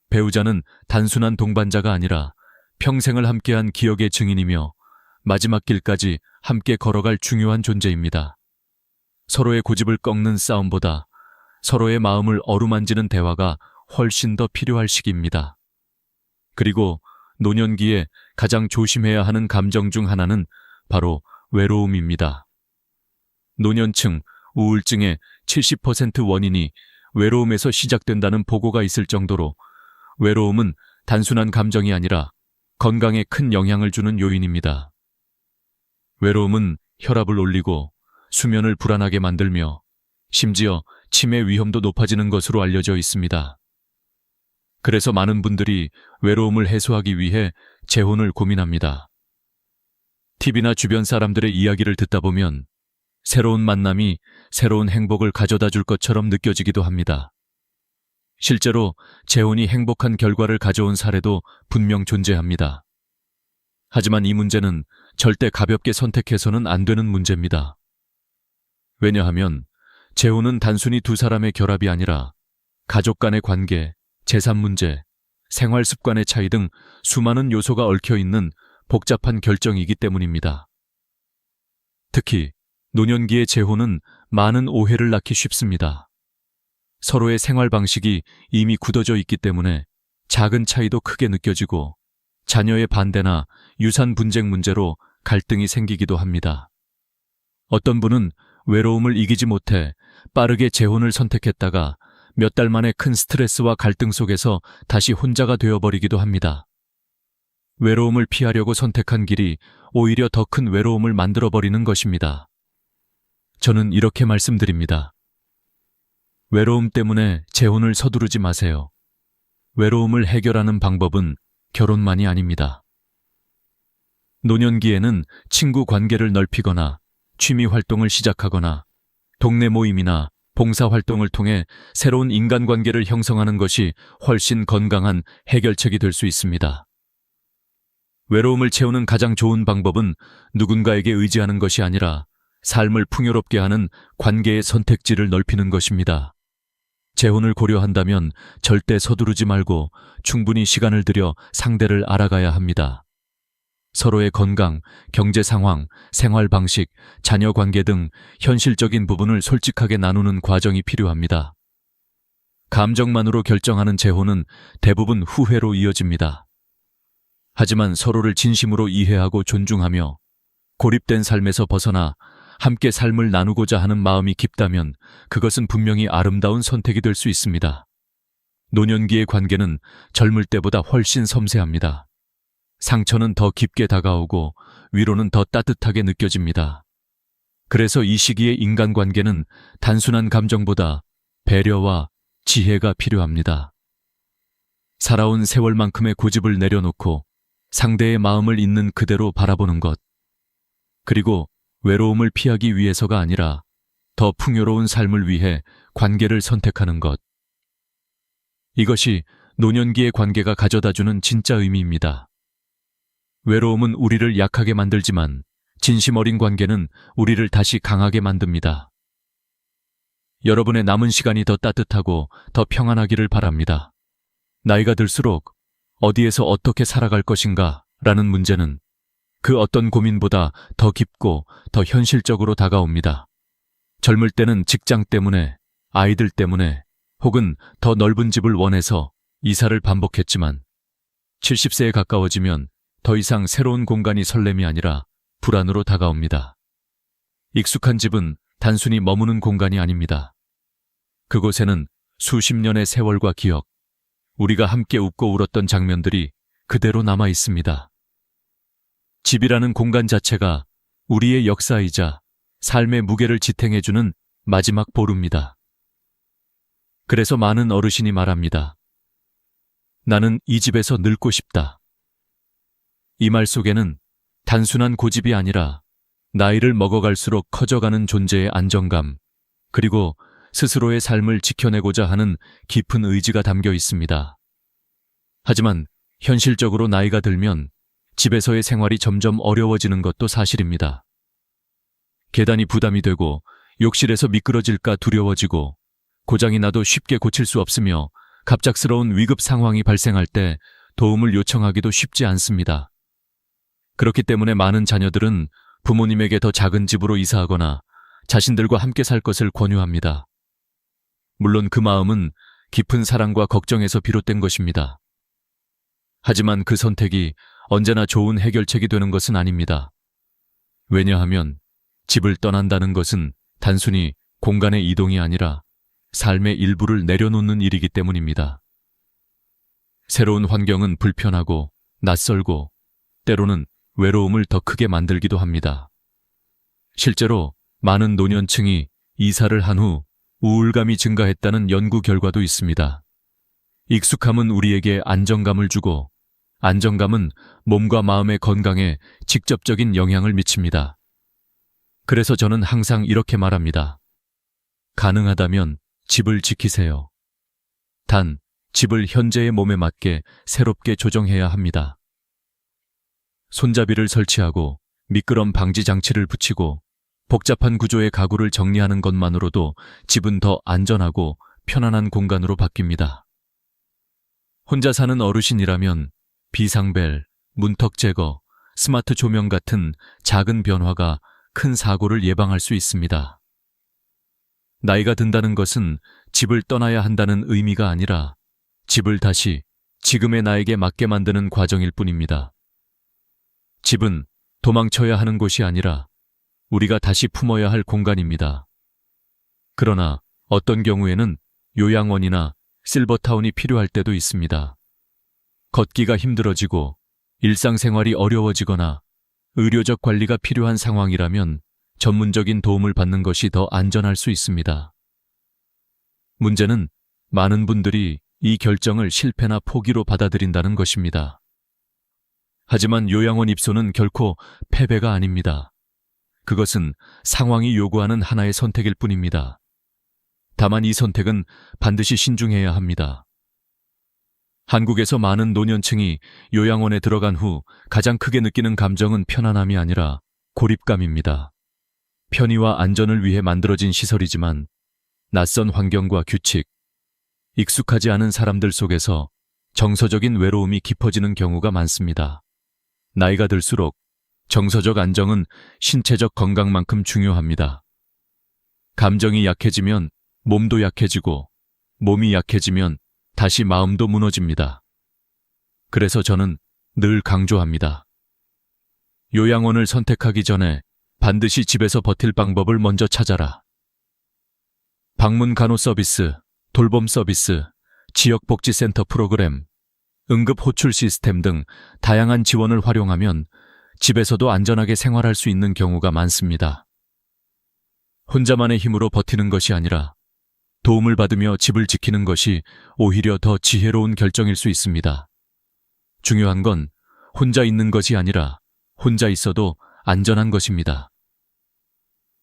배우자는 단순한 동반자가 아니라 평생을 함께한 기억의 증인이며 마지막 길까지 함께 걸어갈 중요한 존재입니다. 서로의 고집을 꺾는 싸움보다 서로의 마음을 어루만지는 대화가 훨씬 더 필요할 시기입니다. 그리고 노년기에 가장 조심해야 하는 감정 중 하나는 바로 외로움입니다. 노년층 우울증의 70% 원인이 외로움에서 시작된다는 보고가 있을 정도로 외로움은 단순한 감정이 아니라 건강에 큰 영향을 주는 요인입니다. 외로움은 혈압을 올리고 수면을 불안하게 만들며 심지어 치매 위험도 높아지는 것으로 알려져 있습니다. 그래서 많은 분들이 외로움을 해소하기 위해 재혼을 고민합니다. TV나 주변 사람들의 이야기를 듣다 보면 새로운 만남이 새로운 행복을 가져다 줄 것처럼 느껴지기도 합니다. 실제로 재혼이 행복한 결과를 가져온 사례도 분명 존재합니다. 하지만 이 문제는 절대 가볍게 선택해서는 안 되는 문제입니다. 왜냐하면 재혼은 단순히 두 사람의 결합이 아니라 가족 간의 관계, 재산 문제, 생활 습관의 차이 등 수많은 요소가 얽혀 있는 복잡한 결정이기 때문입니다. 특히 노년기의 재혼은 많은 오해를 낳기 쉽습니다. 서로의 생활 방식이 이미 굳어져 있기 때문에 작은 차이도 크게 느껴지고 자녀의 반대나 유산 분쟁 문제로 갈등이 생기기도 합니다. 어떤 분은 외로움을 이기지 못해 빠르게 재혼을 선택했다가 몇 달 만에 큰 스트레스와 갈등 속에서 다시 혼자가 되어버리기도 합니다. 외로움을 피하려고 선택한 길이 오히려 더 큰 외로움을 만들어버리는 것입니다. 저는 이렇게 말씀드립니다. 외로움 때문에 재혼을 서두르지 마세요. 외로움을 해결하는 방법은 결혼만이 아닙니다. 노년기에는 친구 관계를 넓히거나 취미 활동을 시작하거나 동네 모임이나 봉사활동을 통해 새로운 인간관계를 형성하는 것이 훨씬 건강한 해결책이 될 수 있습니다. 외로움을 채우는 가장 좋은 방법은 누군가에게 의지하는 것이 아니라 삶을 풍요롭게 하는 관계의 선택지를 넓히는 것입니다. 재혼을 고려한다면 절대 서두르지 말고 충분히 시간을 들여 상대를 알아가야 합니다. 서로의 건강, 경제 상황, 생활 방식, 자녀 관계 등 현실적인 부분을 솔직하게 나누는 과정이 필요합니다. 감정만으로 결정하는 재혼은 대부분 후회로 이어집니다. 하지만 서로를 진심으로 이해하고 존중하며 고립된 삶에서 벗어나 함께 삶을 나누고자 하는 마음이 깊다면 그것은 분명히 아름다운 선택이 될 수 있습니다. 노년기의 관계는 젊을 때보다 훨씬 섬세합니다. 상처는 더 깊게 다가오고 위로는 더 따뜻하게 느껴집니다. 그래서 이 시기의 인간관계는 단순한 감정보다 배려와 지혜가 필요합니다. 살아온 세월만큼의 고집을 내려놓고 상대의 마음을 있는 그대로 바라보는 것, 그리고 외로움을 피하기 위해서가 아니라 더 풍요로운 삶을 위해 관계를 선택하는 것. 이것이 노년기의 관계가 가져다주는 진짜 의미입니다. 외로움은 우리를 약하게 만들지만 진심 어린 관계는 우리를 다시 강하게 만듭니다. 여러분의 남은 시간이 더 따뜻하고 더 평안하기를 바랍니다. 나이가 들수록 어디에서 어떻게 살아갈 것인가 라는 문제는 그 어떤 고민보다 더 깊고 더 현실적으로 다가옵니다. 젊을 때는 직장 때문에, 아이들 때문에, 혹은 더 넓은 집을 원해서 이사를 반복했지만 70세에 가까워지면 더 이상 새로운 공간이 설렘이 아니라 불안으로 다가옵니다. 익숙한 집은 단순히 머무는 공간이 아닙니다. 그곳에는 수십 년의 세월과 기억, 우리가 함께 웃고 울었던 장면들이 그대로 남아 있습니다. 집이라는 공간 자체가 우리의 역사이자 삶의 무게를 지탱해주는 마지막 보루입니다. 그래서 많은 어르신이 말합니다. 나는 이 집에서 늙고 싶다. 이 말 속에는 단순한 고집이 아니라 나이를 먹어갈수록 커져가는 존재의 안정감, 그리고 스스로의 삶을 지켜내고자 하는 깊은 의지가 담겨 있습니다. 하지만 현실적으로 나이가 들면 집에서의 생활이 점점 어려워지는 것도 사실입니다. 계단이 부담이 되고 욕실에서 미끄러질까 두려워지고 고장이 나도 쉽게 고칠 수 없으며 갑작스러운 위급 상황이 발생할 때 도움을 요청하기도 쉽지 않습니다. 그렇기 때문에 많은 자녀들은 부모님에게 더 작은 집으로 이사하거나 자신들과 함께 살 것을 권유합니다. 물론 그 마음은 깊은 사랑과 걱정에서 비롯된 것입니다. 하지만 그 선택이 언제나 좋은 해결책이 되는 것은 아닙니다. 왜냐하면 집을 떠난다는 것은 단순히 공간의 이동이 아니라 삶의 일부를 내려놓는 일이기 때문입니다. 새로운 환경은 불편하고 낯설고 때로는 외로움을 더 크게 만들기도 합니다. 실제로 많은 노년층이 이사를 한 후 우울감이 증가했다는 연구 결과도 있습니다. 익숙함은 우리에게 안정감을 주고 안정감은 몸과 마음의 건강에 직접적인 영향을 미칩니다. 그래서 저는 항상 이렇게 말합니다. 가능하다면 집을 지키세요. 단, 집을 현재의 몸에 맞게 새롭게 조정해야 합니다. 손잡이를 설치하고 미끄럼 방지 장치를 붙이고 복잡한 구조의 가구를 정리하는 것만으로도 집은 더 안전하고 편안한 공간으로 바뀝니다. 혼자 사는 어르신이라면 비상벨, 문턱 제거, 스마트 조명 같은 작은 변화가 큰 사고를 예방할 수 있습니다. 나이가 든다는 것은 집을 떠나야 한다는 의미가 아니라 집을 다시 지금의 나에게 맞게 만드는 과정일 뿐입니다. 집은 도망쳐야 하는 곳이 아니라 우리가 다시 품어야 할 공간입니다. 그러나 어떤 경우에는 요양원이나 실버타운이 필요할 때도 있습니다. 걷기가 힘들어지고 일상생활이 어려워지거나 의료적 관리가 필요한 상황이라면 전문적인 도움을 받는 것이 더 안전할 수 있습니다. 문제는 많은 분들이 이 결정을 실패나 포기로 받아들인다는 것입니다. 하지만 요양원 입소는 결코 패배가 아닙니다. 그것은 상황이 요구하는 하나의 선택일 뿐입니다. 다만 이 선택은 반드시 신중해야 합니다. 한국에서 많은 노년층이 요양원에 들어간 후 가장 크게 느끼는 감정은 편안함이 아니라 고립감입니다. 편의와 안전을 위해 만들어진 시설이지만 낯선 환경과 규칙, 익숙하지 않은 사람들 속에서 정서적인 외로움이 깊어지는 경우가 많습니다. 나이가 들수록 정서적 안정은 신체적 건강만큼 중요합니다. 감정이 약해지면 몸도 약해지고 몸이 약해지면 다시 마음도 무너집니다. 그래서 저는 늘 강조합니다. 요양원을 선택하기 전에 반드시 집에서 버틸 방법을 먼저 찾아라. 방문 간호 서비스, 돌봄 서비스, 지역복지센터 프로그램, 응급 호출 시스템 등 다양한 지원을 활용하면 집에서도 안전하게 생활할 수 있는 경우가 많습니다. 혼자만의 힘으로 버티는 것이 아니라 도움을 받으며 집을 지키는 것이 오히려 더 지혜로운 결정일 수 있습니다. 중요한 건 혼자 있는 것이 아니라 혼자 있어도 안전한 것입니다.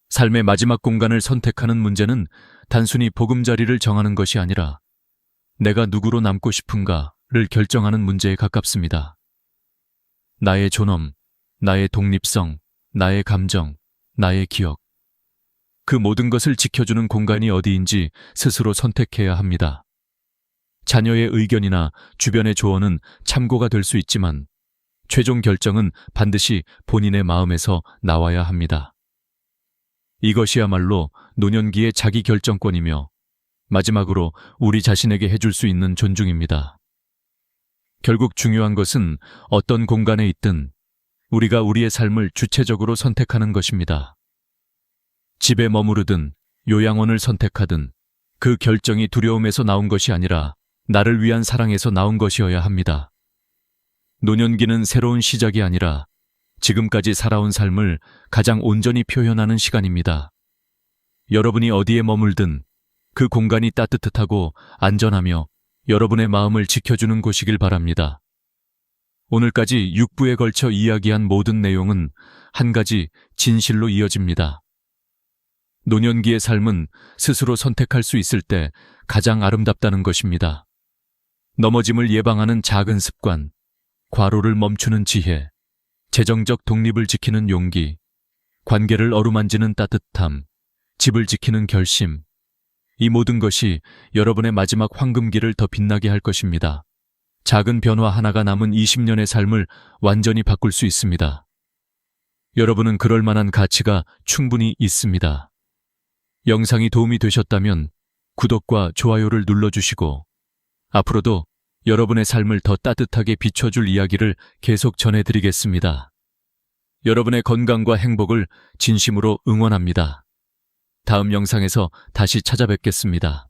삶의 마지막 공간을 선택하는 문제는 단순히 보금자리를 정하는 것이 아니라 내가 누구로 남고 싶은가를 결정하는 문제에 가깝습니다. 나의 존엄, 나의 독립성, 나의 감정, 나의 기억. 그 모든 것을 지켜주는 공간이 어디인지 스스로 선택해야 합니다. 자녀의 의견이나 주변의 조언은 참고가 될 수 있지만 최종 결정은 반드시 본인의 마음에서 나와야 합니다. 이것이야말로 노년기의 자기 결정권이며 마지막으로 우리 자신에게 해줄 수 있는 존중입니다. 결국 중요한 것은 어떤 공간에 있든 우리가 우리의 삶을 주체적으로 선택하는 것입니다. 집에 머무르든 요양원을 선택하든 그 결정이 두려움에서 나온 것이 아니라 나를 위한 사랑에서 나온 것이어야 합니다. 노년기는 새로운 시작이 아니라 지금까지 살아온 삶을 가장 온전히 표현하는 시간입니다. 여러분이 어디에 머물든 그 공간이 따뜻하고 안전하며 여러분의 마음을 지켜주는 곳이길 바랍니다. 오늘까지 6부에 걸쳐 이야기한 모든 내용은 한 가지 진실로 이어집니다. 노년기의 삶은 스스로 선택할 수 있을 때 가장 아름답다는 것입니다. 넘어짐을 예방하는 작은 습관, 과로를 멈추는 지혜, 재정적 독립을 지키는 용기, 관계를 어루만지는 따뜻함, 집을 지키는 결심, 이 모든 것이 여러분의 마지막 황금기를 더 빛나게 할 것입니다. 작은 변화 하나가 남은 20년의 삶을 완전히 바꿀 수 있습니다. 여러분은 그럴 만한 가치가 충분히 있습니다. 영상이 도움이 되셨다면 구독과 좋아요를 눌러주시고 앞으로도 여러분의 삶을 더 따뜻하게 비춰줄 이야기를 계속 전해드리겠습니다. 여러분의 건강과 행복을 진심으로 응원합니다. 다음 영상에서 다시 찾아뵙겠습니다.